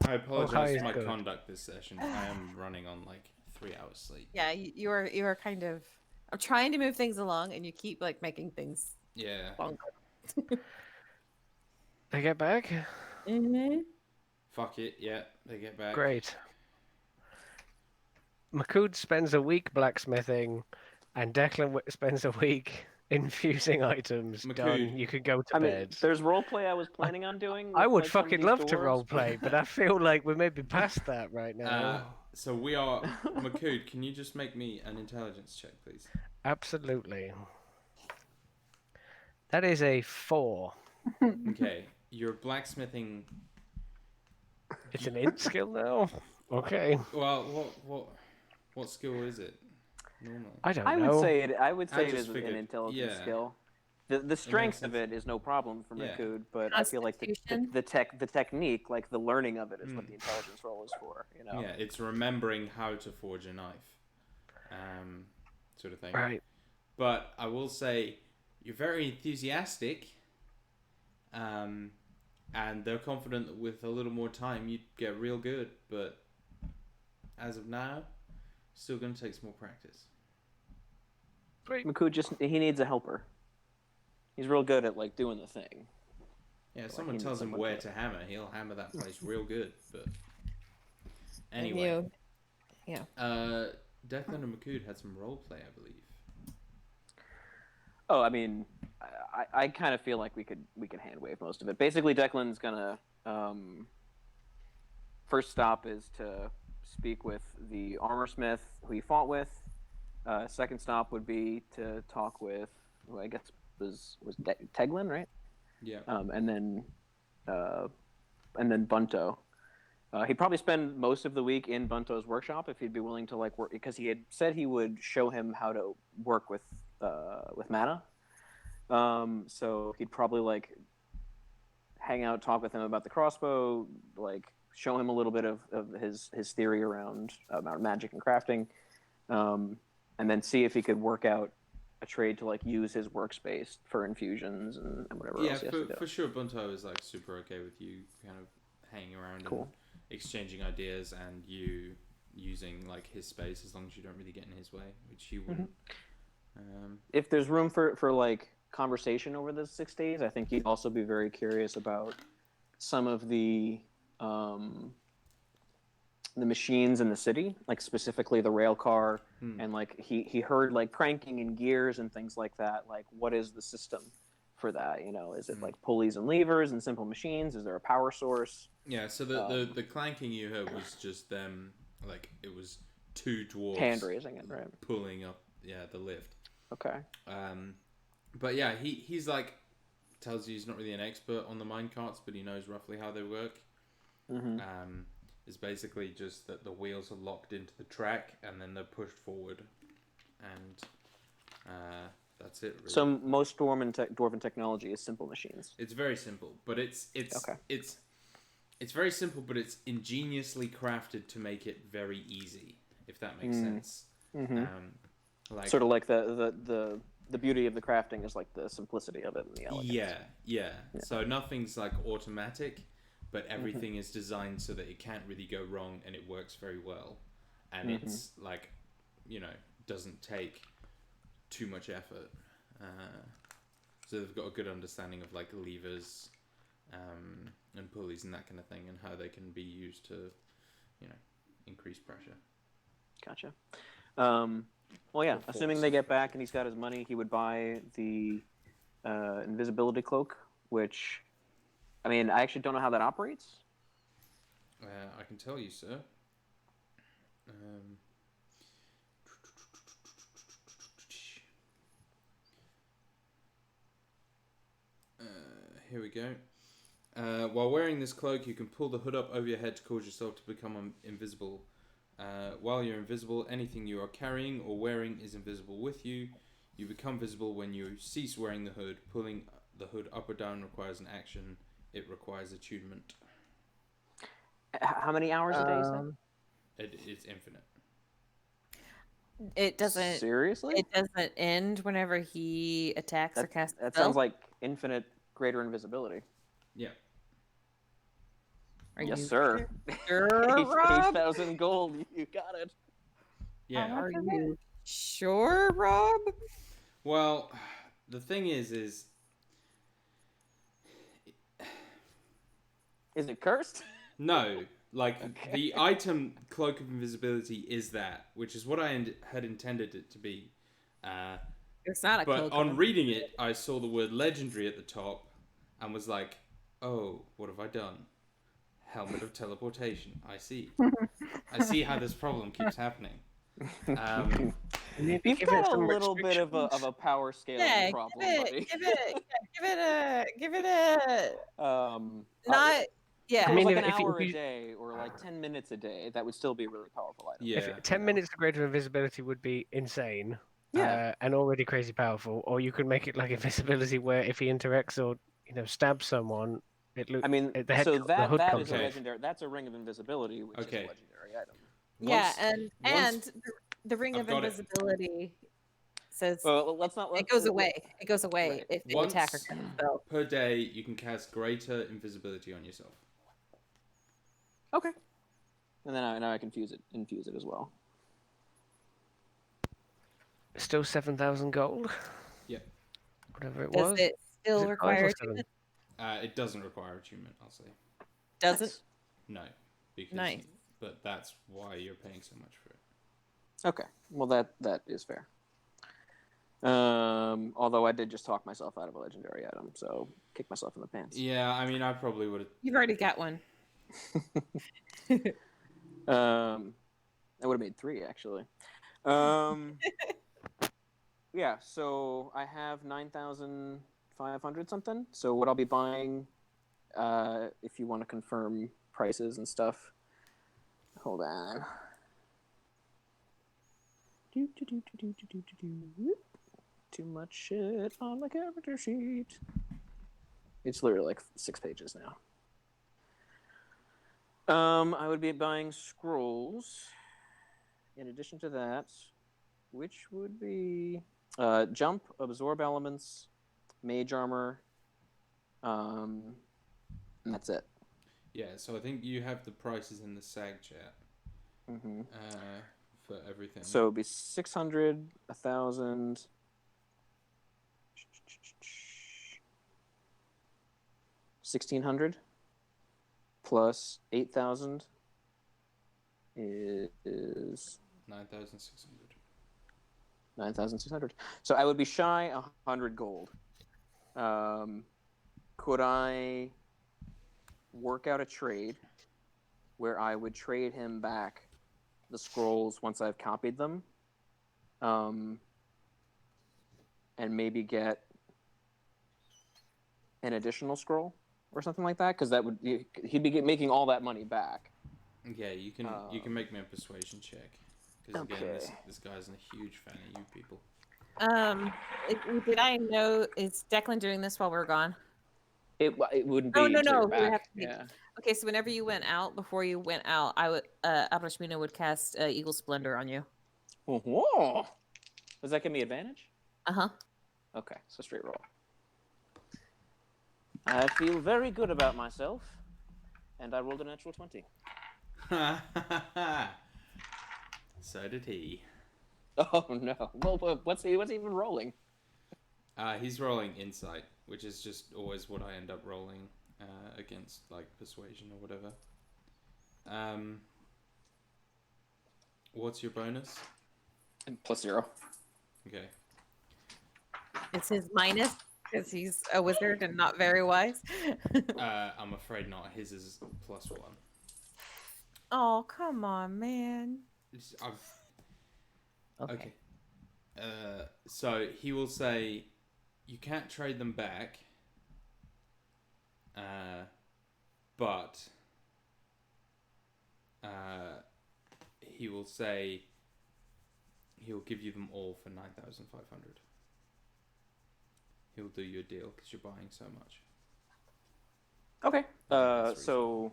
I apologize is for my good. conduct this session. I am running on like 3 hours sleep. yeah, you are kind of. I'm trying to move things along, and you keep like making things Yeah. longer. They get back? Mm-hmm. Fuck it. Yeah, they get back. Great. Makud spends a week blacksmithing, and Declan spends a week infusing items Makood. done. You can go to I mean, bed. there's role play I was planning on doing. I with, would like, some of fucking these love to dwarves, roleplay, but I feel like we're maybe past that right now. So we are... Makood, can you just make me an intelligence check, please? Absolutely. That is a 4. Okay, you're blacksmithing... It's an int skill now? Okay. Well, what skill is it? Normally. I don't I know. would say it. I would I say it just is an figured, intelligence yeah. skill. The strength of sense. it is no problem for Yeah. Makood, but I feel like Constitution? the technique, like the learning of it, is what the intelligence roll is for. You know. Yeah, it's remembering how to forge a knife, sort of thing. Right. But I will say, you're very enthusiastic, and they're confident that with a little more time you'd get real good. But as of now, still going to take some more practice. Sweet. Makood he needs a helper. He's real good at like doing the thing. Yeah, if Like, someone he tells needs him someone where to- to hammer, he'll hammer that place real good. But And anyway, you- yeah. Declan and Makood had some role play, I believe. Oh, I mean, I kind of feel like we could hand wave most of it. Basically, Declan's gonna first stop is to speak with the armor smith who he fought with. Second stop would be to talk with who I guess was Teglin, right? Yeah. And then Bunto. He'd probably spend most of the week in Bunto's workshop if he'd be willing to like work, because he had said he would show him how to work with mana. So he'd probably like hang out, talk with him about the crossbow, like show him a little bit of his theory around magic and crafting, and then see if he could work out a trade to like use his workspace for infusions and whatever else he has to do. For sure, Bunto is like super okay with you kind of hanging around and exchanging ideas, and you using like his space as long as you don't really get in his way, which you wouldn't. If there's room for like conversation over the 6 days, I think he'd also be very curious about some of the machines in the city, like specifically the rail car, and like he heard like cranking and gears and things like that. Like, what is the system for that? You know, is it like pulleys and levers and simple machines? Is there a power source? Yeah. So the clanking you heard was just them, like it was two dwarves Hand raising it, right? pulling up, the lift. Okay. But yeah, he's like tells you he's not really an expert on the mine carts, but he knows roughly how they work. It's basically just that the wheels are locked into the track and then they're pushed forward, and that's it. Really. So most dwarven technology is simple machines. It's very simple, but it's very simple, but it's ingeniously crafted to make it very easy, if that makes sense. Like sort of like the beauty of the crafting is like the simplicity of it and the elegance. Yeah. So nothing's like automatic, but everything is designed so that it can't really go wrong, and it works very well, and it's like, doesn't take too much effort. So they've got a good understanding of like levers, and pulleys and that kind of thing, and how they can be used to, increase pressure. Gotcha. Well, yeah. Assuming they get back and he's got his money, he would buy the invisibility cloak, which, I mean, I actually don't know how that operates. I can tell you, sir. Here we go. While wearing this cloak, you can pull the hood up over your head to cause yourself to become invisible. While you're invisible, anything you are carrying or wearing is invisible with you. You become visible when you cease wearing the hood. Pulling the hood up or down requires an action. It requires attunement. How many hours a day is that? It's infinite. It doesn't. Seriously? It doesn't end whenever he attacks or casts. That sounds like infinite greater invisibility. Yeah. Are Yes, you sir. sure, Rob? 8,000 gold. You got it. Yeah. Are you sure, Rob? Well, the thing is Is it cursed? no. Like, the item Cloak of Invisibility is that, which is what I had intended it to be. It's not a But cloak. on reading it, I saw the word legendary at the top and was like, oh, what have I done? Helmet of teleportation. I see. I see how this problem keeps happening. You You've give it got a some little bit of restrictions. a power scaling Yeah, problem, buddy. give it a not. If Yeah, it was mean, like if- an if you- hour if a you- day or like 10 minutes a day, that would still be a really powerful item. Yeah. If 10 minutes to greater invisibility would be insane. Yeah. And already crazy powerful, or you could make it like invisibility where if he interacts or stabs someone, it looks. I mean, The head, so the that hood that comes is a Okay. legendary. That's a ring of invisibility, which is Okay. a legendary item. yeah, Once- and the ring I've of got it. invisibility says Well, let's not. it goes away. It goes away Right. if the Once attacker casts a spell. per day, you can cast greater invisibility on yourself. Okay. And then now I infuse it as well. Still 7,000 gold. Yeah. Whatever it Does was. it still Is it 5 or require 7? attunement? It doesn't require attunement, I'll say. Doesn't. Nice. No. Because Nice. But that's why you're paying so much for it. Okay. Well, that is fair. Although I did just talk myself out of a legendary item, so kick myself in the pants. Yeah, I mean, I probably would have. You've already got one. I would have made 3 actually. Yeah, so I have 9,500 something. So what I'll be buying, if you want to confirm prices and stuff. Hold on. Too much shit on my character sheet. It's literally like 6 pages now. I would be buying scrolls. In addition to that, which would be jump, absorb elements, mage armor, and that's it. Yeah, so I think you have the prices in the SAG chat Mm-hmm. for everything. So it'd be 600, 1,000. 1,600 plus 8,000 is 9,600. 9,600. So I would be shy 100 gold. Could I work out a trade where I would trade him back the scrolls once I've copied them, and maybe get an additional scroll or something like that? Because that would he'd be making all that money back. Yeah, you can make me a persuasion check. Because again, this guy's a huge fan of you people. Did I know, is Declan doing this while we're gone? It wouldn't be. No, until no. you're He would back. have to be. Yeah. Okay, so whenever you went out, before you went out, I would Abrashmina would cast Eagle Splendor on you. Whoa. Does that give me advantage? Uh-huh. Okay, so straight roll. I feel very good about myself, and I rolled a natural 20. So did he. Oh no! Well, what's he even rolling? He's rolling insight, which is just always what I end up rolling against like persuasion or whatever. What's your bonus? +0. Okay. It's his minus because he's a wizard and not very wise. I'm afraid not. His is +1. Oh, come on, man. Okay. So he will say, you can't trade them back, but he will say he'll give you them all for 9,500. He'll do you a deal because you're buying so much. Okay. That's So.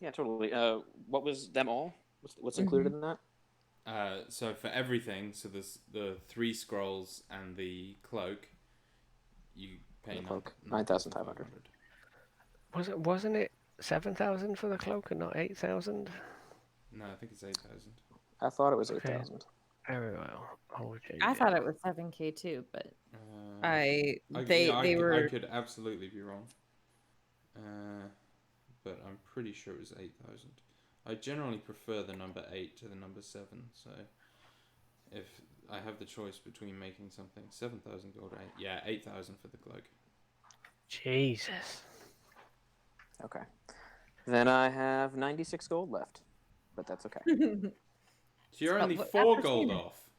Yeah, totally. What was them all? What's included in that? So for everything, so there's the 3 scrolls and the cloak, you pay The cloak, 9,500. Wasn't it 7,000 for the cloak and not 8,000? No, I think it's 8,000. I thought it was Okay. 8,000. Very well. I'll change I it. thought it was 7K too, but I were. could absolutely be wrong. But I'm pretty sure it was 8,000. I generally prefer the number 8 to the number 7, so if I have the choice between making something 7,000 gold. Or 8,000 for the cloak. Jesus. Okay. Then I have 96 gold left, but that's okay. So you're only what- 4 after gold seeing off.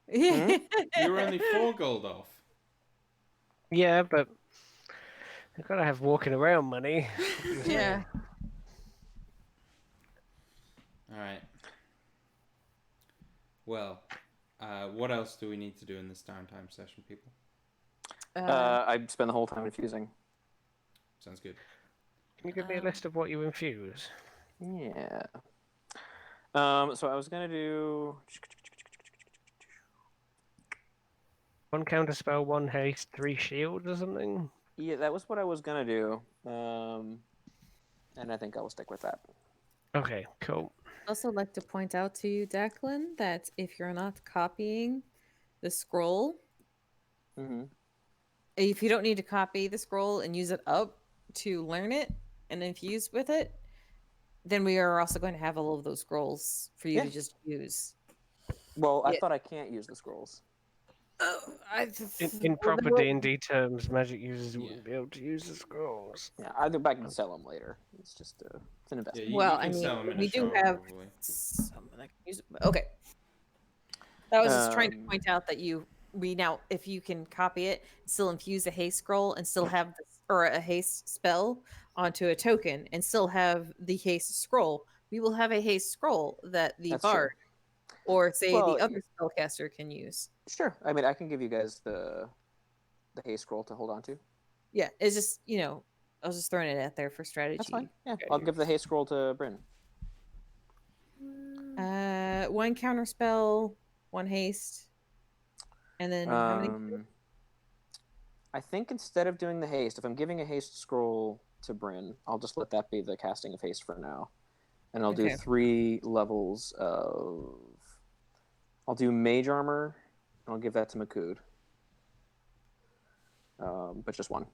Yeah. You're only 4 gold off. Yeah, but I gotta have walking around money. Yeah. All right. Well, what else do we need to do in this downtime session, people? I spend the whole time infusing. Sounds good. Can you give me a list of what you infuse? Yeah. So I was gonna do. 1 counter spell, 1 haste, 3 shield or something? Yeah, that was what I was gonna do. And I think I will stick with that. Okay, cool. Also like to point out to you, Declan, that if you're not copying the scroll, Mm-hmm. if you don't need to copy the scroll and use it up to learn it and infuse with it, then we are also going to have all of those scrolls for you Yeah. to just use. Well, I Yeah. thought I can't use the scrolls. In proper D&D terms, magic users Yeah. wouldn't be able to use the scrolls. Yeah, I go back and sell them later. It's just it's an Yeah, investment. you, Well, you can I mean, sell them in we a do shop, have probably. some that I can use. Okay. I was just trying to Um, point out that we now, if you can copy it, still infuse a haste scroll and still have this, or a haste spell onto a token and still have the haste scroll, we will have a haste scroll that the That's bard or say Well, the other spellcaster can use. Sure. I mean, I can give you guys the haste scroll to hold on to. Yeah, it's just, I was just throwing it out there for strategy. That's fine. Yeah, I'll give the haste scroll to Bryn. 1 counter spell, 1 haste, and then how many? I think instead of doing the haste, if I'm giving a haste scroll to Bryn, I'll just let that be the casting of haste for now, and I'll do Okay. 3 levels of. I'll do mage armor. And I'll give that to Makud. But just 1.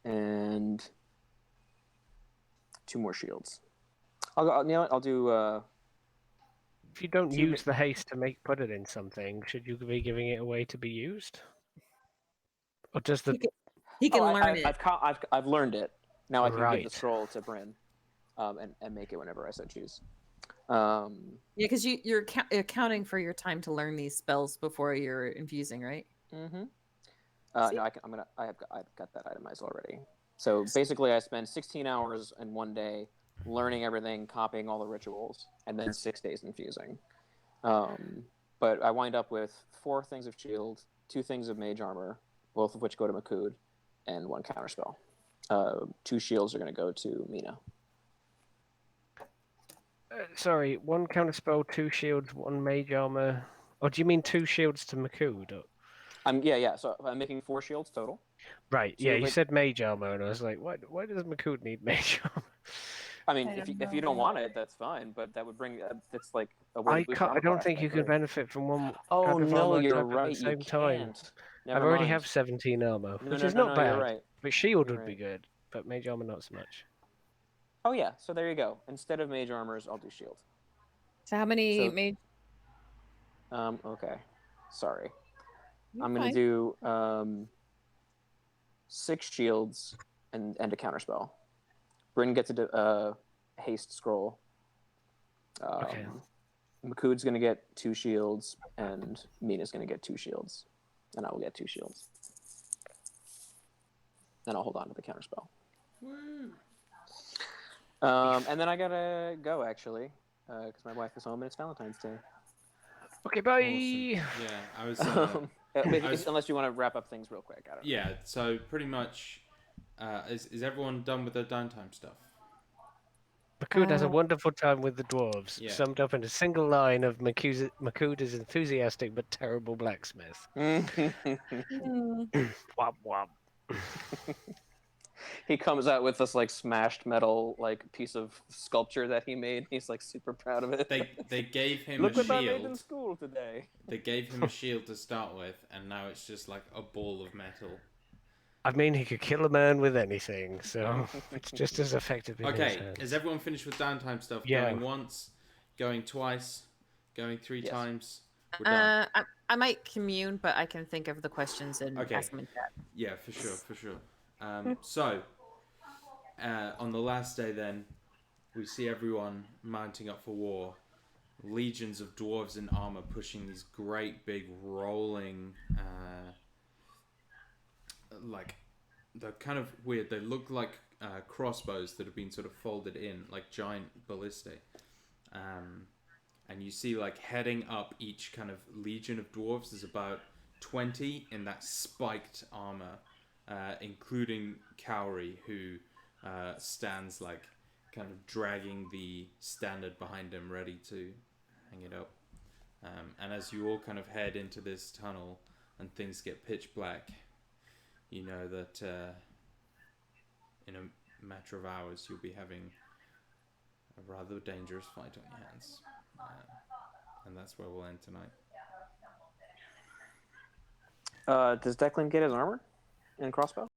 And 2 more shields. I'll do. If you don't Do you- use the haste to put it in something, should you be giving it away to be used? Or does the He can learn it. I've learned it. Now I can give Right. the scroll to Bryn, and make it whenever I so choose. Yeah, because you're accounting for your time to learn these spells before you're infusing, right? Mm-hmm. See? No, I've got that itemized already. So basically, I spend 16 hours in one day learning everything, copying all the rituals, and then 6 days infusing. But I wind up with 4 things of shield, 2 things of mage armor, both of which go to Makud, and 1 counterspell. 2 shields are going to go to Mina. sorry, 1 counter spell, 2 shields, 1 mage armor. Or do you mean 2 shields to Makud? Yeah. So I'm making 4 shields total. Right, So yeah, you you would- said mage armor, and I was like, why does Makud need mage armor? I mean, I if don't you don't know. want it, that's fine. But that would bring it's like a way I to boost can't. I armor don't class, think you can frankly. benefit from one Oh kind of no, armor you're type right. at the You same time. can't. I Never already mind. have 17 armor, No, which no, is no, not no, bad. you're right. But shield You're would be right. good, but mage armor not so much. Oh yeah, so there you go. Instead of mage armors, I'll do shield. So how many So- mage? Okay. Sorry. You're I'm gonna fine. do 6 shields and a counterspell. Bryn gets a haste scroll. Okay. Makud's gonna get 2 shields, and Mina's gonna get 2 shields, and I will get 2 shields. And I'll hold on to the counterspell. And then I gotta go actually, because my wife is home and it's Valentine's Day. Okay, bye. Awesome. Yeah, I was. Unless you want to wrap up things real quick. I don't know. Yeah, so pretty much, is everyone done with their downtime stuff? Makud has a wonderful time with the dwarves, Yeah. summed up in a single line of Makud is enthusiastic but terrible blacksmith. Wop wop. He comes out with this like smashed metal like piece of sculpture that he made. He's like super proud of it. They gave him Look a what I made in shield. school today. They gave him a shield to start with, and now it's just like a ball of metal. I mean, he could kill a man with anything, so it's just as effective in his Okay, hands. is everyone finished with downtime stuff? Yeah. Going once, going twice, Going 3 Yes. times. We're done. I might commune, but I can think of the questions and Okay. ask them in chat. Yeah, for sure. So, on the last day, then we see everyone mounting up for war. Legions of dwarves in armor pushing these great big rolling, like they're kind of weird. They look like crossbows that have been sort of folded in, like giant ballistae. And you see, like, heading up each kind of legion of dwarves, there's about 20 in that spiked armor, including Cowrie, who stands, like, kind of dragging the standard behind him, ready to hang it up. And as you all kind of head into this tunnel and things get pitch black, you know that in a matter of hours you'll be having a rather dangerous fight on your hands. And that's where we'll end tonight. Does Declan get his armor and crossbow?